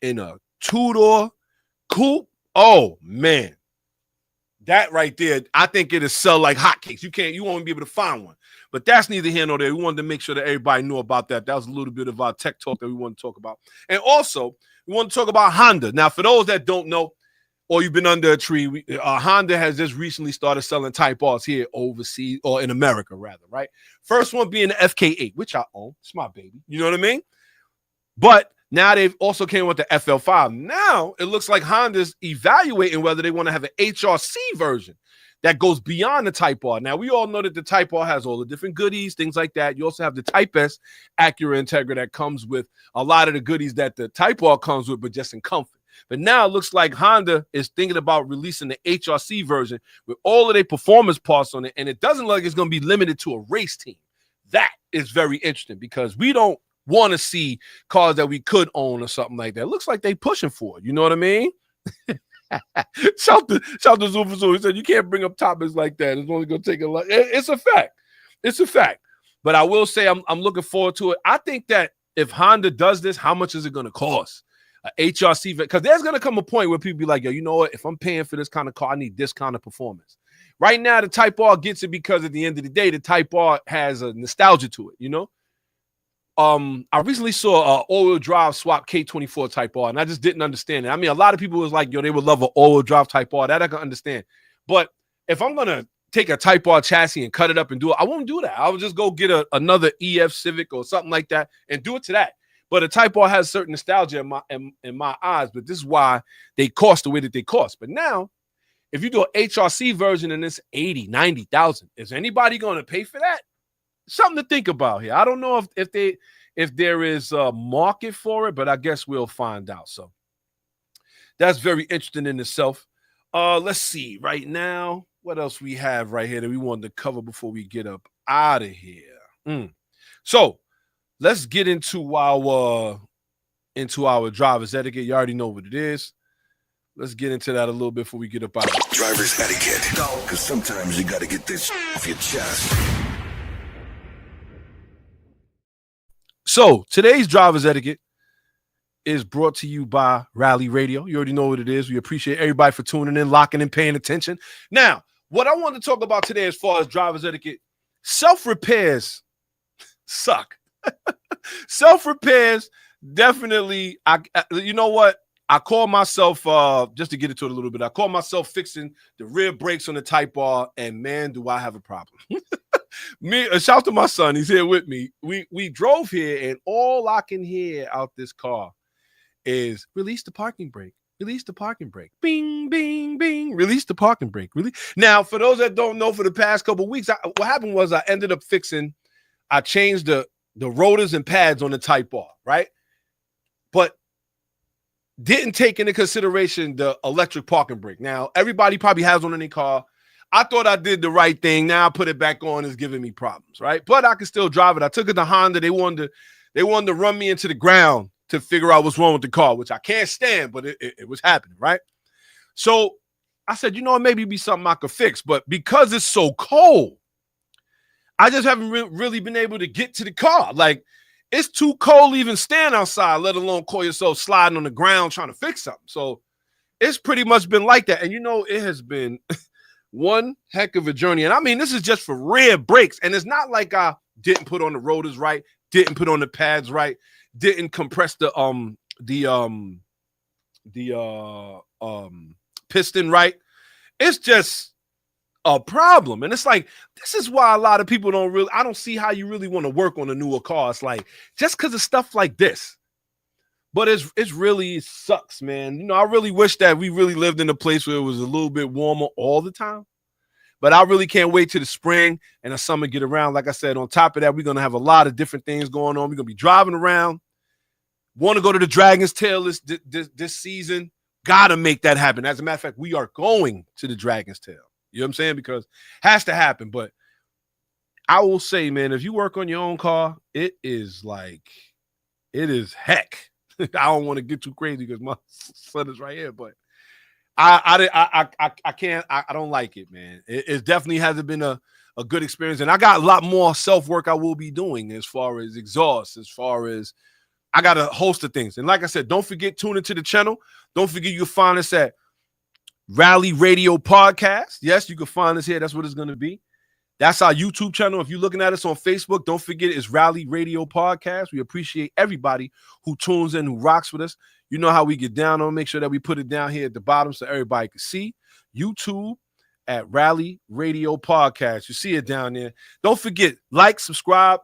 Speaker 2: in a 2-door coupe, oh man. That right there, I think it'll sell like hotcakes. You won't be able to find one. But that's neither here nor there. We wanted to make sure that everybody knew about that. That was a little bit of our tech talk that we want to talk about. And also, we want to talk about Honda. Now, for those that don't know, or you've been under a tree, Honda has just recently started selling Type Rs here overseas, or in America, rather, right? First one being the FK8, which I own. It's my baby. You know what I mean? But now they've also came with the FL5. Now it looks like Honda's evaluating whether they want to have an HRC version that goes beyond the Type R. Now, we all know that the Type R has all the different goodies, things like that. You also have the Type S Acura Integra that comes with a lot of the goodies that the Type R comes with, but just in comfort. But now it looks like Honda is thinking about releasing the HRC version with all of their performance parts on it, and it doesn't look like it's going to be limited to a race team. That is very interesting because we don't want to see cars that we could own or something like that. It looks like they pushing for it. You know what I mean? Shout to Zufa. He said, you can't bring up topics like that. It's only going to take a lot. It's a fact. It's a fact. But I will say I'm looking forward to it. I think that if Honda does this, how much is it going to cost? A HRC, because there's going to come a point where people be like, yo, you know what? If I'm paying for this kind of car, I need this kind of performance. Right now, the Type R gets it because at the end of the day, the Type R has a nostalgia to it, you know? I recently saw an all-wheel drive swap K24 Type R, and I just didn't understand it. I mean, a lot of people was like, yo, they would love an all-wheel drive Type R. That I can understand. But if I'm going to take a Type R chassis and cut it up and do it, I won't do that. I would just go get another EF Civic or something like that and do it to that. But a Type R has certain nostalgia in my eyes, but this is why they cost the way that they cost. But now, if you do an HRC version and it's 80, 90,000, is anybody going to pay for that? something to think about here. I don't know if there is a market for it, but I guess we'll find out. So that's very interesting in itself. Let's see right now what else we have right here that we wanted to cover before we get up out of here. So let's get into our driver's etiquette. You already know what it is. Let's get into that a little bit before we get up out.
Speaker 1: Driver's etiquette. Because sometimes you got to get this off your chest.
Speaker 2: So today's driver's etiquette is brought to you by Rally Radio. You already know what it is. We appreciate everybody for tuning in, locking in, paying attention. Now, what I want to talk about today as far as driver's etiquette, self-repairs suck. Self-repairs definitely, you know what? I call myself, just to get into it a little bit, I call myself fixing the rear brakes on the Type R, and man, do I have a problem. Shout out to my son. He's here with me. We drove here, and all I can hear out this car is release the parking brake. Release the parking brake. Bing, bing, bing. Release the parking brake. Really? Now, for those that don't know, for the past couple of weeks, what happened was I ended up I changed the rotors and pads on the Type R, right? But didn't take into consideration the electric parking brake. Now, everybody probably has one in their car. I thought I did the right thing. Now I put it back on. It's giving me problems, right? But I can still drive it. I took it to Honda. They wanted to run me into the ground to figure out what's wrong with the car, which I can't stand, but it was happening, right? So I said, maybe it'd be something I could fix. But because it's so cold, I just haven't really been able to get to the car. Like, it's too cold to even stand outside, let alone call yourself sliding on the ground trying to fix something. So it's pretty much been like that. And, it has been one heck of a journey. And I mean, this is just for rear brakes. And it's not like I didn't put on the rotors right, didn't put on the pads right, didn't compress the piston right. It's just a problem. And it's like, this is why a lot of people I don't see how you really want to work on a newer car. It's like, just because of stuff like this. But it really sucks, man. I really wish that we really lived in a place where it was a little bit warmer all the time. But I really can't wait till the spring and the summer get around. Like I said, on top of that, we're going to have a lot of different things going on. We're going to be driving around. Want to go to the Dragon's Tail this season. Got to make that happen. As a matter of fact, we are going to the Dragon's Tail. You know what I'm saying? Because it has to happen. But I will say, man, if you work on your own car, it is heck. I don't want to get too crazy because my son is right here, but I can't. I don't like it, man. It definitely hasn't been a good experience, and I got a lot more self-work I will be doing as far as exhaust, as far as I got a host of things. And like I said, don't forget, tune into the channel. Don't forget, you can find us at Rally Radio Podcast. Yes, you can find us here. That's what it's going to be. That's our YouTube channel. If you're looking at us on Facebook, don't forget it's Rally Radio Podcast. We appreciate everybody who tunes in, who rocks with us. You know how we get down on. Make sure that we put it down here at the bottom so everybody can see. YouTube at Rally Radio Podcast. You see it down there. Don't forget, like, subscribe,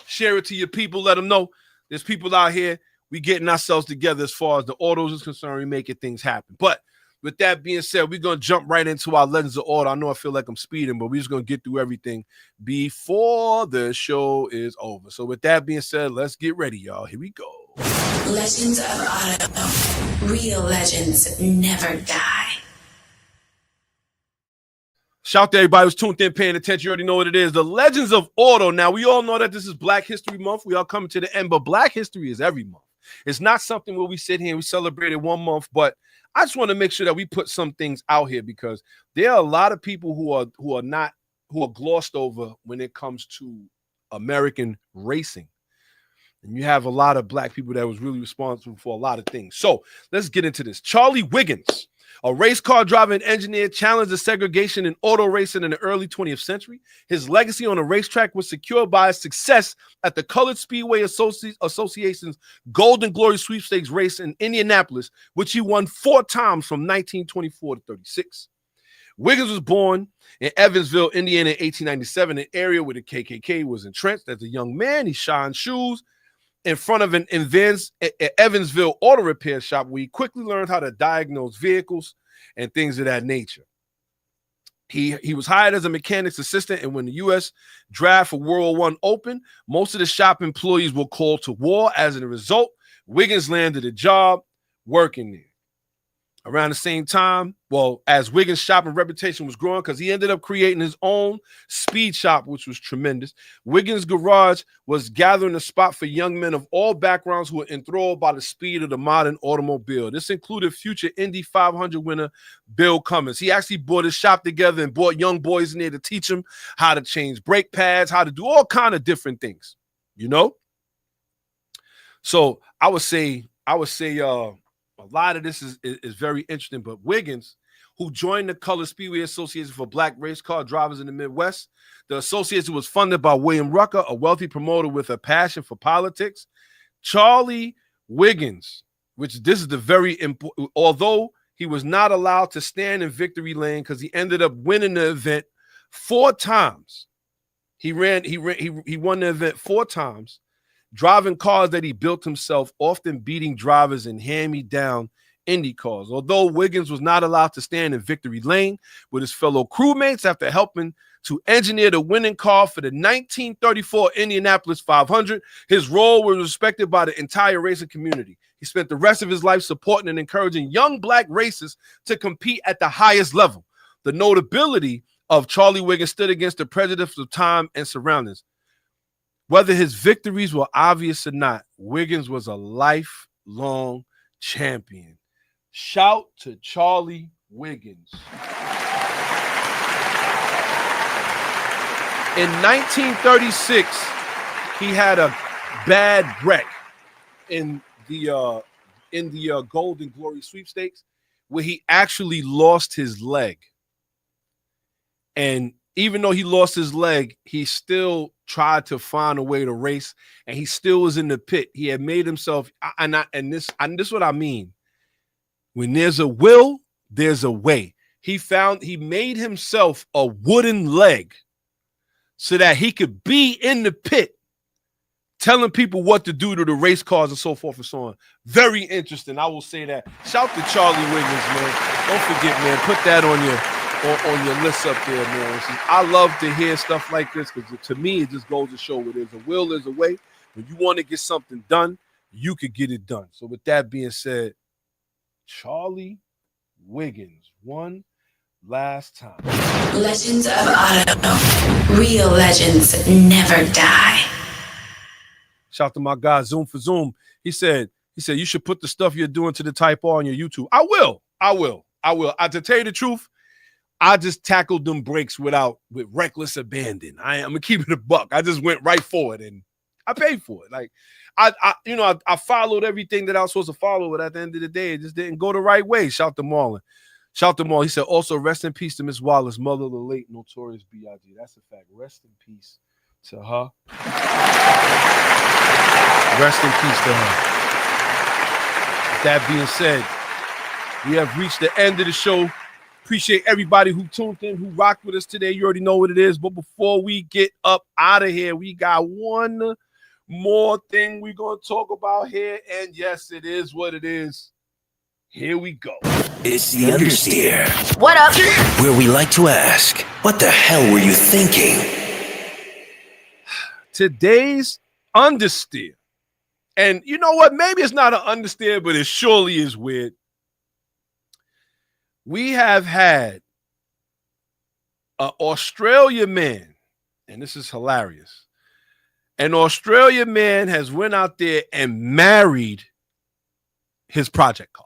Speaker 2: share it to your people. Let them know there's people out here. We getting ourselves together as far as the autos is concerned. We making things happen. But with that being said, we're going to jump right into our Legends of Auto. I know I feel like I'm speeding, but we're just going to get through everything before the show is over. So with that being said, let's get ready, y'all. Here we go.
Speaker 7: Legends of Auto. Real legends never die.
Speaker 2: Shout out to everybody who's tuned in, paying attention. You already know what it is. The Legends of Auto. Now, we all know that this is Black History Month. We are coming to the end, but Black History is every month. It's not something where we sit here and we celebrate it 1 month, but I just want to make sure that we put some things out here because there are a lot of people who are glossed over when it comes to American racing. And you have a lot of Black people that was really responsible for a lot of things. So let's get into this. Charlie Wiggins, a race car driver and engineer, challenged the segregation in auto racing in the early 20th century. His legacy on the racetrack was secured by his success at the Colored Speedway Association's Golden Glory Sweepstakes race in Indianapolis, which he won 4 times from 1924 to 36. Wiggins was born in Evansville, Indiana in 1897, an area where the KKK was entrenched. As a young man, he shined shoes in front of an Evansville auto repair shop where he quickly learned how to diagnose vehicles and things of that nature. He was hired as a mechanic's assistant, and when the U.S. draft for World War I opened, most of the shop employees were called to war. As a result, Wiggins landed a job working there. Around the same time, as Wiggins' shopping reputation was growing, because he ended up creating his own speed shop, which was tremendous. Wiggins' garage was gathering a spot for young men of all backgrounds who were enthralled by the speed of the modern automobile. This included future Indy 500 winner Bill Cummins. He actually brought his shop together and brought young boys in there to teach them how to change brake pads, how to do all kind of different things, So I would say, a lot of this is very interesting, but Wiggins, who joined the Color Speedway Association for Black race car drivers in the Midwest, the association was funded by William Rucker, a wealthy promoter with a passion for politics. Charlie Wiggins, which this is the very important, although he was not allowed to stand in victory lane because he ended up winning the event 4 times. He won the event 4 times. Driving cars that he built himself, often beating drivers in hand-me-down Indy cars. Although Wiggins was not allowed to stand in victory lane with his fellow crewmates after helping to engineer the winning car for the 1934 Indianapolis 500, his role was respected by the entire racing community. He spent the rest of his life supporting and encouraging young black racers to compete at the highest level. The notability of Charlie Wiggins stood against the prejudice of time and surroundings. Whether his victories were obvious or not, Wiggins was a lifelong champion. Shout to Charlie Wiggins. In 1936, he had a bad wreck in the Golden Glory sweepstakes where he actually lost his leg. And even though he lost his leg, he still tried to find a way to race, and he still was in the pit. He had made himself, this is what I mean. When there's a will, there's a way. He made himself a wooden leg so that he could be in the pit telling people what to do to the race cars and so forth and so on. Very interesting. I will say that. Shout to Charlie Wiggins, man. Don't forget, man. Put that on your list up there, man. I love to hear stuff like this because to me, it just goes to show where there's a will, there's a way. When you want to get something done, you could get it done. So with that being said, Charlie Wiggins, one last time.
Speaker 7: Legends of Auto. Real legends never die.
Speaker 2: Shout to my guy, Zoom for Zoom. He said, you should put the stuff you're doing to the Type R on your YouTube. I will. To tell you the truth, I just tackled them breaks with reckless abandon. I'm gonna keep it a buck. I just went right for it and I paid for it. Like I followed everything that I was supposed to follow, but at the end of the day, it just didn't go the right way. Shout to Marlon. He said, also rest in peace to Miss Wallace, mother of the late Notorious B.I.G. That's a fact. Rest in peace to her. Rest in peace to her. With that being said, we have reached the end of the show. Appreciate everybody who tuned in, who rocked with us today. You already know what it is. But before we get up out of here, we got one more thing we're going to talk about here. And yes, it is what it is. Here we go.
Speaker 8: It's the Understeer.
Speaker 9: What up?
Speaker 8: Where we like to ask, what the hell were you thinking?
Speaker 2: Today's Understeer. And you know what? Maybe it's not an Understeer, but it surely is weird. We have had an Australian man, and this is hilarious. An Australian man has went out there and married his project car.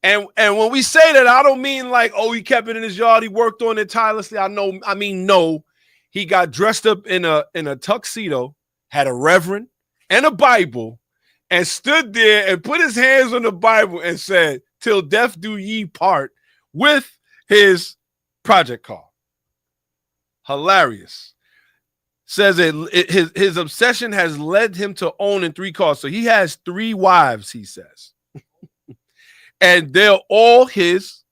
Speaker 2: And when we say that, I don't mean like, oh, he kept it in his yard, he worked on it tirelessly. No, he got dressed up in a tuxedo, had a reverend and a Bible, and stood there and put his hands on the Bible and said, "Till death do ye part," with his project car. Hilarious. Says his obsession has led him to owning 3 cars. So he has 3 wives, he says. And they're all his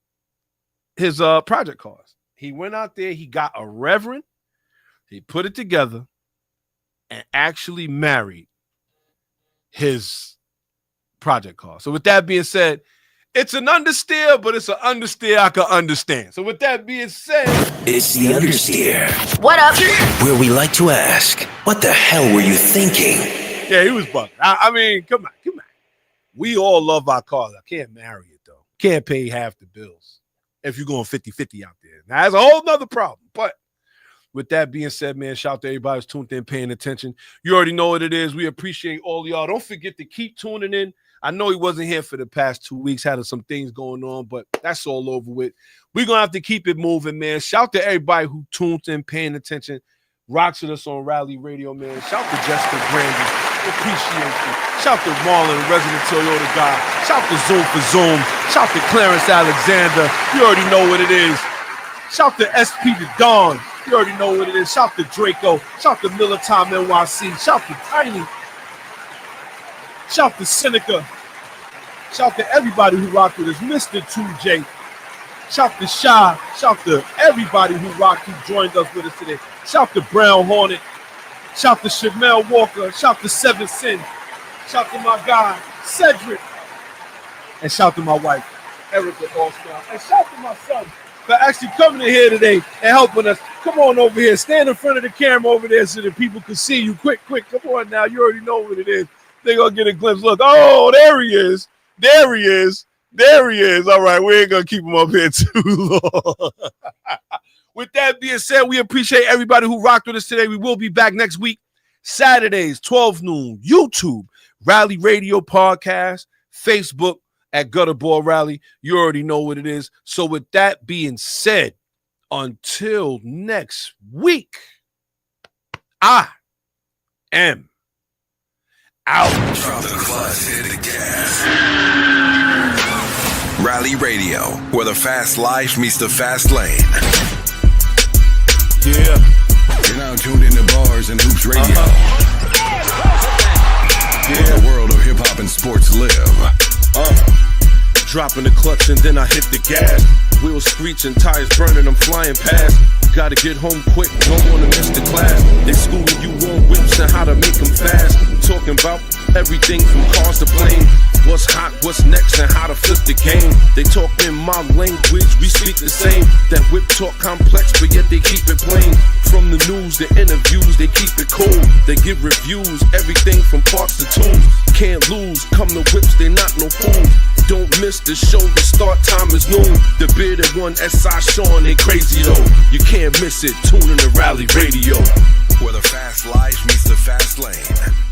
Speaker 2: project cars. He went out there, he got a reverend, he put it together, and actually married his project car. So with that being said, It's an understeer, but it's an understeer I can understand. So with that being said,
Speaker 8: it's the understeer.
Speaker 7: What up?
Speaker 8: Where we like to ask, what the hell were you thinking?
Speaker 2: Yeah, he was bugging. I mean, come on. We all love our cars. I can't marry it, though. Can't pay half the bills if you're going 50-50 out there. Now, that's a whole nother problem. But with that being said, man, shout out to everybody who's tuned in, paying attention. You already know what it is. We appreciate all y'all. Don't forget to keep tuning in. I know he wasn't here for the past 2 weeks, had some things going on, but that's all over with. We're going to have to keep it moving, man. Shout to everybody who tunes in, paying attention, rocks with us on Rally Radio, man. Shout to Jessica Grandy. Appreciate you. Shout to Marlon, resident Toyota guy. Shout to Zoom for Zoom. Shout to Clarence Alexander. You already know what it is. Shout to SP the Dawn. You already know what it is. Shout to Draco. Shout to Miller Time NYC. Shout to Tiny. Shout to Seneca. Shout to everybody who rocked with us. Mr. 2J. Shout to Shy. Shout to everybody who rocked, who joined us with us today. Shout to Brown Hornet. Shout to Shamel Walker. Shout to Seven Sin. Shout to my guy, Cedric. And shout to my wife, Erica Allstar. And shout to my son for actually coming in here today and helping us. Come on over here. Stand in front of the camera over there so that people can see you. Quick. Come on now. You already know what it is. They're going to get a glimpse. Look. Oh, there he is. There he is. All right. We ain't going to keep him up here too long. With that being said, we appreciate everybody who rocked with us today. We will be back next week, Saturdays, 12 noon, YouTube, Rally Radio Podcast, Facebook at Gutterball Rally. You already know what it is. So with that being said, until next week, I am out.
Speaker 1: Drop the clutch, hit the gas. Rally Radio, where the fast life meets the fast lane.
Speaker 2: Yeah.
Speaker 1: You're now tuned into Bars and Hoops Radio. Where the world of hip-hop and sports live.
Speaker 2: Dropping the clutch and then I hit the gas. Wheels screeching, tires burning, I'm flying past. Gotta get home quick, don't wanna miss the class. They schooling you on whips and how to make them fast. Talking about everything from cars to planes. What's hot, what's next, and how to flip the game. They talk in my language, we speak the same. That whip talk complex, but yet they keep it plain. From the news, the interviews, they keep it cool. They give reviews, everything from parts to tunes. Can't lose, come to whips, they not no fools. Don't miss the show, the start time is noon. The bearded one, S.I. Sean, ain't crazy though. You can't miss it, tune in to Rally Radio.
Speaker 1: Where the fast life meets the fast lane.